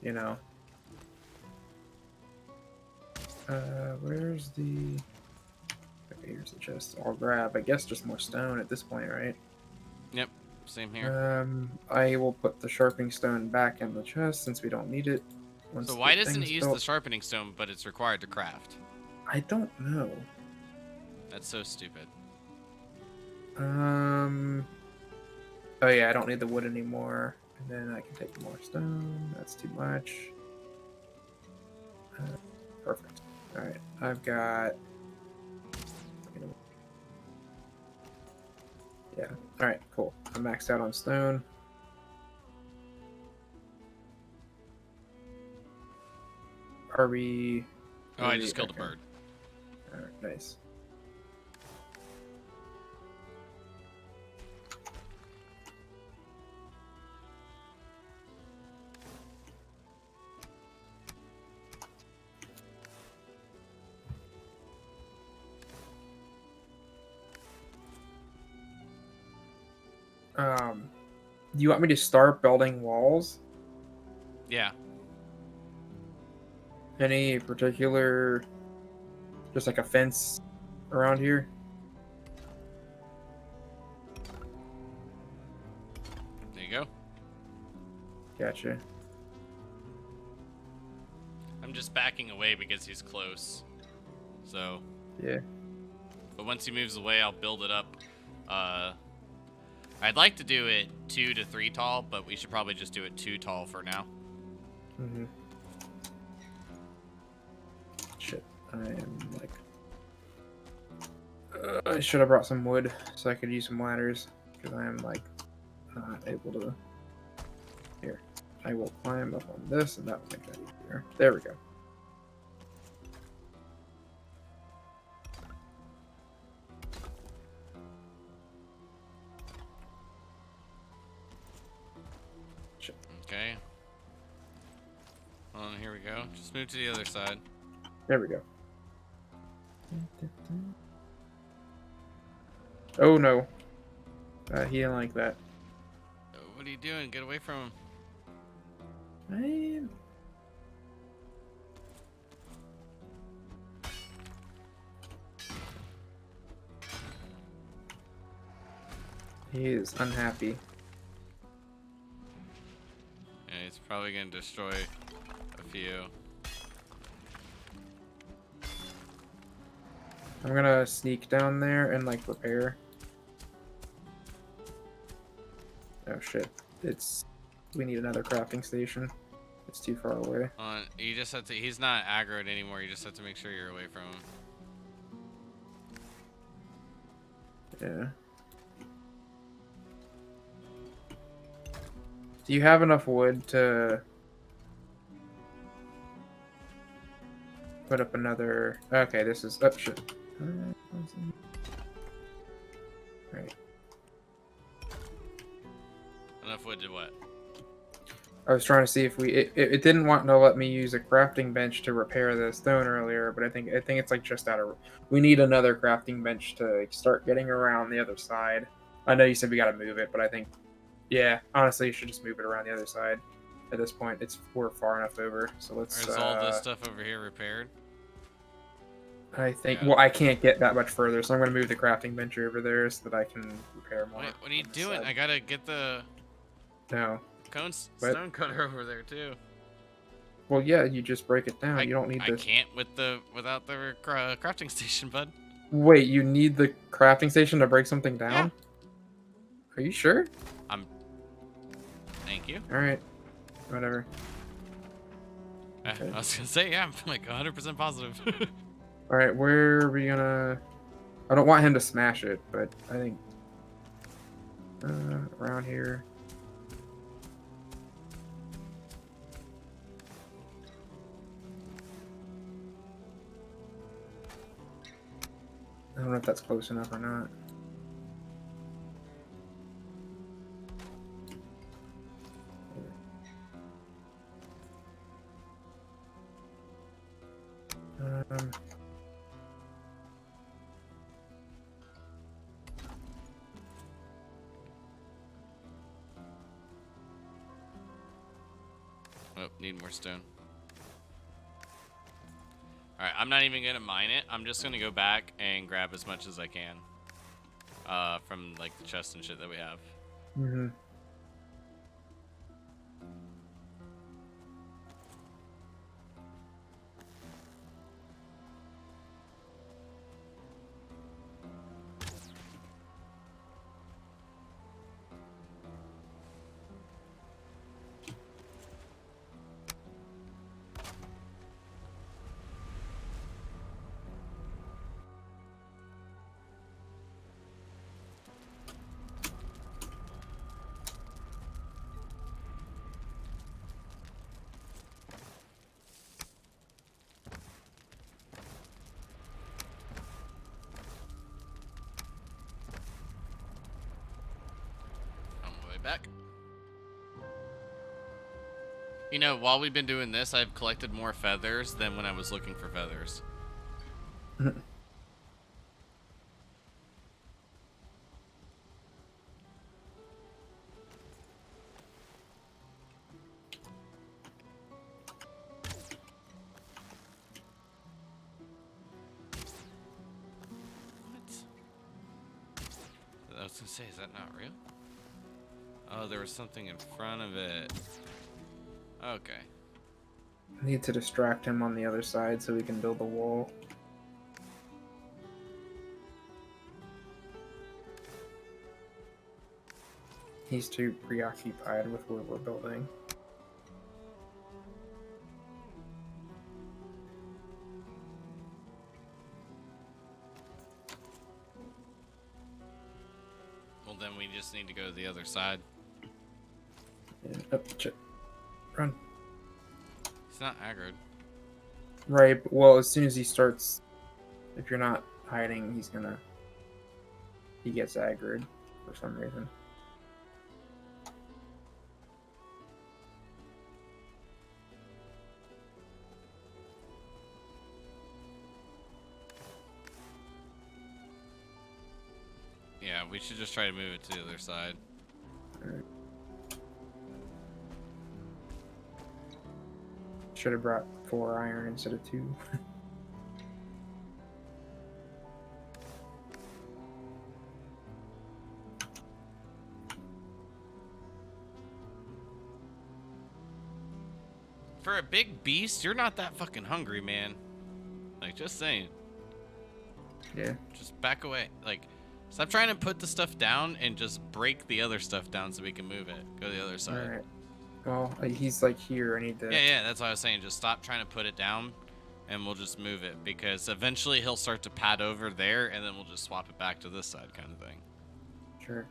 You know. Where's the... Okay, here's the chest. I'll grab, I guess, just more stone at this point, right? Yep, same here. I will put the sharpening stone back in the chest since we don't need it. So once why the doesn't it thing's use built. the sharpening stone, but it's required to craft? I don't know. That's so stupid. Oh yeah, I don't need the wood anymore. And then I can take more stone. That's too much. Perfect. Alright, I've got... Yeah, alright, cool. I'm maxed out on stone. Are we... Oh, I just killed a bird. Alright, nice. Do you want me to start building walls? Yeah. Any particular, just like a fence around here? There you go. Gotcha. I'm just backing away because he's close. So. Yeah. But once he moves away, I'll build it up. I'd like to do it 2 to 3 tall, but we should probably just do it 2 tall for now. Mm-hmm. Shit. I am like... I should have brought some wood so I could use some ladders. Because I am like not able to... Here. I will climb up on this and that will make that easier. There we go. Okay. Hold on, here we go. Just move to the other side. There we go. Oh no. He didn't like that. What are you doing? Get away from him. Man. He is unhappy. Yeah, he's probably gonna destroy a few. I'm gonna sneak down there and like repair. Oh shit. It's we need another crafting station. It's too far away. You just have to. He's not aggroed anymore. You just have to make sure you're away from him. Yeah. Do you have enough wood to put up another? Okay, this is. Oh shit. Right. Enough wood to what? I was trying to see if it didn't want to let me use a crafting bench to repair the stone earlier, but I think it's like just out of. We need another crafting bench to like, start getting around the other side. I know you said we got to move it, but I think, yeah, honestly, you should just move it around the other side. At this point, we're far enough over, so let's. Is all this stuff over here repaired? I think. Yeah. Well, I can't get that much further, so I'm going to move the crafting bench over there so that I can repair more. Wait, what are you on this doing? side. I gotta get the No. What? stone cutter over there too. Well, yeah, you just break it down. You don't need I this. can't without the crafting station, bud. Wait, you need the crafting station to break something down? Are you sure? Thank you. All right. Whatever. Okay. I was gonna say, yeah, I'm like 100% positive. All right, where are we gonna? I don't want him to smash it, but I think around here. I don't know if that's close enough or not. Um, Oh, need more stone. Alright, I'm not even gonna mine it. I'm just gonna go back and grab as much as I can. From like the chest and shit that we have. mm-hmm. On my way back. You know, while we've been doing this, I've collected more feathers than when I was looking for feathers. I was gonna say, is that not real? Oh, there was something in front of it. Okay. I need to distract him on the other side so we can build a wall. He's too preoccupied with what we're building. Well, then we just need to go to the other side. Yeah. Oh, shit. Run. It's not aggroed. Right, well, as soon as he starts, if you're not hiding, he gets aggroed for some reason. Yeah, we should just try to move it to the other side. Alright. Should have brought 4 iron instead of 2. For a big beast, you're not that fucking hungry, man. Like, just saying. Yeah. Just back away. Like, stop trying to put the stuff down and just break the other stuff down so we can move it. Go to the other side. Alright. Oh, he's like here. I need to. Yeah, that's what I was saying. Just stop trying to put it down, and we'll just move it, because eventually he'll start to pad over there, and then we'll just swap it back to this side, kind of thing. Sure.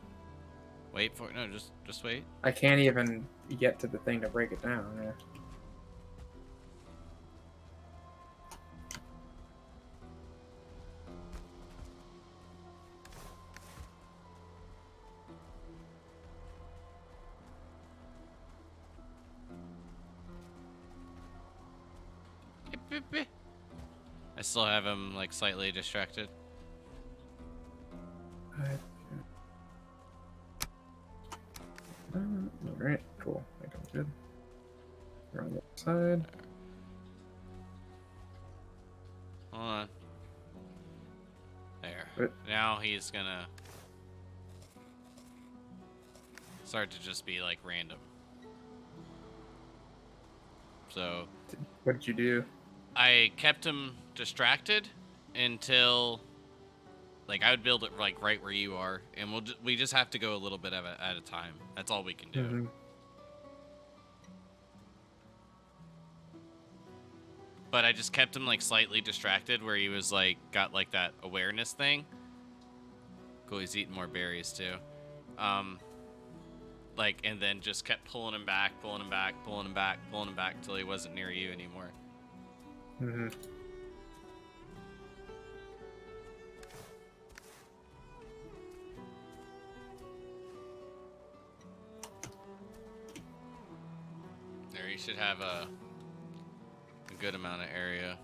Wait for it. No, just wait. I can't even get to the thing to break it down. Yeah. I still have him like slightly distracted. Alright, cool. I think I'm good. We're on the other side. Hold on. There. What? Now he's gonna start to just be like random. So What did you do? I kept him distracted until, like, I would build it like right where you are, and we just have to go a little bit of it at a time. That's all we can do. Mm-hmm. But I just kept him like slightly distracted where he was like got like that awareness thing. Cool, he's eating more berries too. Like, and then just kept pulling him back till he wasn't near you anymore. Mm-hmm. There, you should have a good amount of area.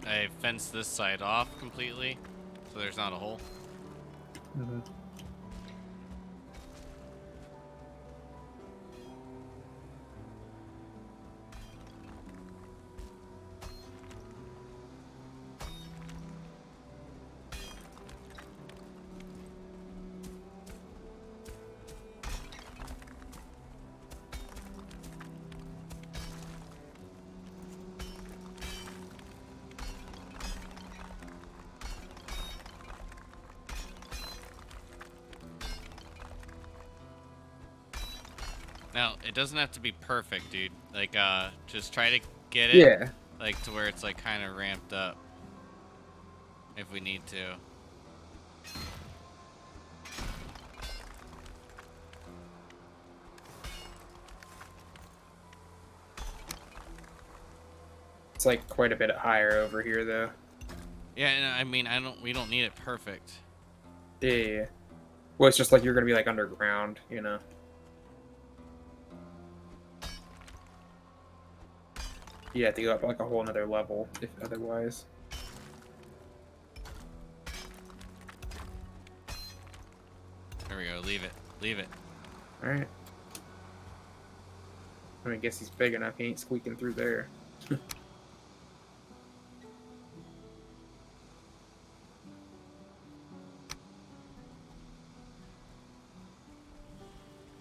I fenced this side off completely, so there's not a hole. Mm-hmm. Now, it doesn't have to be perfect, dude. Like, just try to get it, Yeah. like, to where it's, like, kind of ramped up. If we need to. It's like quite a bit higher over here, though. Yeah, no, I mean, we don't need it perfect. Yeah. Well, it's just like you're gonna be like underground, you know. You have to go up like a whole another level, if otherwise. There we go, leave it. Leave it. Alright. I mean, I guess he's big enough, he ain't squeaking through there.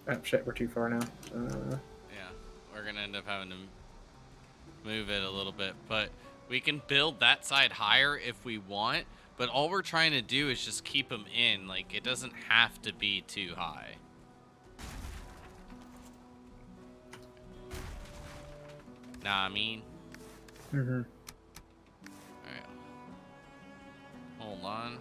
Oh shit, we're too far now. Yeah, we're gonna end up having to move it a little bit, but we can build that side higher if we want, but all we're trying to do is just keep them in. Like, it doesn't have to be too high. Nah, I mean. Mm-hmm. Alright. Hold on.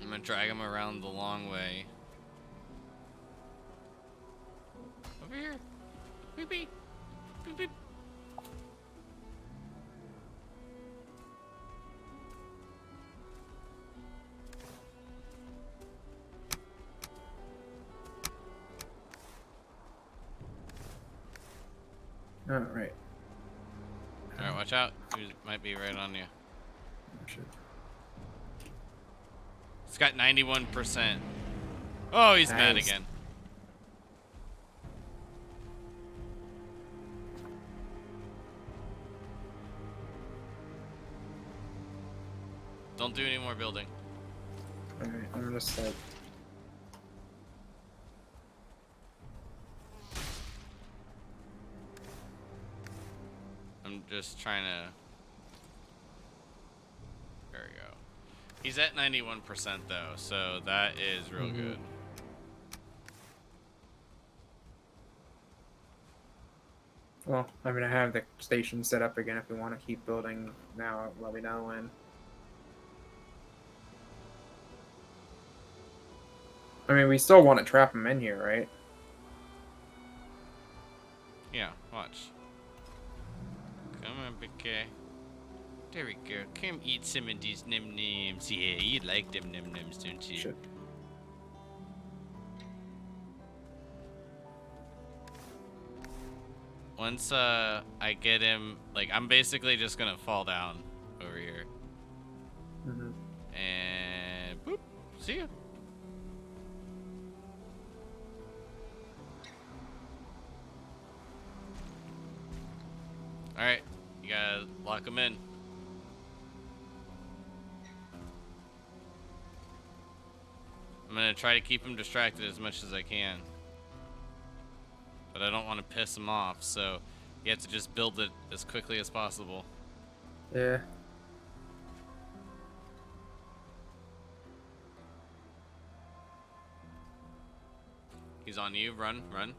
I'm gonna drag him around the long way. Over here. Beep beep. Beep beep. All right. All right, watch out. He might be right on you. Shit. It's got 91%. Oh, he's mad Nice. again. Don't do any more building. All right. I'm just like. I'm just trying to. There we go. He's at 91% though, so that is real good. Well, I'm gonna have the station set up again if we want to keep building now. Let me know when. I mean, we still want to trap him in here, right? Yeah, watch. Come on, big guy. There we go. Come eat some of these nim-nims. Yeah, you like them nim-nims, don't you? Shit. Once I get him, like, I'm basically just gonna fall down over here. Mm-hmm. And boop. See ya. Alright, you gotta lock him in. I'm gonna try to keep him distracted as much as I can. But I don't want to piss him off, so you have to just build it as quickly as possible. Yeah. He's on you. Run, run.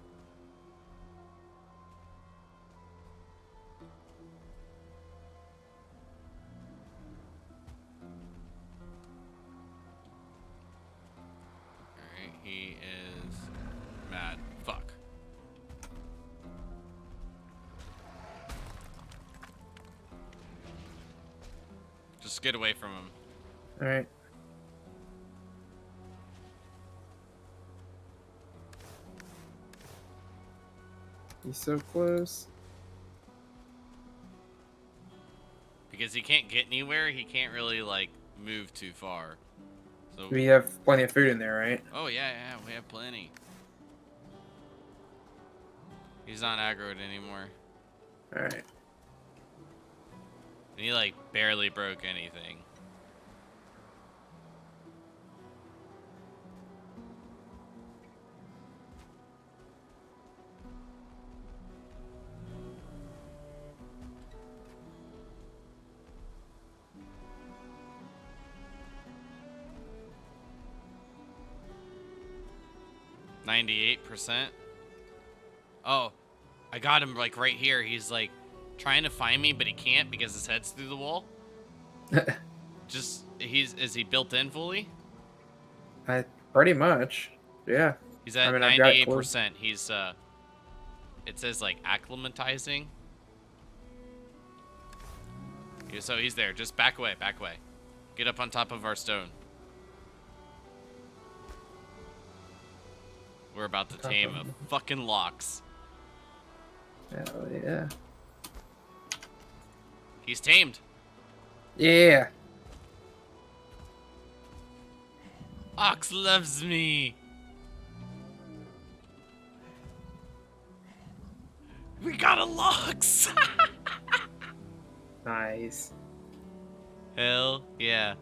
Alright, he is mad. Fuck. Just get away from him. All right. He's so close. Because he can't get anywhere, he can't really, like, move too far. So, We have plenty of food in there, right? oh, yeah, we have plenty. He's not aggroed anymore. All right. And he, like, barely broke anything. %. Oh, I got him like right here. He's like trying to find me, but he can't because his head's through the wall. Just is he built in fully? Pretty much. Yeah. He's at I've got 98%. He's it says like acclimatizing. Yeah, so he's there. Just back away, back away. Get up on top of our stone. We're about to tame a fucking Lox. Hell yeah. He's tamed. Yeah. Ox loves me. We got a Lox. Nice. Hell yeah.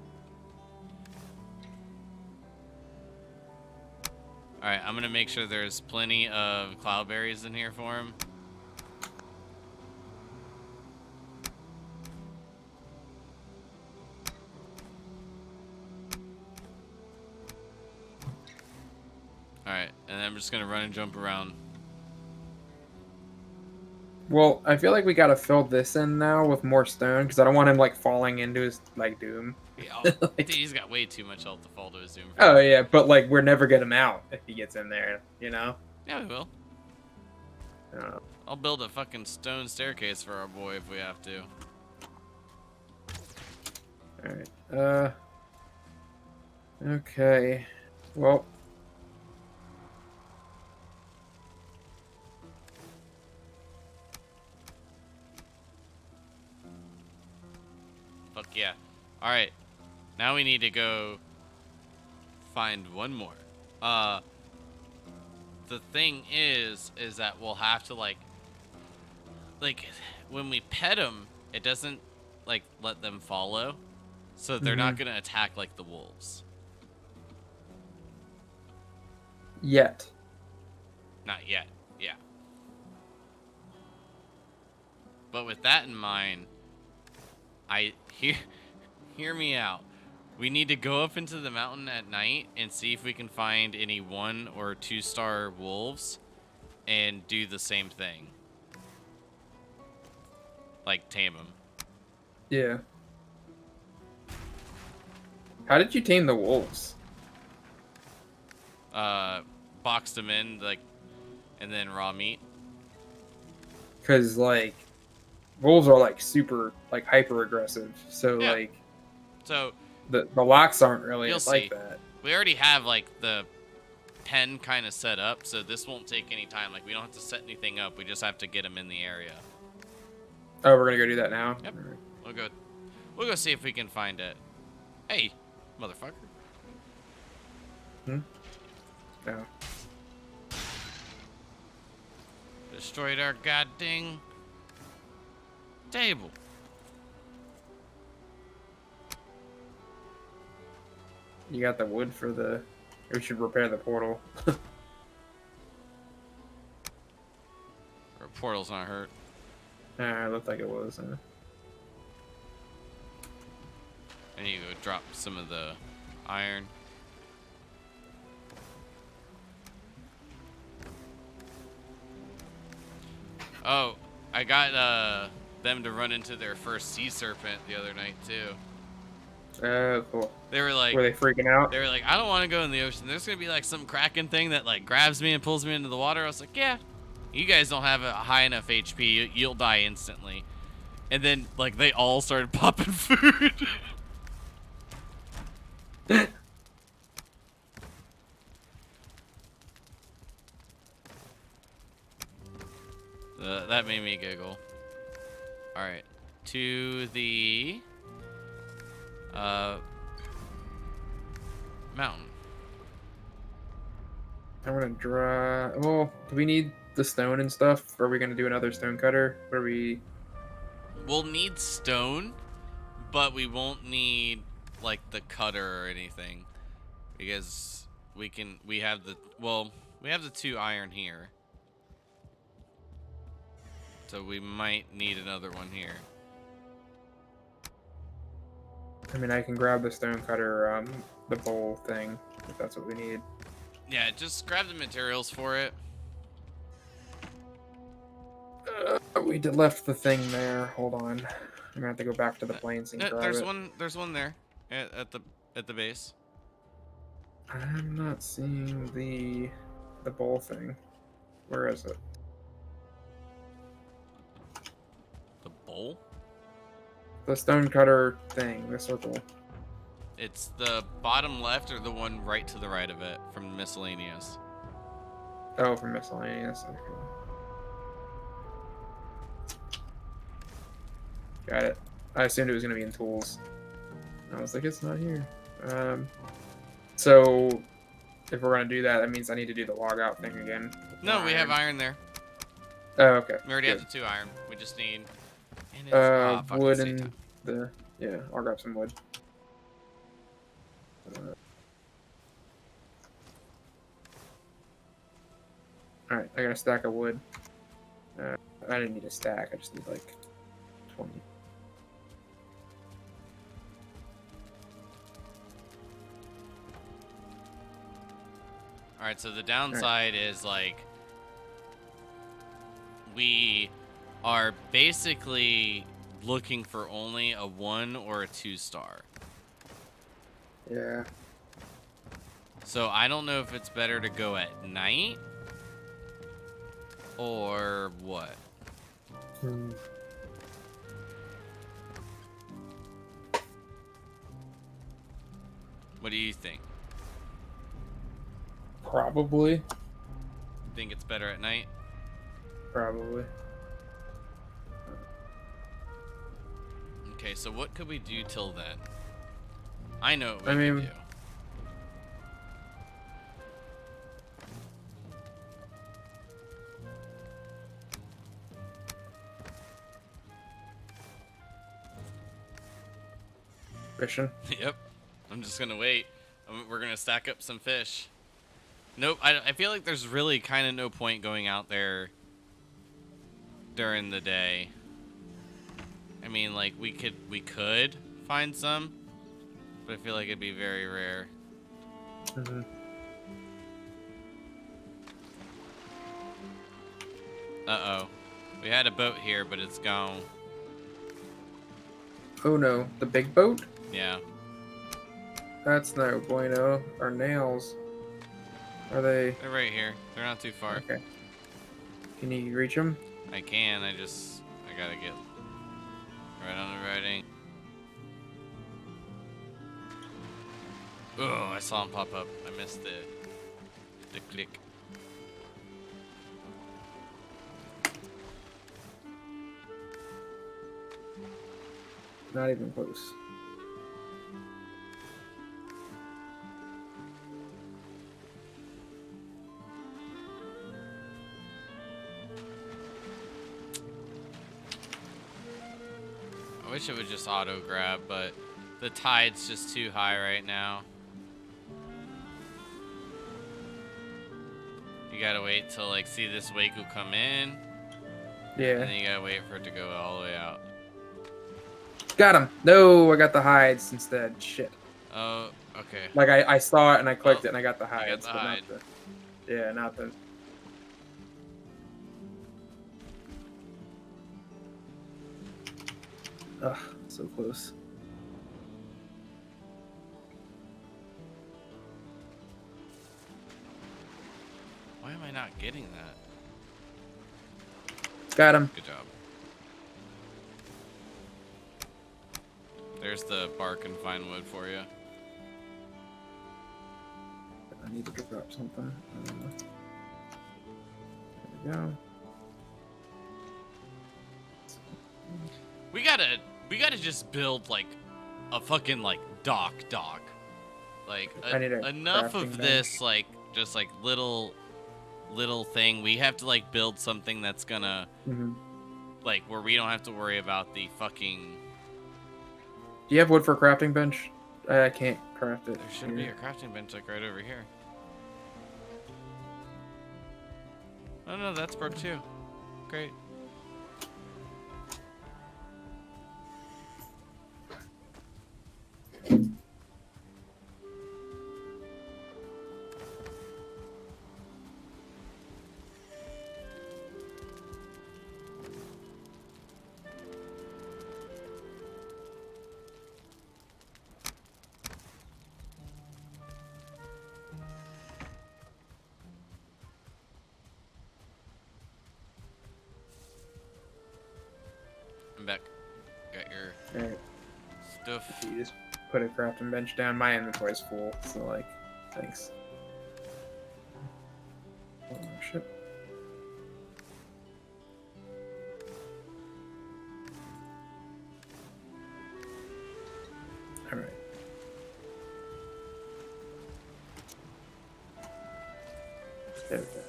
Alright, I'm gonna make sure there's plenty of cloudberries in here for him. Alright, and then I'm just gonna run and jump around. Well, I feel like we gotta fill this in now with more stone because I don't want him like falling into his like doom. Yeah, dude, he's got way too much health to fall to his doom. Oh yeah, but like we're never get him out if he gets in there, you know? Yeah, we will. I'll build a fucking stone staircase for our boy if we have to. Alright. Okay. Well. Fuck yeah. All right. Now we need to go find one more. The thing is that we'll have to like when we pet them, it doesn't like let them follow, so they're not gonna attack like the wolves. Yet. Not yet. Yeah. But with that in mind, hear me out. We need to go up into the mountain at night and see if we can find any 1 or 2 star wolves and do the same thing. Like tame them. Yeah. How did you tame the wolves? Boxed them in, like, and then raw meat. Because, like, wolves are, like, super, like, hyper aggressive. So, Yeah. like, So the locks aren't really You'll like see. that. we already have like the pen kind of set up, so this won't take any time. Like we don't have to set anything up. We just have to get them in the area. Oh, we're gonna go do that now? Yep. Alright. We'll go see if we can find it. Hey, motherfucker. No. Destroyed our goddamn table. You got the wood for the... We should repair the portal. Our portal's not hurt. It looked like it was. I need to go drop some of the iron. Oh, I got them to run into their first sea serpent the other night too. Oh, cool. They were like, Were they freaking out? I don't want to go in the ocean. There's gonna be like some kraken thing that like grabs me and pulls me into the water. I was like, yeah, you guys don't have a high enough HP. You'll die instantly. And then like they all started popping food. That made me giggle. All right, to the mountain. I'm gonna draw... Well, do we need the stone and stuff? Or are we gonna do another stone cutter? Or are we... We'll need stone, but we won't need like the cutter or anything because we have the 2 iron here. So we might need another one here. I mean, I can grab the stone cutter, the bowl thing, if that's what we need. Yeah, just grab the materials for it. We left the thing there. Hold on. I'm gonna have to go back to the plains and grab There's it. there's one there at the base. I'm not seeing the bowl thing. Where is it? The bowl? The stone cutter thing, the circle. It's the bottom left or the one right to the right of it from miscellaneous. Oh, from miscellaneous. Okay. Got it. I assumed it was gonna be in tools. I was like, it's not here. So if we're gonna do that, that means I need to do the log out thing again. No, we have iron there. Oh, okay. We already Good. have the 2 iron. We just need and it's, fuck, wood it's and daytime. the... Yeah, I'll grab some wood. Alright, I got a stack of wood. I didn't need a stack, I just need like 20. Alright, so the downside is like we are basically looking for only a 1 or a 2 star. Yeah. So I don't know if it's better to go at night or what. What do you think? Probably. Think it's better at night? Probably. Okay, so what could we do till then? I know what we I could mean- do. Fishing. Yep. I'm just gonna wait. We're gonna stack up some fish. Nope. I feel like there's really kind of no point going out there during the day. I mean, like we could find some, but I feel like it'd be very rare. Mm-hmm. Uh oh. We had a boat here, but it's gone. Oh no, the big boat? Yeah. That's no bueno. Our nails. Are they? They're right here. They're not too far. Okay. Can you reach them? I can. I gotta get right on the writing. Oh, I saw him pop up. I missed the click. Not even close. I wish it would just auto grab, but the tide's just too high right now. You gotta wait till like see this wake will come in, and Yeah. then you gotta wait for it to go all the way out. Got him. No, I got the hides instead. Shit. Oh, okay. Like I saw it and I clicked Oh, it and I got the got hides, the but hide. not the. Yeah, not the. Ugh, so close. Why am I not getting that? Got him. Good job. There's the bark and fine wood for you. I need to drop something. There we go. We gotta just build like a fucking like dock. Like I need a enough crafting of this like just like little thing. We have to like build something that's gonna Mm-hmm. like where we don't have to worry about the fucking. Do you have wood for a crafting bench? I can't craft it. There should be here. a crafting bench like right over here. Oh no, that's broke too. Great. I'm back. Got your Alright, stuff. you just put a crafting bench down. My inventory's full, so like, thanks. Oh shit. Alright. There we go.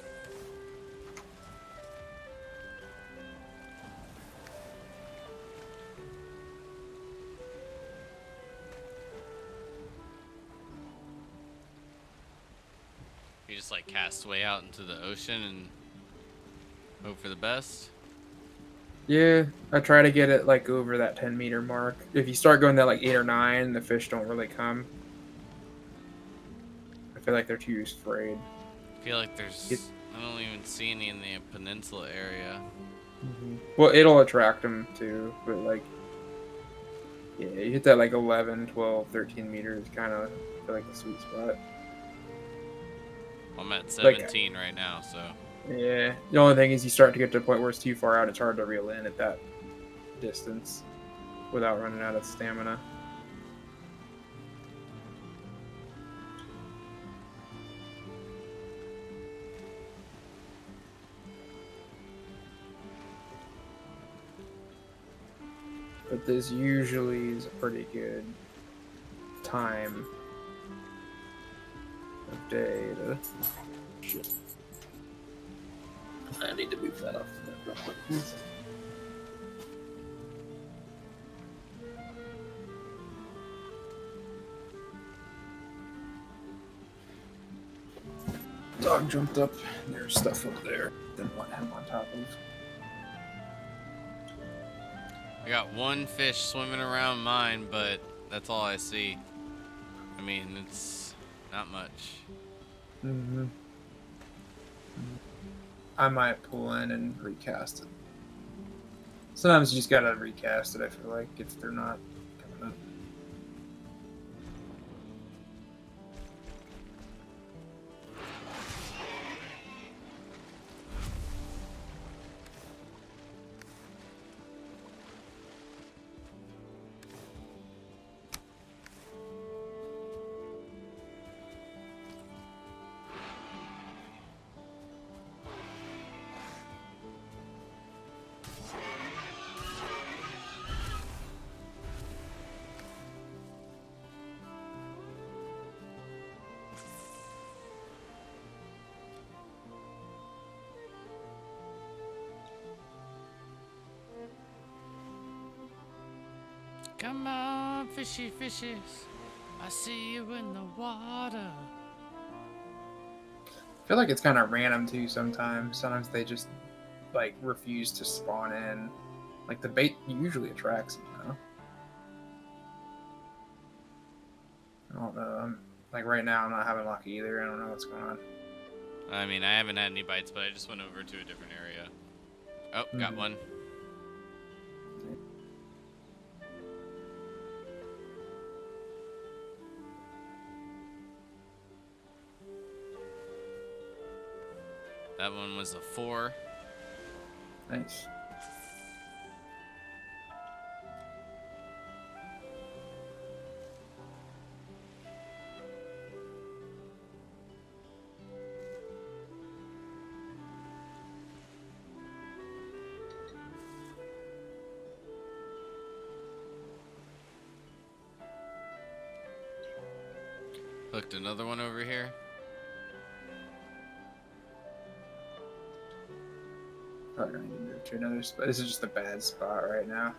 You just like cast way out into the ocean and hope for the best. Yeah, I try to get it like over that 10-meter mark. If you start going that like 8 or 9, the fish don't really come. I feel like they're too afraid. I feel like there's. I don't even see any in the peninsula area. Well, it'll attract them too, but like, yeah, you hit that like 11, 12, 13 meters, kind of feel like the sweet spot. I'm at Like- 17 right now, so. Yeah, the only thing is you start to get to a point where it's too far out, it's hard to reel in at that distance without running out of stamina. But this usually is a pretty good time of day to. Shit. I need to move that off the map real quick. Dog jumped up. There's stuff over there. Didn't want him on top of. I got one fish swimming around mine, but that's all I see. I mean, it's not much. Mm-hmm. I might pull in and recast it. Sometimes you just gotta recast it, I feel like, if they're not coming up. Come on, fishy fishes. I see you in the water. I feel like it's kind of random too sometimes. Sometimes they just, like, refuse to spawn in. Like, the bait usually attracts them, though. I don't know. Like, right now, I'm not having luck either. I don't know what's going on. I mean, I haven't had any bites, but I just went over to a different area. Oh, got one. That one was a 4. Nice. Hooked another one over here. Probably don't need to move to another spot. This is just a bad spot right now.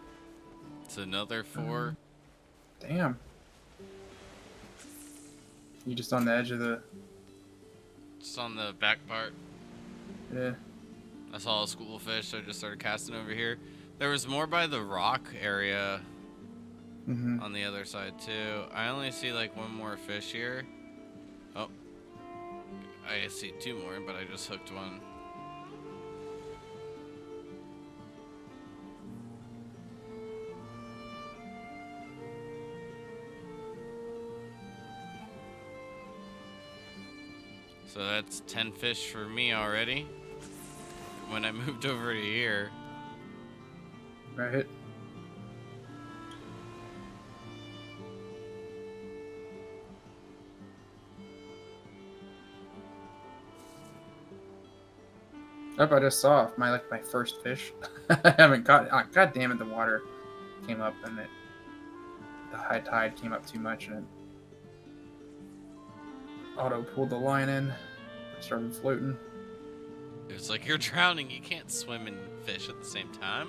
It's another 4. Damn. You just on the edge of the. Just on the back part. Yeah. I saw a school of fish, so I just started casting over here. There was more by the rock area Mm-hmm. on the other side too. I only see like one more fish here. Oh, I see 2 more, but I just hooked one. So that's 10 fish for me already. When I moved over to here. Right. Oh, I just saw my first fish. I haven't caught it. Oh, God damn it! The water came up and the high tide came up too much and it auto pulled the line in. It started floating. It's like you're drowning. You can't swim and fish at the same time.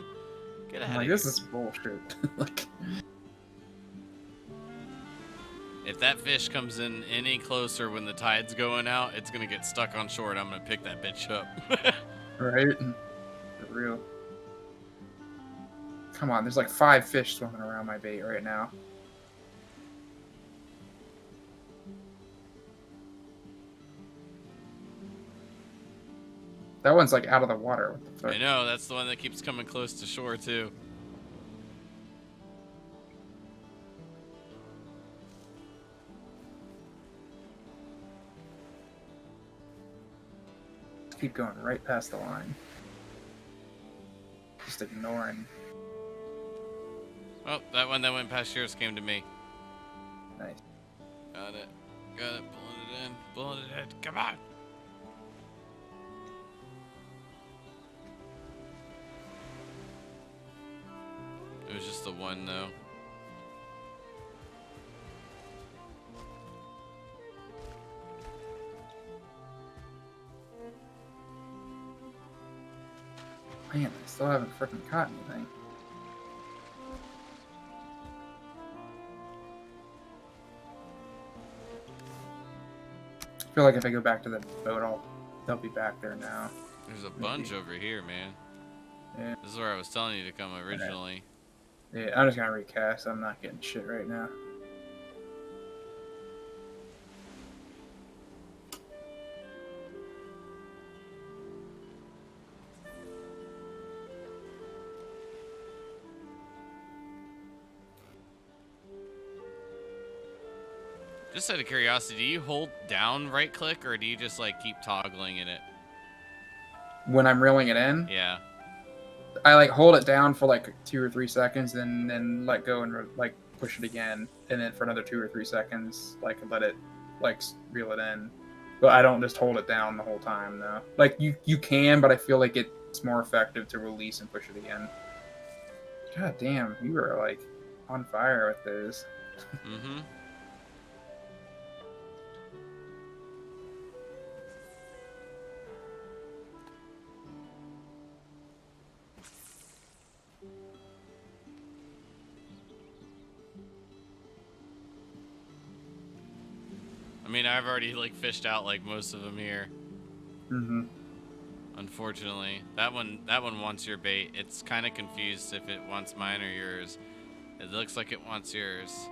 Get I'm ahead like, of this here. is bullshit. Like, If that fish comes in any closer when the tide's going out, it's gonna get stuck on shore and I'm gonna pick that bitch up. right? For real. Come on, there's like 5 fish swimming around my bait right now. That one's like out of the water. What the fuck? I know, that's the one that keeps coming close to shore too. Keep going right past the line. Just ignoring. Oh, that one that went past yours came to me. Nice. Got it. Got it. Pulling it in. Pulling it in. Come on. It was just just the one though. Man, I still haven't freaking caught anything. I feel like if I go back to the boat, they'll be back there now. There's a bunch over here, man. Yeah. This is where I was telling you to come originally. Yeah, I'm just gonna recast. I'm not getting shit right now. Just out of curiosity, do you hold down right click or do you just like keep toggling in it? When I'm reeling it in, Yeah. I like hold it down for like 2 or 3 seconds, and then let go and like push it again, and then for another 2 or 3 seconds, like let it like reel it in. But I don't just hold it down the whole time though. Like you can, but I feel like it's more effective to release and push it again. God damn, you were like on fire with those. Mm-hmm. I mean, I've already like fished out like most of them here. Mm-hmm. Unfortunately, that one wants your bait. It's kind of confused if it wants mine or yours. It looks like it wants yours.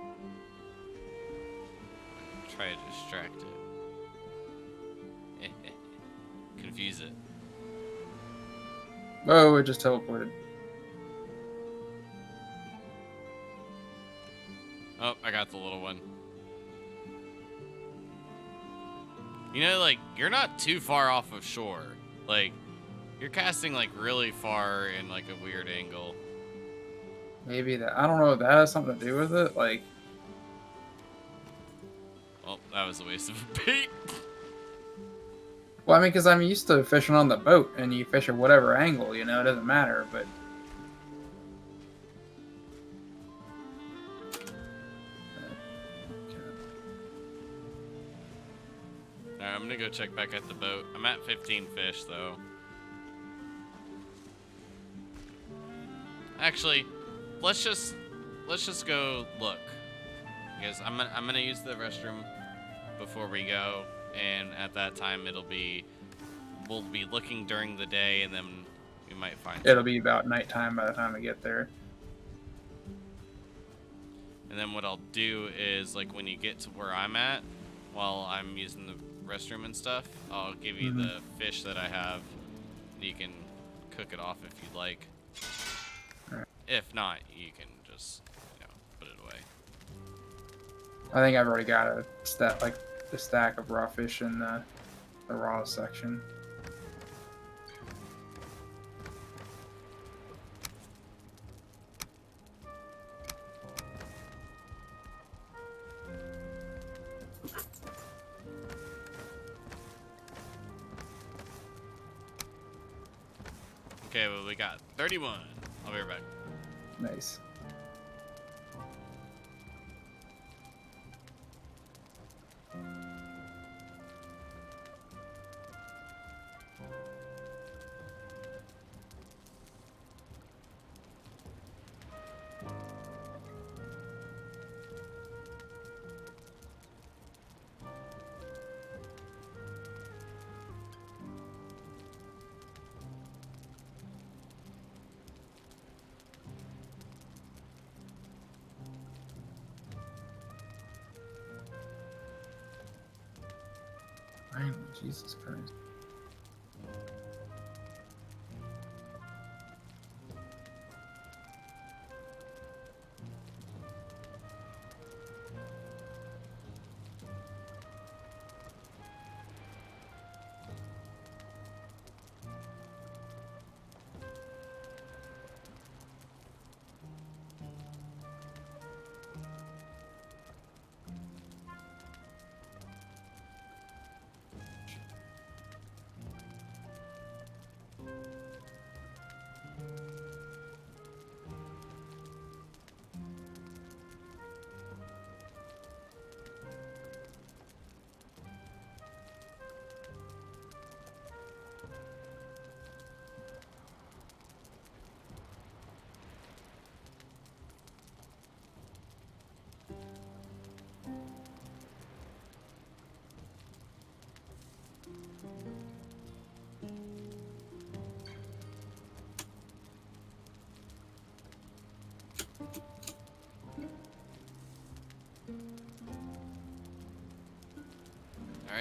Try to distract it. Confuse it. Oh, it just teleported. Oh, I got the little one. You know, like, you're not too far off of shore. Like, you're casting, like, really far in, like, a weird angle. Maybe that, I don't know if that has something to do with it. Like, Well, that was a waste of a bait. well, I mean, because I'm used to fishing on the boat, and you fish at whatever angle, you know, it doesn't matter. But Alright, I'm gonna go check back at the boat. I'm at 15 fish, though. Actually, let's just go look. Because I'm gonna use the restroom before we go, and at that time we'll be looking during the day, and then we might find it'll be about nighttime by the time I get there. And then what I'll do is, like, when you get to where I'm at, while I'm using the restroom and stuff, I'll give you the fish that I have. You can cook it off if you'd like. Alright. If not, you can just, put it away. I think I've already got a stack of raw fish in the raw section. Okay, well, we got 31. I'll be right back. Nice. Finally, Jesus Christ.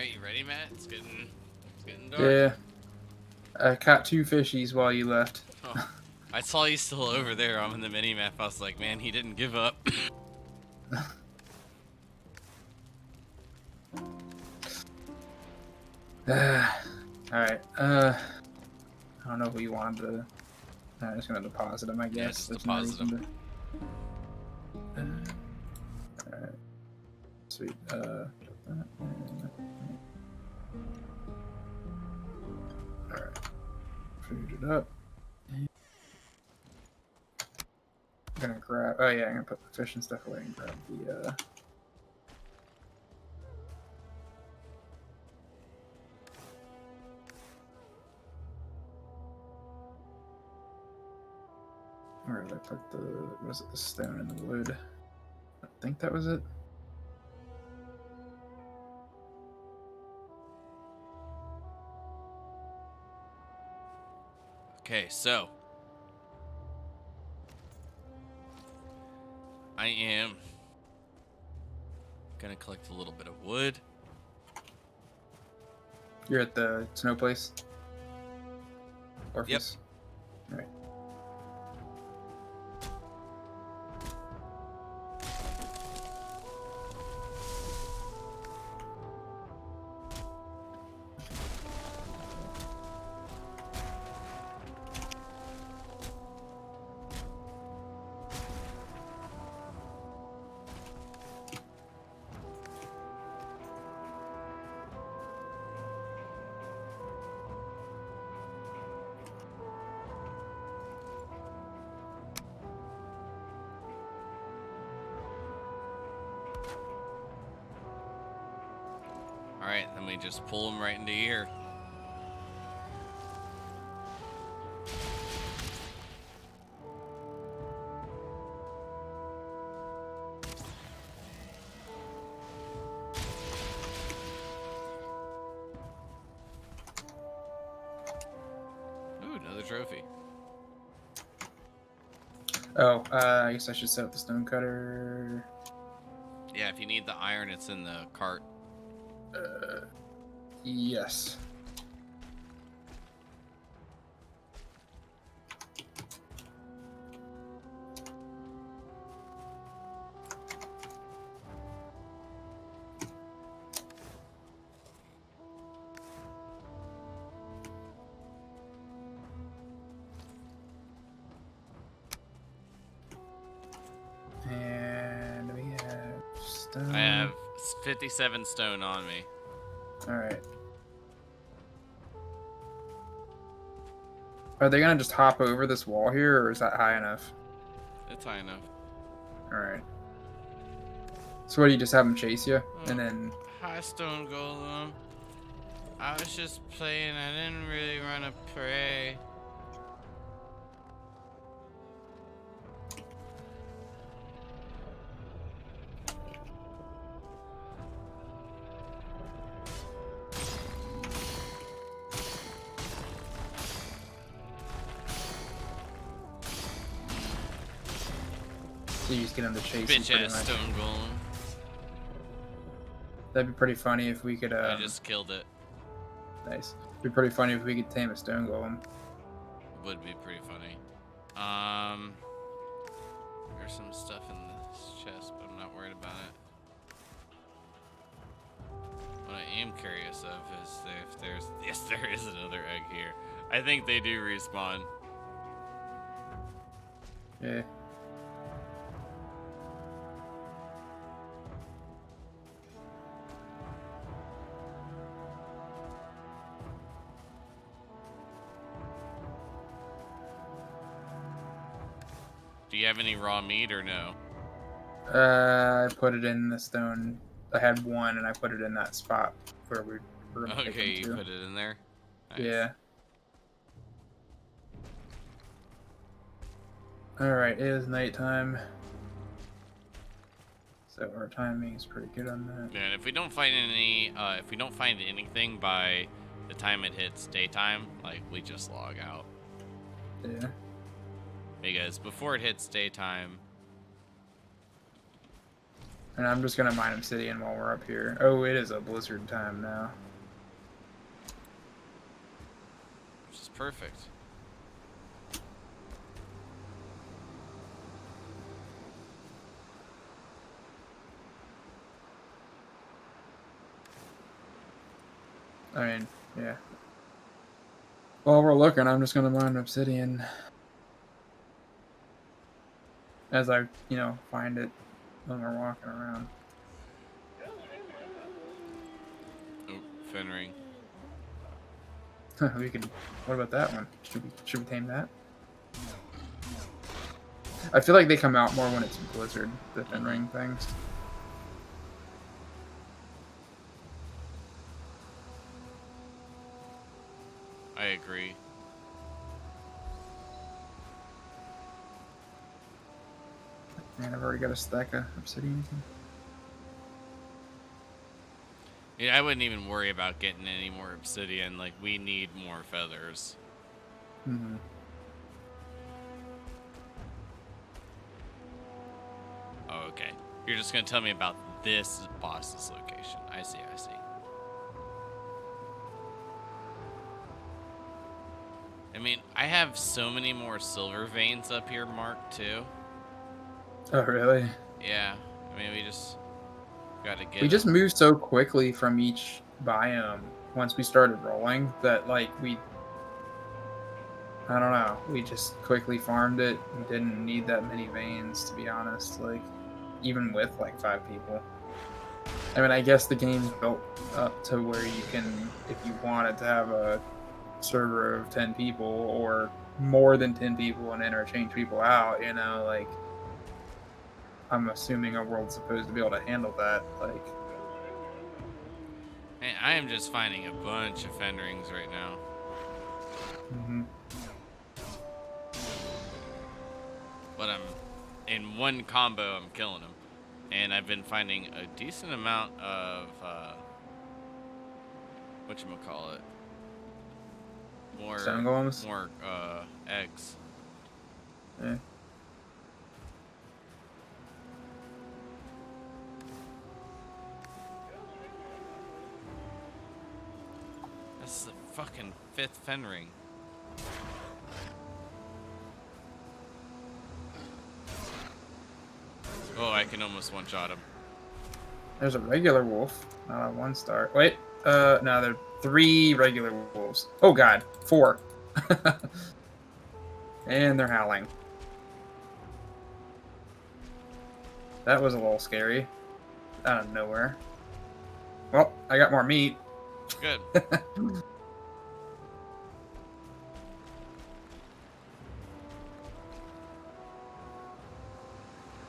Alright, you ready, Matt? It's getting dark. Yeah. I caught 2 fishies while you left. Oh, I saw you still over there. I'm in the mini map. I was like, man, he didn't give up. Alright. I don't know who you wanted to. I'm just gonna deposit them, I guess. Yeah, just There's deposit no reason to- Alright. Sweet. Alright. Food it up. I'm gonna grab. Oh yeah, I'm gonna put the fish and stuff away and grab the. Where did I put the? Was it the stone and the wood? I think that was it. Okay, so I am gonna collect a little bit of wood. You're at the snow place. Orpheus. All right. All right, then we just pull them right into here. Ooh, another trophy. Oh, I guess I should set up the stone cutter. Yeah, if you need the iron, it's in the cart. Yes. And we have stone. I have 57 stone on me. All right. Are they gonna just hop over this wall here, or is that high enough? It's high enough. All right. So what do you just have them chase you, and then? Hi, Stone Golem. I was just playing. I didn't really want to pray. So you just get them to chase you Bitch pretty ass much. Stone Golem. That'd be pretty funny if we could. I just killed it. Nice. It'd be pretty funny if we could tame a stone golem. Would be pretty funny. There's some stuff in this chest, but I'm not worried about it. What I am curious of is if there's yes, there is another egg here. I think they do respawn. Yeah. Do you have any raw meat or no? I put it in the stone. I had one, and I put it in that spot where we're gonna take Okay, them you to. put it in there. Nice. Yeah. All right, it is nighttime, so our timing is pretty good on that. Yeah, and if we don't find anything by the time it hits daytime, like we just log out. Yeah. Because before it hits daytime, And I'm just gonna mine obsidian while we're up here. Oh, it is a blizzard time now. Which is perfect. I mean, yeah. While we're looking, I'm just gonna mine obsidian as I, find it when we're walking around. Oh, Fenring. We can. What about that one? Should we tame that? I feel like they come out more when it's blizzard, the Fenring things. I agree. Man, I've already got a stack of obsidian. Yeah, I wouldn't even worry about getting any more obsidian. Like, we need more feathers. Mm-hmm. Oh, okay. You're just gonna tell me about this boss's location. I see, I see. I mean, I have so many more silver veins up here, Mark, too. Oh, really? Yeah. I mean, we just gotta get We just it. moved so quickly from each biome once we started rolling that, like, I don't know, we just quickly farmed it and didn't need that many veins, to be honest, like, even with, like, 5 people. I mean, I guess the game's built up to where you can, if you wanted to have a server of 10 people or more than 10 people and interchange people out, like, I'm assuming a world's supposed to be able to handle that, like... Man, I am just finding a bunch of Fenrings right now. Mm-hmm. But in one combo, I'm killing them. And I've been finding a decent amount of, whatchamacallit? Stone golems? More, eggs. Yeah. That's the fucking 5th Fenring. Oh, I can almost one-shot him. There's a regular wolf, not a 1-star. Wait, no, there are 3 regular wolves. Oh god, 4. And they're howling. That was a little scary. Out of nowhere. Well, I got more meat. Good.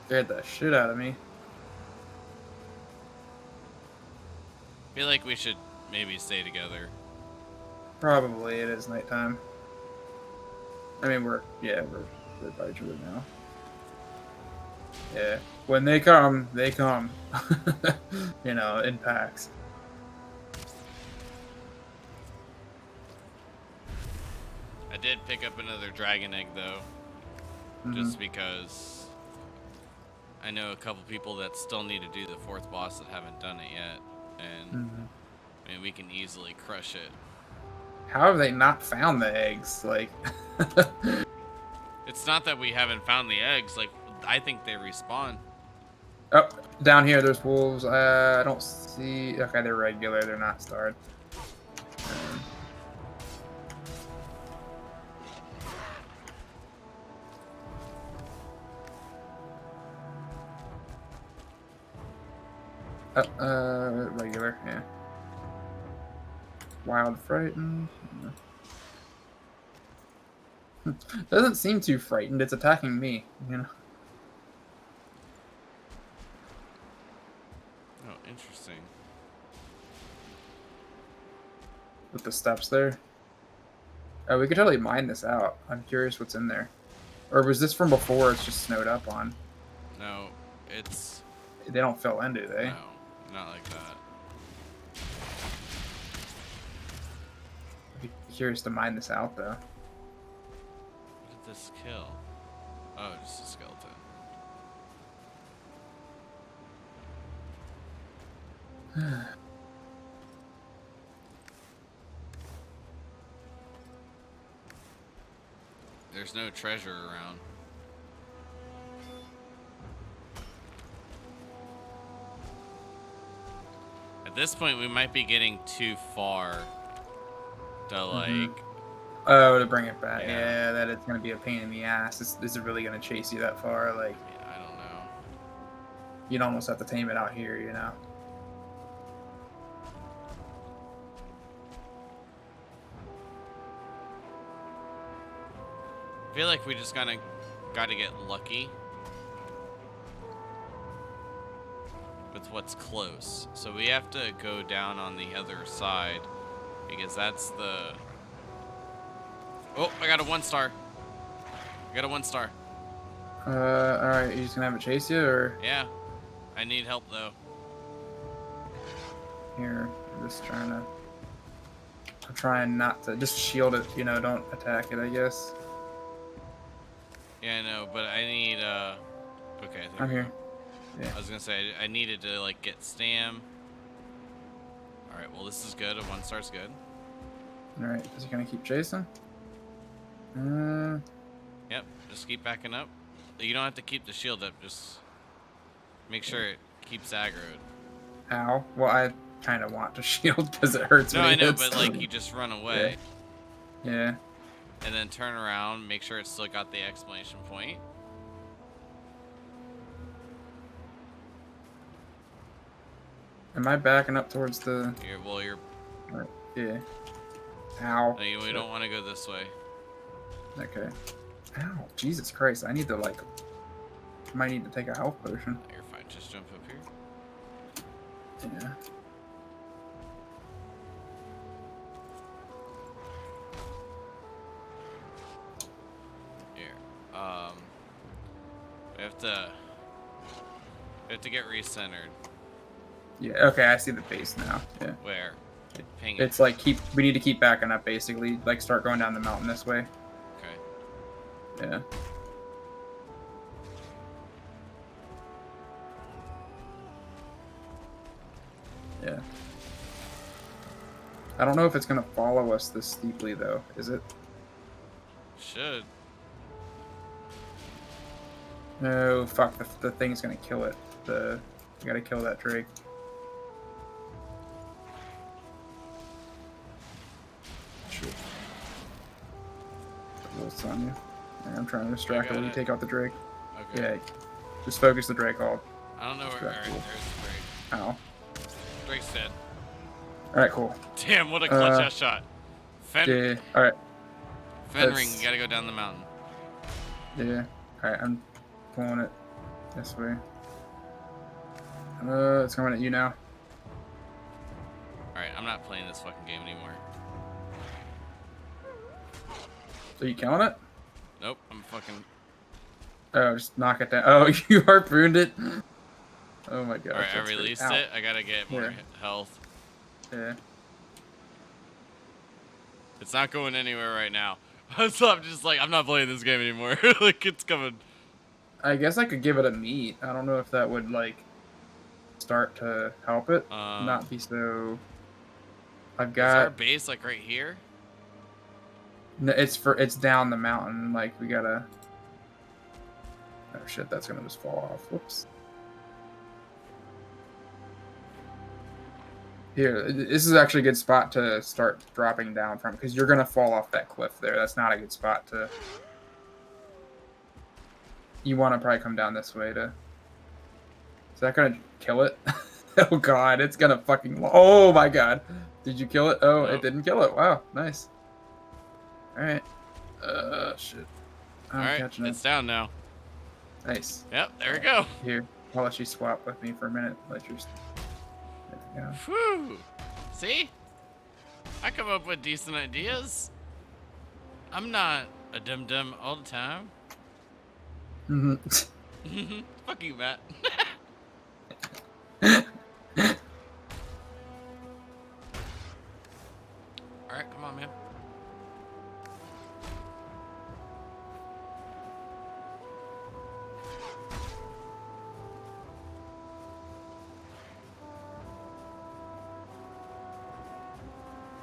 Scared the shit out of me. Feel like we should maybe stay together. Probably it is nighttime. I mean, we're by Druid now. Yeah, when they come, they come. In packs. I did pick up another dragon egg though, just because I know a couple people that still need to do the 4th boss that haven't done it yet, and I mean we can easily crush it. How have they not found the eggs? Like, It's not that we haven't found the eggs. Like, I think they respawn. oh, down here there's wolves. I don't see. Okay, they're regular. They're not starred. Regular, yeah. Wild frightened. Doesn't seem too frightened. It's attacking me, Oh, interesting. With the steps there. Oh, we could totally mine this out. I'm curious what's in there. Or was this from before it's just snowed up on? No, it's... They don't fill in, do they? No, not like that. I'd be curious to mine this out, though. What did this kill? Oh, just a skeleton. There's no treasure around. At this point, we might be getting too far to like. Oh, to bring it back. Yeah. Yeah, that it's gonna be a pain in the ass. Is it really gonna chase you that far? Like, Yeah, I don't know. you'd almost have to tame it out here, you know? I feel like we just gotta get lucky with what's close. So we have to go down on the other side because that's the. Oh, I got a 1-star. I got a 1-star. Alright, you just gonna have it chase you, or? Yeah. I need help though. Here, I'm trying not to, just shield it, you know, don't attack it, I guess. Yeah, I know, but I need okay, there I'm we here. go. Yeah. I was gonna say I needed to like get stam. Alright, well this is good. A 1-star's good. Alright, is he gonna keep chasing? Yep, just keep backing up. You don't have to keep the shield up, just make sure it keeps aggroed. Ow. Well, I kind of want to shield because it hurts No, when I it know, hits. but like you just run away Yeah. and then turn around, make sure it's still got the exclamation point. Am I backing up towards the... You're Yeah. Ow. no, we don't want to go this way. Okay. Ow. Jesus Christ. I need to, like... Might need to take a health potion. You're fine. Just jump up here. Yeah. Here. We have to get recentered. Yeah, okay, I see the base now. Yeah. Where? Ping it. It's like we need to keep backing up basically. Like start going down the mountain this way. Okay. Yeah. Yeah. I don't know if it's gonna follow us this steeply though, is it? Should. No, fuck, the thing's gonna kill it. We gotta kill that Drake. Shit. Wolf's on you. Yeah, I'm trying to distract her got when you it. take out the Drake. Okay. Yeah, just focus the Drake all. I don't know where. Distract Alright, Wolf. there's Ow. Drake. Drake's dead. Alright, cool. Damn, what a clutch ass shot. Yeah, alright. Fenring, that's- you gotta go down the mountain. Yeah. Alright, I'm pulling it this way. It's coming at you now. Alright, I'm not playing this fucking game anymore. Are you killing it? Nope, I'm fucking. Oh, just knock it down. Oh, you harpooned it? Oh my god. Alright, I released it. I gotta get more Yeah. health. Yeah. It's not going anywhere right now. So I'm just like, I'm not playing this game anymore. Like, it's coming. I guess I could give it a meat. I don't know if that would, like, start to help it. Not be so... I've Is our got... base like right here? No, it's down the mountain. Like, we gotta... Oh shit, that's gonna just fall off. Whoops. Here, this is actually a good spot to start dropping down from, because you're gonna fall off that cliff there. That's not a good spot to... You want to probably come down this way to... Is that gonna kill it? Oh god, it's gonna fucking... Oh my god. Did you kill it? Oh, Nope. it didn't kill it. Wow, nice. Alright. Shit. I'm Alright, catching it. it's down now. Nice. Yep, there we go. Here, I'll let you swap with me for a minute. Let you... There we go. Whew. See? I come up with decent ideas. I'm not a dum-dum all the time. Mm-hmm. Fuck you, Matt. Alright, come on, man.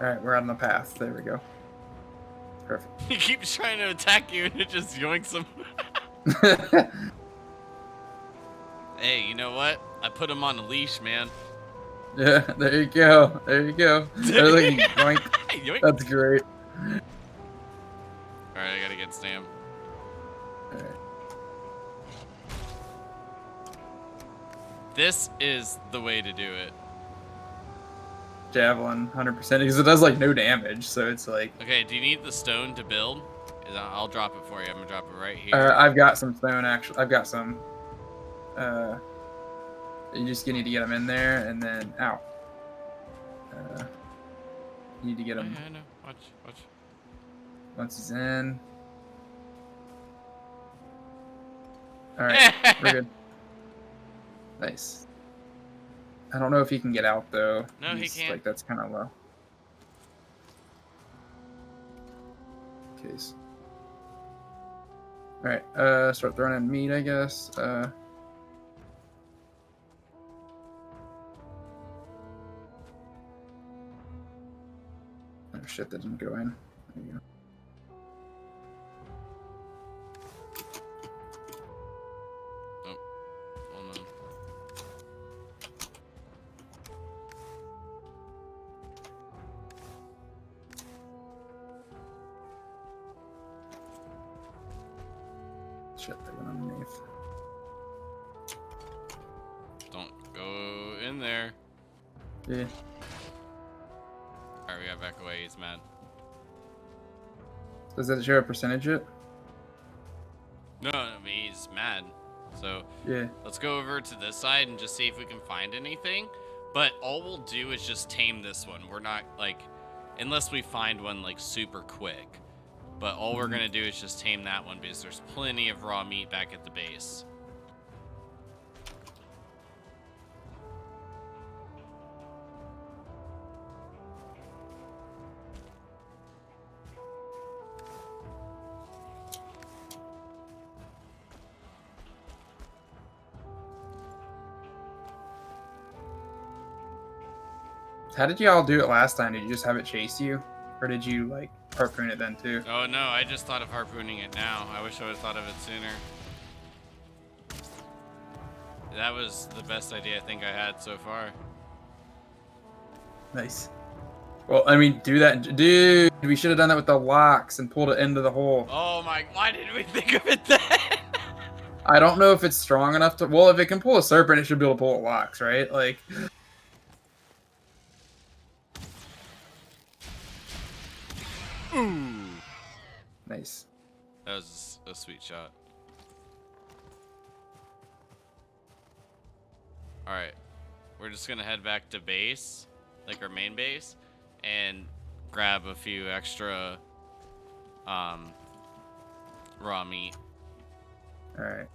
All right, we're on the path. There we go. Perfect. He keeps trying to attack you and it just yoinks him. Hey, you know what? I put him on a leash, man. Yeah, there you go. There you go. There's like a yoink. Yoink. That's great. Alright, I gotta get Stam. All right. This is the way to do it. Javelin, 100%, because it does like no damage, so it's like. Okay, do you need the stone to build? I'll drop it for you. I'm gonna drop it right here. I've got some stone actually. I've got some. You just need to get them in there, and then ow. You need to get him I know. Watch. once he's in. All right, we're good. Nice. I don't know if he can get out though. No, he can't. Like that's kind of low. Case. All right. Start throwing in meat, I guess. Oh shit, that didn't go in. There you go. Hold on. Shit, they went underneath. Don't go in there. Yeah. Alright, we gotta back away. He's mad. Does that show a percentage yet? No, I mean, he's mad. So Yeah. let's go over to this side and just see if we can find anything. But all we'll do is just tame this one. We're not like, unless we find one like super quick. But all we're gonna do is just tame that one because there's plenty of raw meat back at the base. How did y'all do it last time? Did you just have it chase you? Or did you, like, harpoon it then, too? Oh no, I just thought of harpooning it now. I wish I would have thought of it sooner. That was the best idea I think I had so far. Nice. Well, I mean, do that. Dude, we should have done that with the locks and pulled it into the hole. Oh my, why didn't we think of it then? I don't know if it's strong enough to... Well, if it can pull a serpent, it should be able to pull locks, right? Like... Ooh. Nice. That was a sweet shot. Alright. We're just gonna head back to base, like our main base, and grab a few extra raw meat. Alright.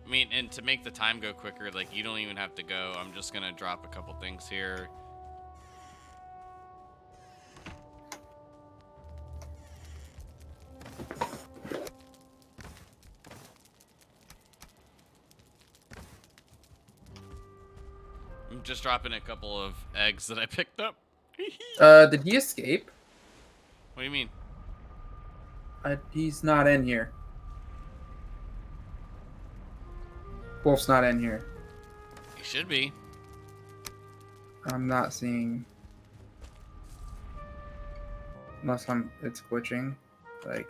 I mean, and to make the time go quicker, like, you don't even have to go. I'm just gonna drop a couple things here. I'm just dropping a couple of eggs that I picked up. Did he escape? What do you mean? He's not in here. Wolf's not in here. He should be. I'm not seeing... Unless it's glitching. Like...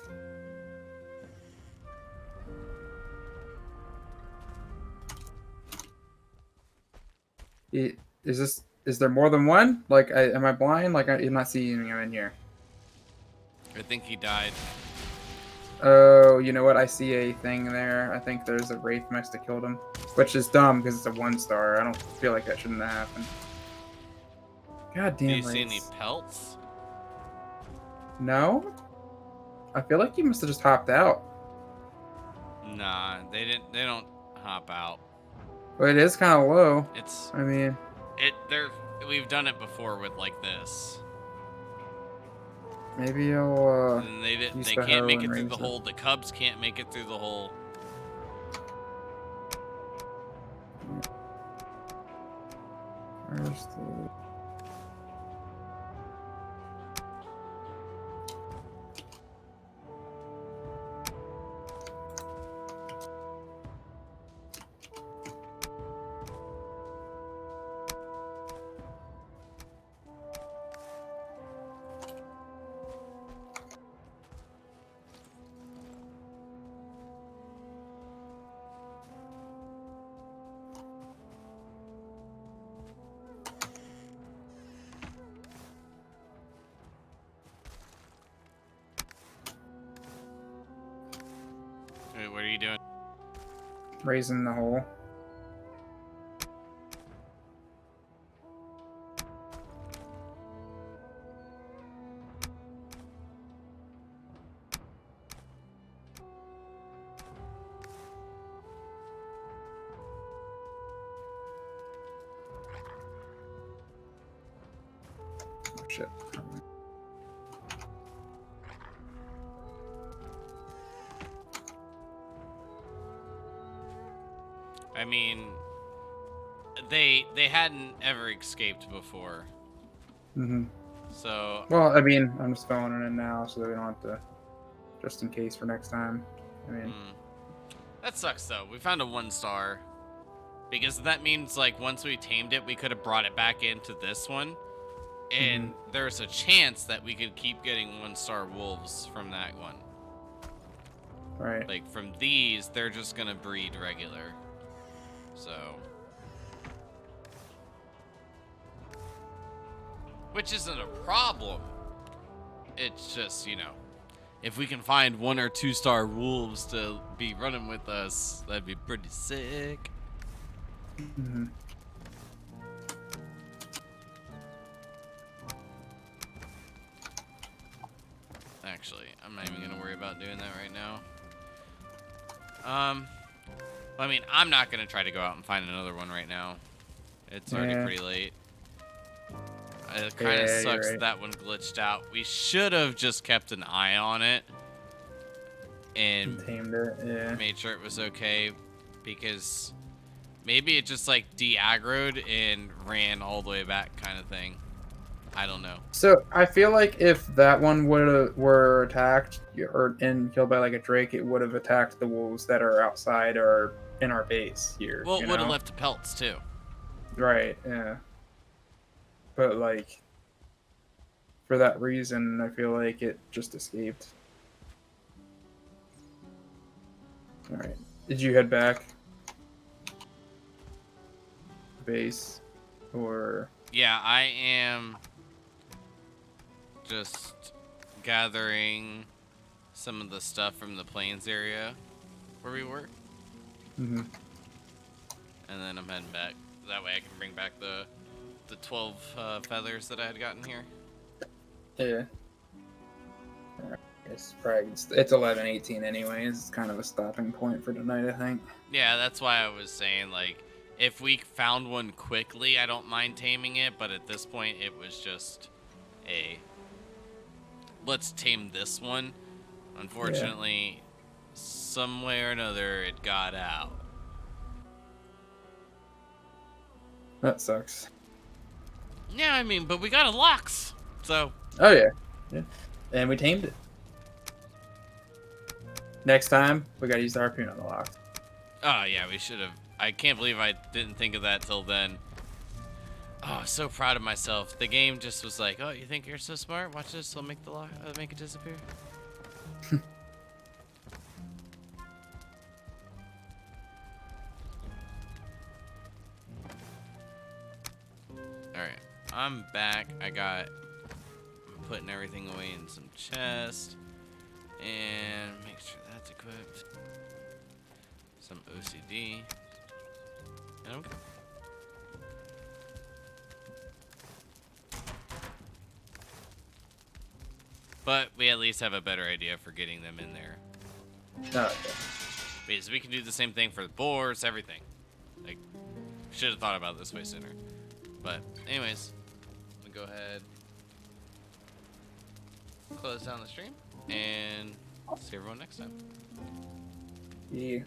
Is there more than one? Like, am I blind? Like, I'm not seeing him in here. I think he died. Oh, you know what? I see a thing there. I think there's a Wraith must have killed him. Which is dumb, because it's a 1-star. I don't feel like that shouldn't have happened. God damn Do it. you see any pelts? No? I feel like he must have just hopped out. Nah, they don't hop out. But it is kind of low. It's I mean... we've done it before with like this. Maybe I'll, And they use they the can't make hoe it and through raise the it. hole. The cubs can't make it through the hole. Where's the... Wait, what are you doing? Raising the hole. Oh, shit. I mean, they hadn't ever escaped before, Mm-hmm. so Well, I mean, I'm just filling it in now so that we don't have to, just in case for next time. I mean, that sucks though. We found a 1-star because that means like once we tamed it, we could have brought it back into this one, and there's a chance that we could keep getting 1-star wolves from that one. right. Like from these, they're just gonna breed regular. So, which isn't a problem. It's just, you know, if we can find 1 or 2-star wolves to be running with us, that'd be pretty sick. Mm-hmm. Actually, I'm not even gonna worry about doing that right now. I mean, I'm not gonna try to go out and find another one right now. It's already Yeah. pretty late. It kind of Yeah, you're sucks right. that one glitched out. We should have just kept an eye on it and Tamed it, yeah. made sure it was okay, because maybe it just like de-aggroed and ran all the way back, kind of thing. I don't know. So I feel like if that one were attacked or and killed by like a drake, it would have attacked the wolves that are outside or in our base here. Well, you it would have know? left the pelts too. Right, yeah. But like for that reason, I feel like it just escaped. All right. Did you head back? Base or Yeah, I am just gathering some of the stuff from the plains area where we were, mm-hmm. and then I'm heading back. That way I can bring back the 12 feathers that I had gotten here. Yeah. Alright, it's probably it's 11:18 anyways. It's kind of a stopping point for tonight, I think. Yeah, that's why I was saying, like, if we found one quickly, I don't mind taming it, but at this point it was just a let's tame this one. Unfortunately, some way or another it got out. That sucks. Yeah, I mean, but we got a Lox, so Oh yeah, yeah. And we tamed it. Next time we gotta use the harpoon on the lock. oh yeah, we should have. I can't believe I didn't think of that till then. Oh, so proud of myself. The game just was like, "Oh, you think you're so smart? Watch this. I'll make the lock, make it disappear." All right, I'm back. I'm putting everything away in some chest, and make sure that's equipped. Some OCD, and I'm good. But we at least have a better idea for getting them in there. Oh, okay. Because we can do the same thing for the boars, everything. Like, should have thought about it this way sooner. But, anyways, I'm gonna go ahead, close down the stream, and see everyone next time. Yeah.